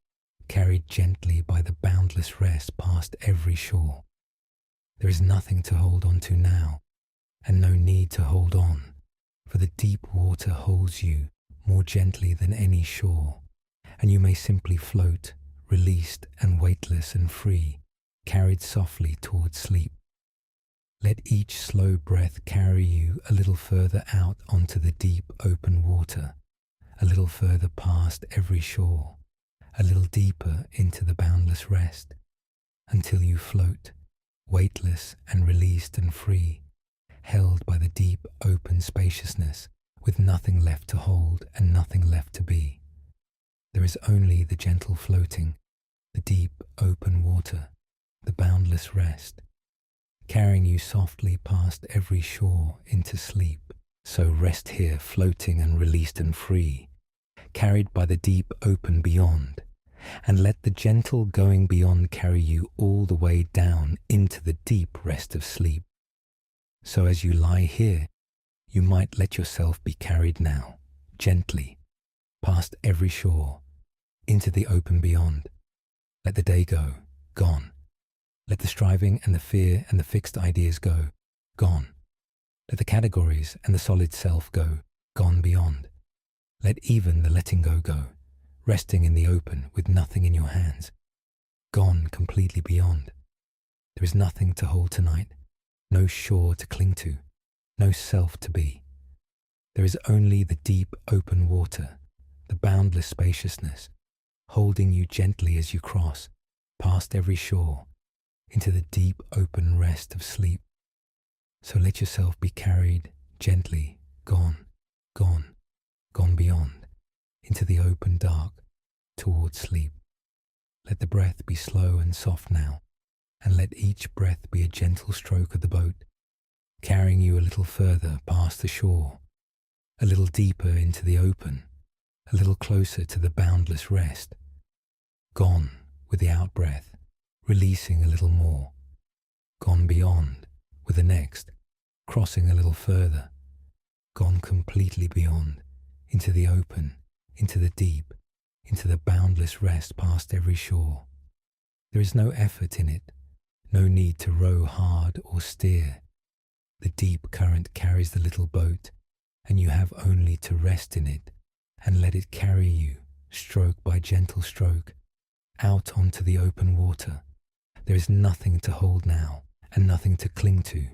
carried gently by the boundless rest past every shore. There is nothing to hold on to now, and no need to hold on, for the deep water holds you more gently than any shore, and you may simply float, released and weightless and free, carried softly towards sleep. Let each slow breath carry you a little further out onto the deep open water, a little further past every shore, a little deeper into the boundless rest, until you float, weightless and released and free, held by the deep open spaciousness, with nothing left to hold and nothing left to be. There is only the gentle floating, the deep open water, the boundless rest, carrying you softly past every shore into sleep. So rest here, floating and released and free, carried by the deep open beyond, and let the gentle going beyond carry you all the way down into the deep rest of sleep. So as you lie here, you might let yourself be carried now, gently, past every shore, into the open beyond. Let the day go, gone. Let the striving and the fear and the fixed ideas go, gone. Let the categories and the solid self go, gone beyond. Let even the letting go go, resting in the open with nothing in your hands, gone completely beyond. There is nothing to hold tonight, no shore to cling to, no self to be. There is only the deep open water, the boundless spaciousness, holding you gently as you cross, past every shore, into the deep open rest of sleep. So let yourself be carried gently, gone, gone, gone beyond, into the open dark, towards sleep. Let the breath be slow and soft now, and let each breath be a gentle stroke of the boat, carrying you a little further past the shore, a little deeper into the open, a little closer to the boundless rest. Gone with the out-breath, releasing a little more. Gone beyond with the next, crossing a little further. Gone completely beyond, into the open, into the deep, into the boundless rest past every shore. There is no effort in it, no need to row hard or steer. The deep current carries the little boat, and you have only to rest in it and let it carry you, stroke by gentle stroke, out onto the open water. There is nothing to hold now and nothing to cling to,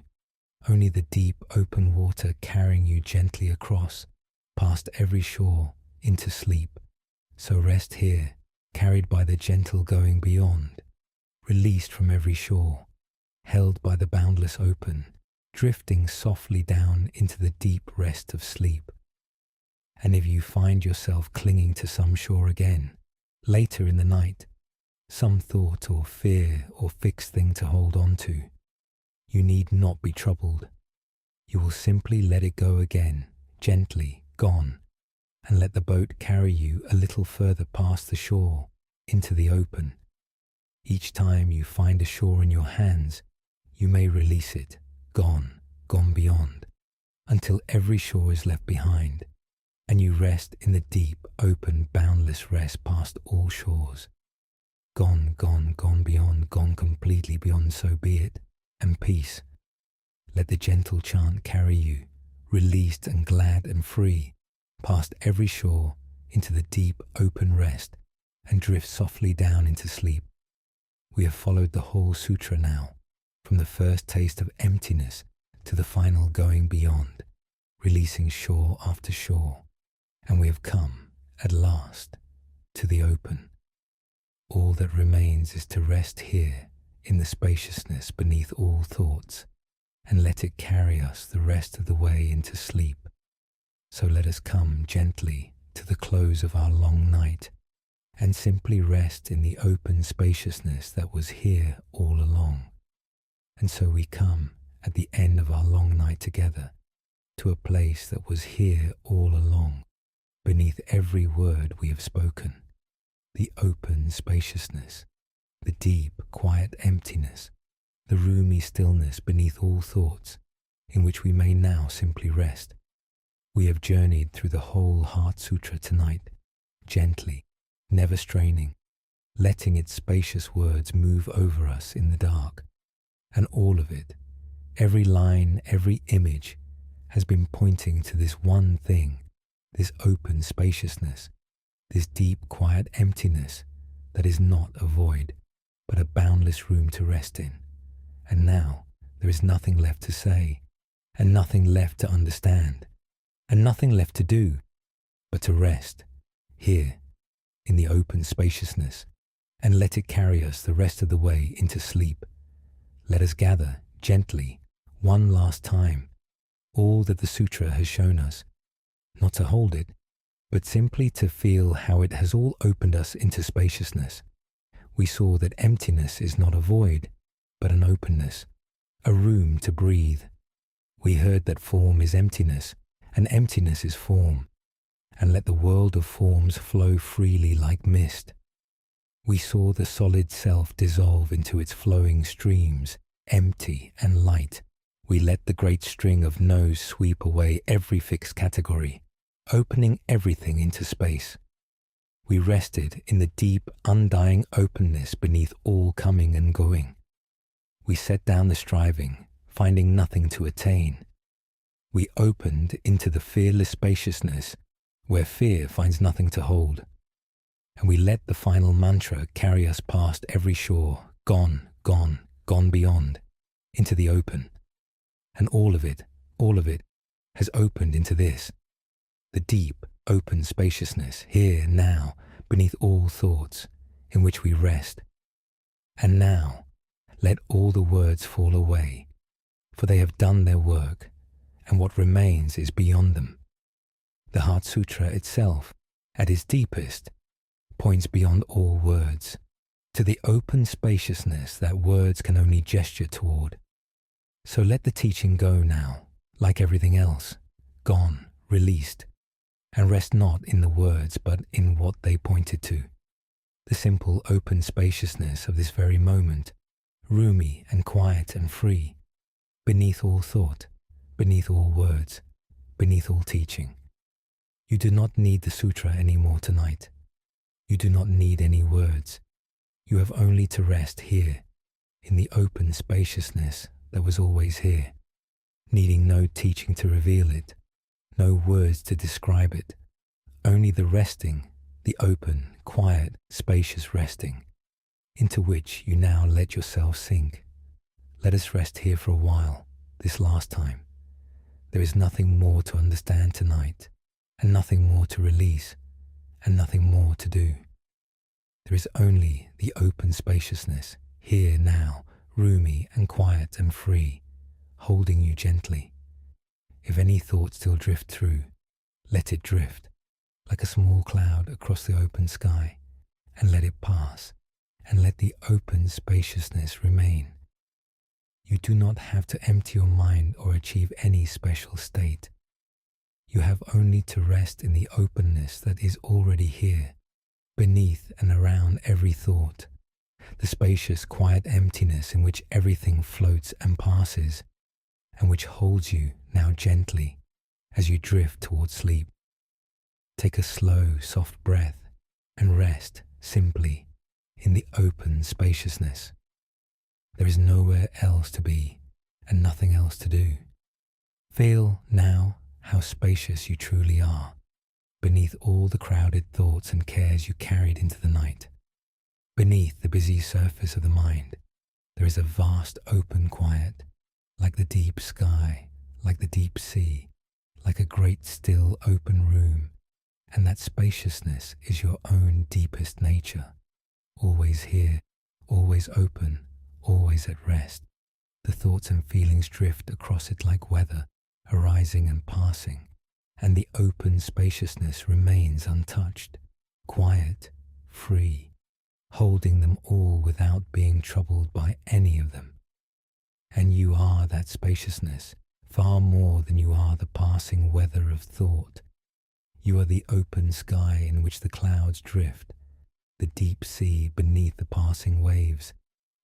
only the deep open water carrying you gently across, past every shore, into sleep. So rest here, carried by the gentle going beyond, released from every shore, held by the boundless open, drifting softly down into the deep rest of sleep. And if you find yourself clinging to some shore again, later in the night, some thought or fear or fixed thing to hold on to, you need not be troubled. You will simply let it go again, gently, gone, and let the boat carry you a little further past the shore, into the open. Each time you find a shore in your hands, you may release it, gone, gone beyond, until every shore is left behind, and you rest in the deep, open, boundless rest past all shores. Gone, gone, gone beyond, gone completely beyond, so be it, and peace. Let the gentle chant carry you, released and glad and free, past every shore, into the deep, open rest, and drift softly down into sleep. We have followed the whole Sutra now, from the first taste of emptiness to the final going beyond, releasing shore after shore, and we have come, at last, to the open. All that remains is to rest here in the spaciousness beneath all thoughts, and let it carry us the rest of the way into sleep. So let us come gently to the close of our long night, and simply rest in the open spaciousness that was here all along. And so we come at the end of our long night together to a place that was here all along, beneath every word we have spoken. The open spaciousness, the deep, quiet emptiness, the roomy stillness beneath all thoughts, in which we may now simply rest. We have journeyed through the whole Heart Sutra tonight, gently, never straining, letting its spacious words move over us in the dark. And all of it, every line, every image, has been pointing to this one thing, this open spaciousness, this deep, quiet emptiness that is not a void, but a boundless room to rest in. And now there is nothing left to say, and nothing left to understand, and nothing left to do, but to rest, here, in the open spaciousness, and let it carry us the rest of the way into sleep. Let us gather, gently, one last time, all that the Sutra has shown us, not to hold it, but simply to feel how it has all opened us into spaciousness. We saw that emptiness is not a void, but an openness, a room to breathe. We heard that form is emptiness, and emptiness is form, and let the world of forms flow freely like mist. We saw the solid self dissolve into its flowing streams, empty and light. We let the great string of no's sweep away every fixed category, opening everything into space. We rested in the deep, undying openness beneath all coming and going. We set down the striving, finding nothing to attain. We opened into the fearless spaciousness where fear finds nothing to hold. And we let the final mantra carry us past every shore, gone, gone, gone beyond, into the open. And all of it, has opened into this, the deep, open spaciousness, here, now, beneath all thoughts, in which we rest. And now, let all the words fall away, for they have done their work, and what remains is beyond them. The Heart Sutra itself, at its deepest, points beyond all words, to the open spaciousness that words can only gesture toward. So let the teaching go now, like everything else, gone, released, and rest not in the words but in what they pointed to, the simple open spaciousness of this very moment, roomy and quiet and free, beneath all thought, beneath all words, beneath all teaching. You do not need the sutra any more tonight. You do not need any words. You have only to rest here, in the open spaciousness that was always here, needing no teaching to reveal it, no words to describe it, only the resting, the open, quiet, spacious resting, into which you now let yourself sink. Let us rest here for a while, this last time. There is nothing more to understand tonight, and nothing more to release, and nothing more to do. There is only the open spaciousness, here now, roomy and quiet and free, holding you gently. If any thought still drift through, let it drift, like a small cloud across the open sky, and let it pass, and let the open spaciousness remain. You do not have to empty your mind or achieve any special state. You have only to rest in the openness that is already here, beneath and around every thought, the spacious, quiet emptiness in which everything floats and passes, and which holds you now gently as you drift toward sleep. Take a slow, soft breath and rest simply in the open spaciousness. There is nowhere else to be and nothing else to do. Feel now how spacious you truly are, beneath all the crowded thoughts and cares you carried into the night. Beneath the busy surface of the mind, there is a vast open quiet, like the deep sky, like the deep sea, like a great still open room, and that spaciousness is your own deepest nature, always here, always open, always at rest. The thoughts and feelings drift across it like weather, arising and passing, and the open spaciousness remains untouched, quiet, free, holding them all without being troubled by any of them. And you are that spaciousness, far more than you are the passing weather of thought. You are the open sky in which the clouds drift, the deep sea beneath the passing waves,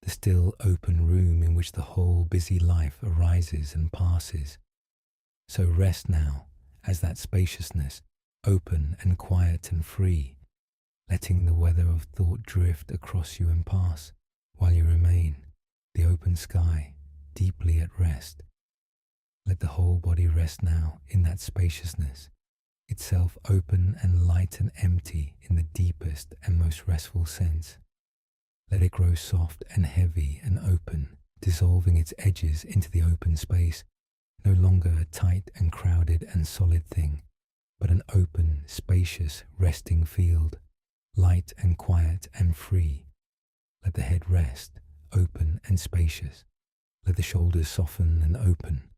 the still open room in which the whole busy life arises and passes. So rest now as that spaciousness, open and quiet and free, letting the weather of thought drift across you and pass, while you remain, the open sky, deeply at rest. Let the whole body rest now in that spaciousness, itself open and light and empty in the deepest and most restful sense. Let it grow soft and heavy and open, dissolving its edges into the open space, no longer a tight and crowded and solid thing, but an open, spacious, resting field, light and quiet and free. Let the head rest, open and spacious. Let the shoulders soften and open.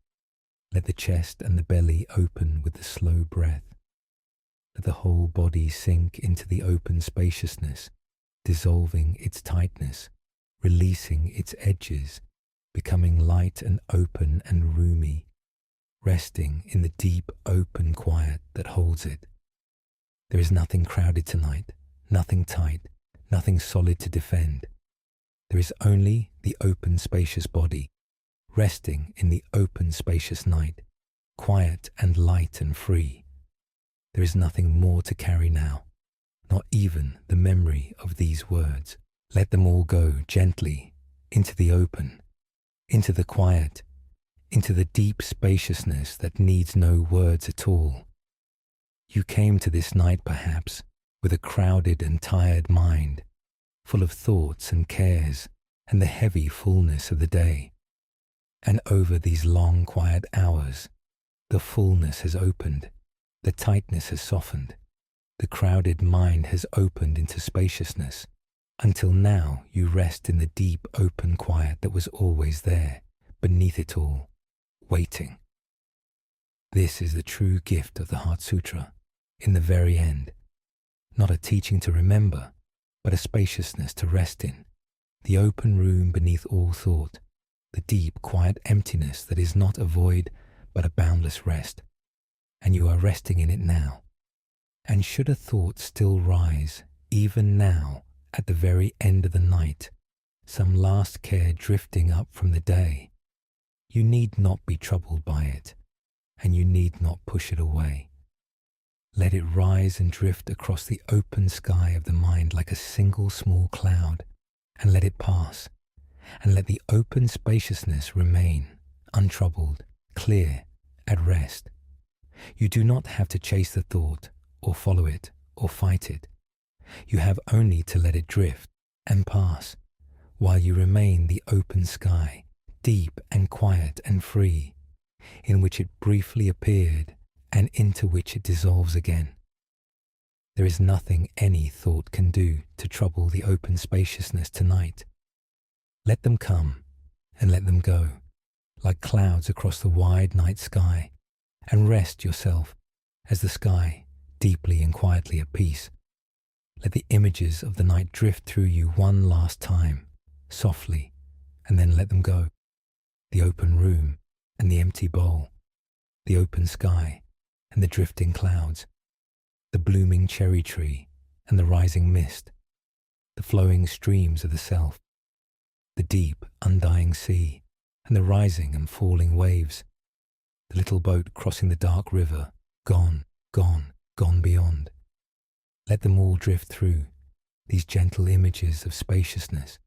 Let the chest and the belly open with the slow breath. Let the whole body sink into the open spaciousness, dissolving its tightness, releasing its edges, becoming light and open and roomy, resting in the deep open quiet that holds it. There is nothing crowded tonight, nothing tight, nothing solid to defend. There is only the open spacious body, resting in the open spacious night, quiet and light and free. There is nothing more to carry now, not even the memory of these words. Let them all go gently into the open, into the quiet, into the deep spaciousness that needs no words at all. You came to this night perhaps with a crowded and tired mind, full of thoughts and cares and the heavy fullness of the day. And over these long quiet hours, the fullness has opened, the tightness has softened, the crowded mind has opened into spaciousness, until now you rest in the deep open quiet that was always there, beneath it all, waiting. This is the true gift of the Heart Sutra, in the very end. Not a teaching to remember, but a spaciousness to rest in, the open room beneath all thought, the deep, quiet emptiness that is not a void, but a boundless rest. And you are resting in it now. And should a thought still rise, even now, at the very end of the night, some last care drifting up from the day, you need not be troubled by it, and you need not push it away. Let it rise and drift across the open sky of the mind like a single small cloud, and let it pass, and let the open spaciousness remain, untroubled, clear, at rest. You do not have to chase the thought, or follow it, or fight it. You have only to let it drift and pass, while you remain the open sky, deep and quiet and free, in which it briefly appeared and into which it dissolves again. There is nothing any thought can do to trouble the open spaciousness tonight. Let them come and let them go, like clouds across the wide night sky, and rest yourself as the sky, deeply and quietly at peace. Let the images of the night drift through you one last time, softly, and then let them go. The open room and the empty bowl, the open sky and the drifting clouds, the blooming cherry tree and the rising mist, the flowing streams of the self, the deep, undying sea and the rising and falling waves, the little boat crossing the dark river, gone, gone, gone beyond. Let them all drift through, these gentle images of spaciousness,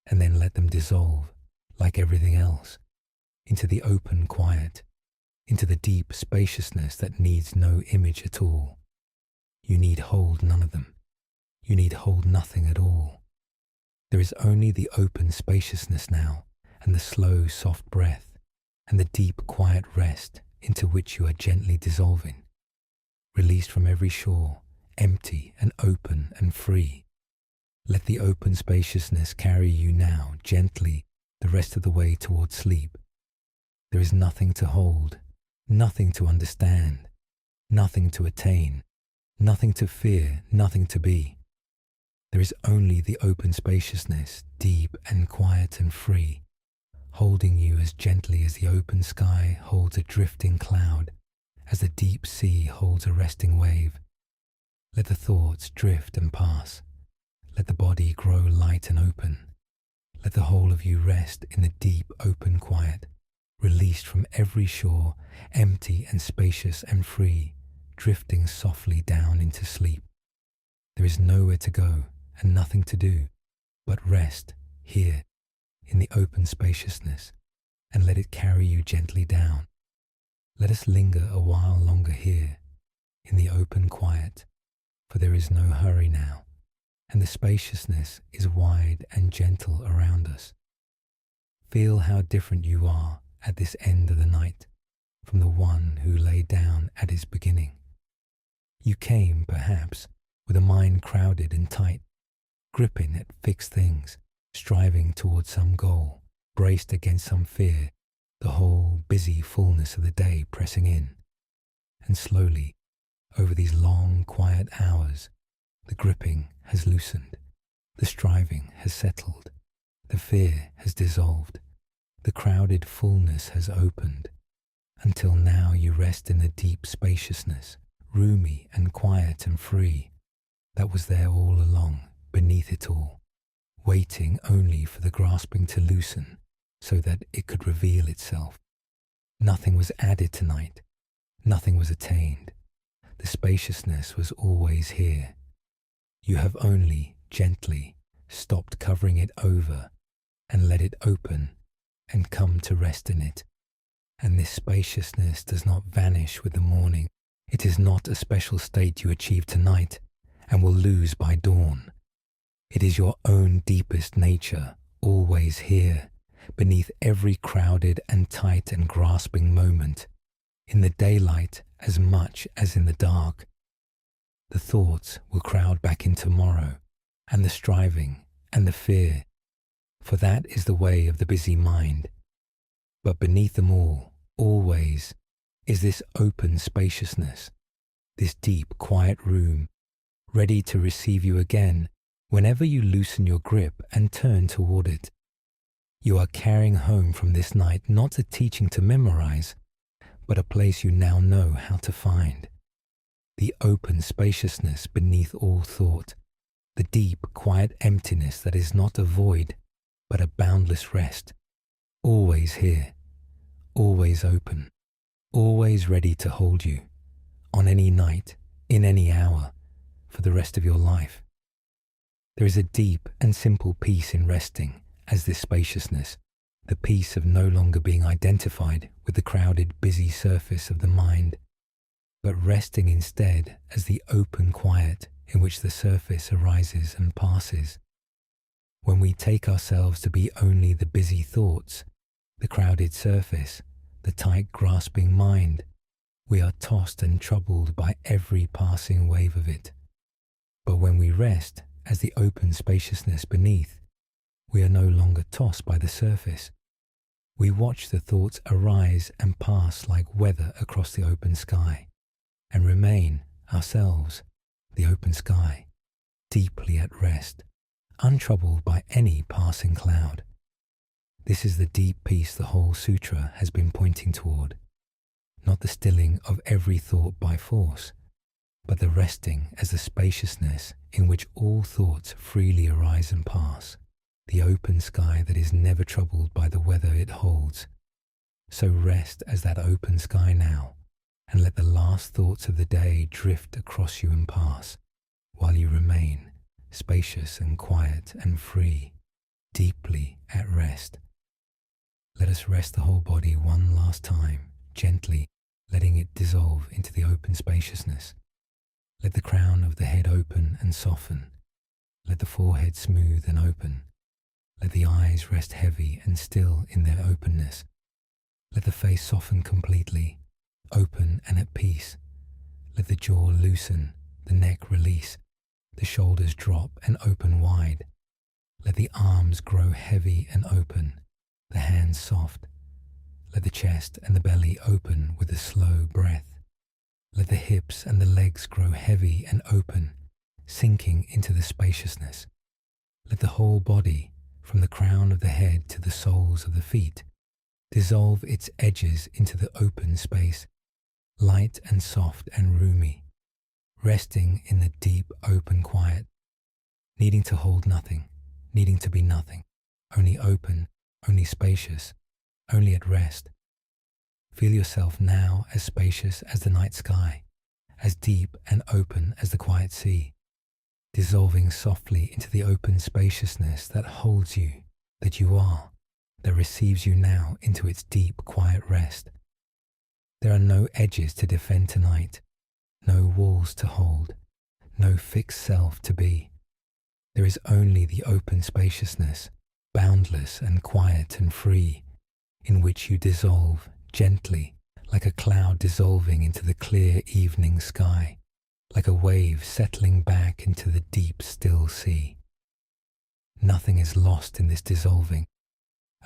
and then let them dissolve, like everything else, into the open quiet, into the deep spaciousness that needs no image at all. You need hold none of them. You need hold nothing at all. There is only the open spaciousness now, and the slow, soft breath, and the deep, quiet rest into which you are gently dissolving, released from every shore, empty and open and free. Let the open spaciousness carry you now gently the rest of the way toward sleep. There is nothing to hold, nothing to understand, nothing to attain, nothing to fear, nothing to be. There is only the open spaciousness, deep and quiet and free, holding you as gently as the open sky holds a drifting cloud, as the deep sea holds a resting wave. Let the thoughts drift and pass. Let the body grow light and open. Let the whole of you rest in the deep open quiet, released from every shore, empty and spacious and free, drifting softly down into sleep. There is nowhere to go and nothing to do, but rest here in the open spaciousness, and let it carry you gently down. Let us linger a while longer here in the open quiet, for there is no hurry now, and the spaciousness is wide and gentle around us. Feel how different you are at this end of the night from the one who lay down at its beginning. You came, perhaps, with a mind crowded and tight, gripping at fixed things, striving towards some goal, braced against some fear, the whole busy fullness of the day pressing in. And slowly, over these long, quiet hours, the gripping has loosened, the striving has settled, the fear has dissolved, the crowded fullness has opened, until now you rest in the deep spaciousness, roomy and quiet and free, that was there all along, beneath it all, waiting only for the grasping to loosen so that it could reveal itself. Nothing was added tonight, nothing was attained. The spaciousness was always here. You have only gently stopped covering it over and let it open and come to rest in it. And this spaciousness does not vanish with the morning. It is not a special state you achieve tonight and will lose by dawn. It is your own deepest nature, always here, beneath every crowded and tight and grasping moment, in the daylight as much as in the dark. The thoughts will crowd back in tomorrow, and the striving and the fear, for that is the way of the busy mind. But beneath them all, always, is this open spaciousness, this deep, quiet room, ready to receive you again whenever you loosen your grip and turn toward it. You are carrying home from this night not a teaching to memorize, but a place you now know how to find. The open spaciousness beneath all thought, the deep, quiet emptiness that is not a void, but a boundless rest, always here, always open, always ready to hold you, on any night, in any hour, for the rest of your life. There is a deep and simple peace in resting as this spaciousness, the peace of no longer being identified with the crowded, busy surface of the mind, but resting instead as the open quiet in which the surface arises and passes. When we take ourselves to be only the busy thoughts, the crowded surface, the tight grasping mind, we are tossed and troubled by every passing wave of it. But when we rest as the open spaciousness beneath, we are no longer tossed by the surface. We watch the thoughts arise and pass like weather across the open sky, and remain, ourselves, the open sky, deeply at rest, untroubled by any passing cloud. This is the deep peace the whole Sutra has been pointing toward, not the stilling of every thought by force, but the resting as the spaciousness in which all thoughts freely arise and pass, the open sky that is never troubled by the weather it holds. So rest as that open sky now, and let the last thoughts of the day drift across you and pass, while you remain spacious and quiet and free, deeply at rest. Let us rest the whole body one last time, gently letting it dissolve into the open spaciousness. Let the crown of the head open and soften. Let the forehead smooth and open. Let the eyes rest heavy and still in their openness. Let the face soften completely, open and at peace. Let the jaw loosen, the neck release, the shoulders drop and open wide. Let the arms grow heavy and open, the hands soft. Let the chest and the belly open with a slow breath. Let the hips and the legs grow heavy and open, sinking into the spaciousness. Let the whole body, from the crown of the head to the soles of the feet, dissolve its edges into the open space, light and soft and roomy, resting in the deep open quiet, needing to hold nothing, needing to be nothing, only open, only spacious, only at rest. Feel yourself now as spacious as the night sky, as deep and open as the quiet sea, dissolving softly into the open spaciousness that holds you, that you are, that receives you now into its deep, quiet rest. There are no edges to defend tonight, no walls to hold, no fixed self to be. There is only the open spaciousness, boundless and quiet and free, in which you dissolve gently, like a cloud dissolving into the clear evening sky, like a wave settling back into the deep, still sea. Nothing is lost in this dissolving.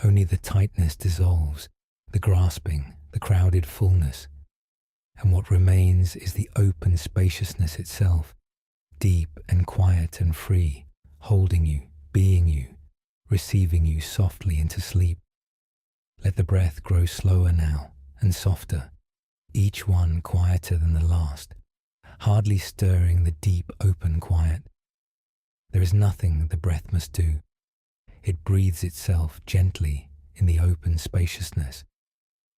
Only the tightness dissolves, the grasping, the crowded fullness, and what remains is the open spaciousness itself, deep and quiet and free, holding you, being you, receiving you softly into sleep. Let the breath grow slower now and softer, each one quieter than the last, hardly stirring the deep open quiet. There is nothing the breath must do. It breathes itself gently in the open spaciousness,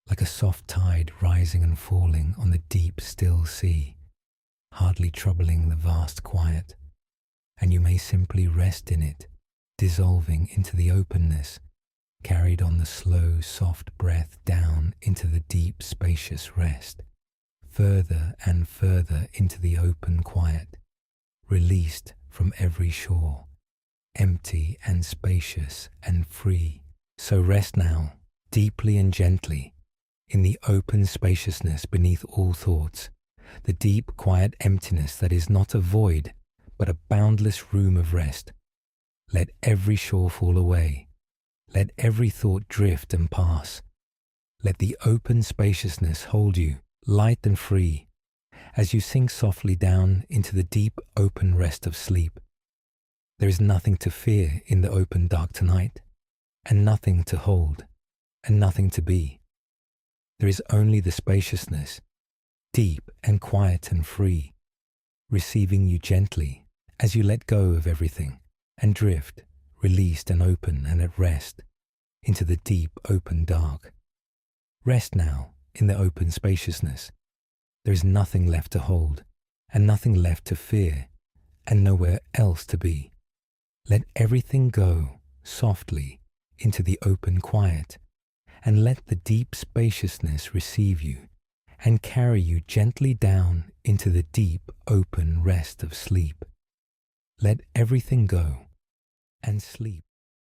like a soft tide rising and falling on the deep still sea, hardly troubling the vast quiet. and you may simply rest in it, dissolving into the openness, carried on the slow, soft breath down into the deep, spacious rest, further and further into the open quiet, released from every shore, empty and spacious and free. So rest now, deeply and gently, in the open spaciousness beneath all thoughts, the deep, quiet emptiness that is not a void, but a boundless room of rest. Let every shore fall away. Let every thought drift and pass. Let the open spaciousness hold you, light and free, as you sink softly down into the deep, open rest of sleep. There is nothing to fear in the open dark tonight, and nothing to hold, and nothing to be. There is only the spaciousness, deep and quiet and free, receiving you gently as you let go of everything and drift, released and open and at rest, into the deep open dark. Rest now in the open spaciousness. There is nothing left to hold, and nothing left to fear, and nowhere else to be. Let everything go softly into the open quiet, and let the deep spaciousness receive you and carry you gently down into the deep open rest of sleep. Let everything go and sleep.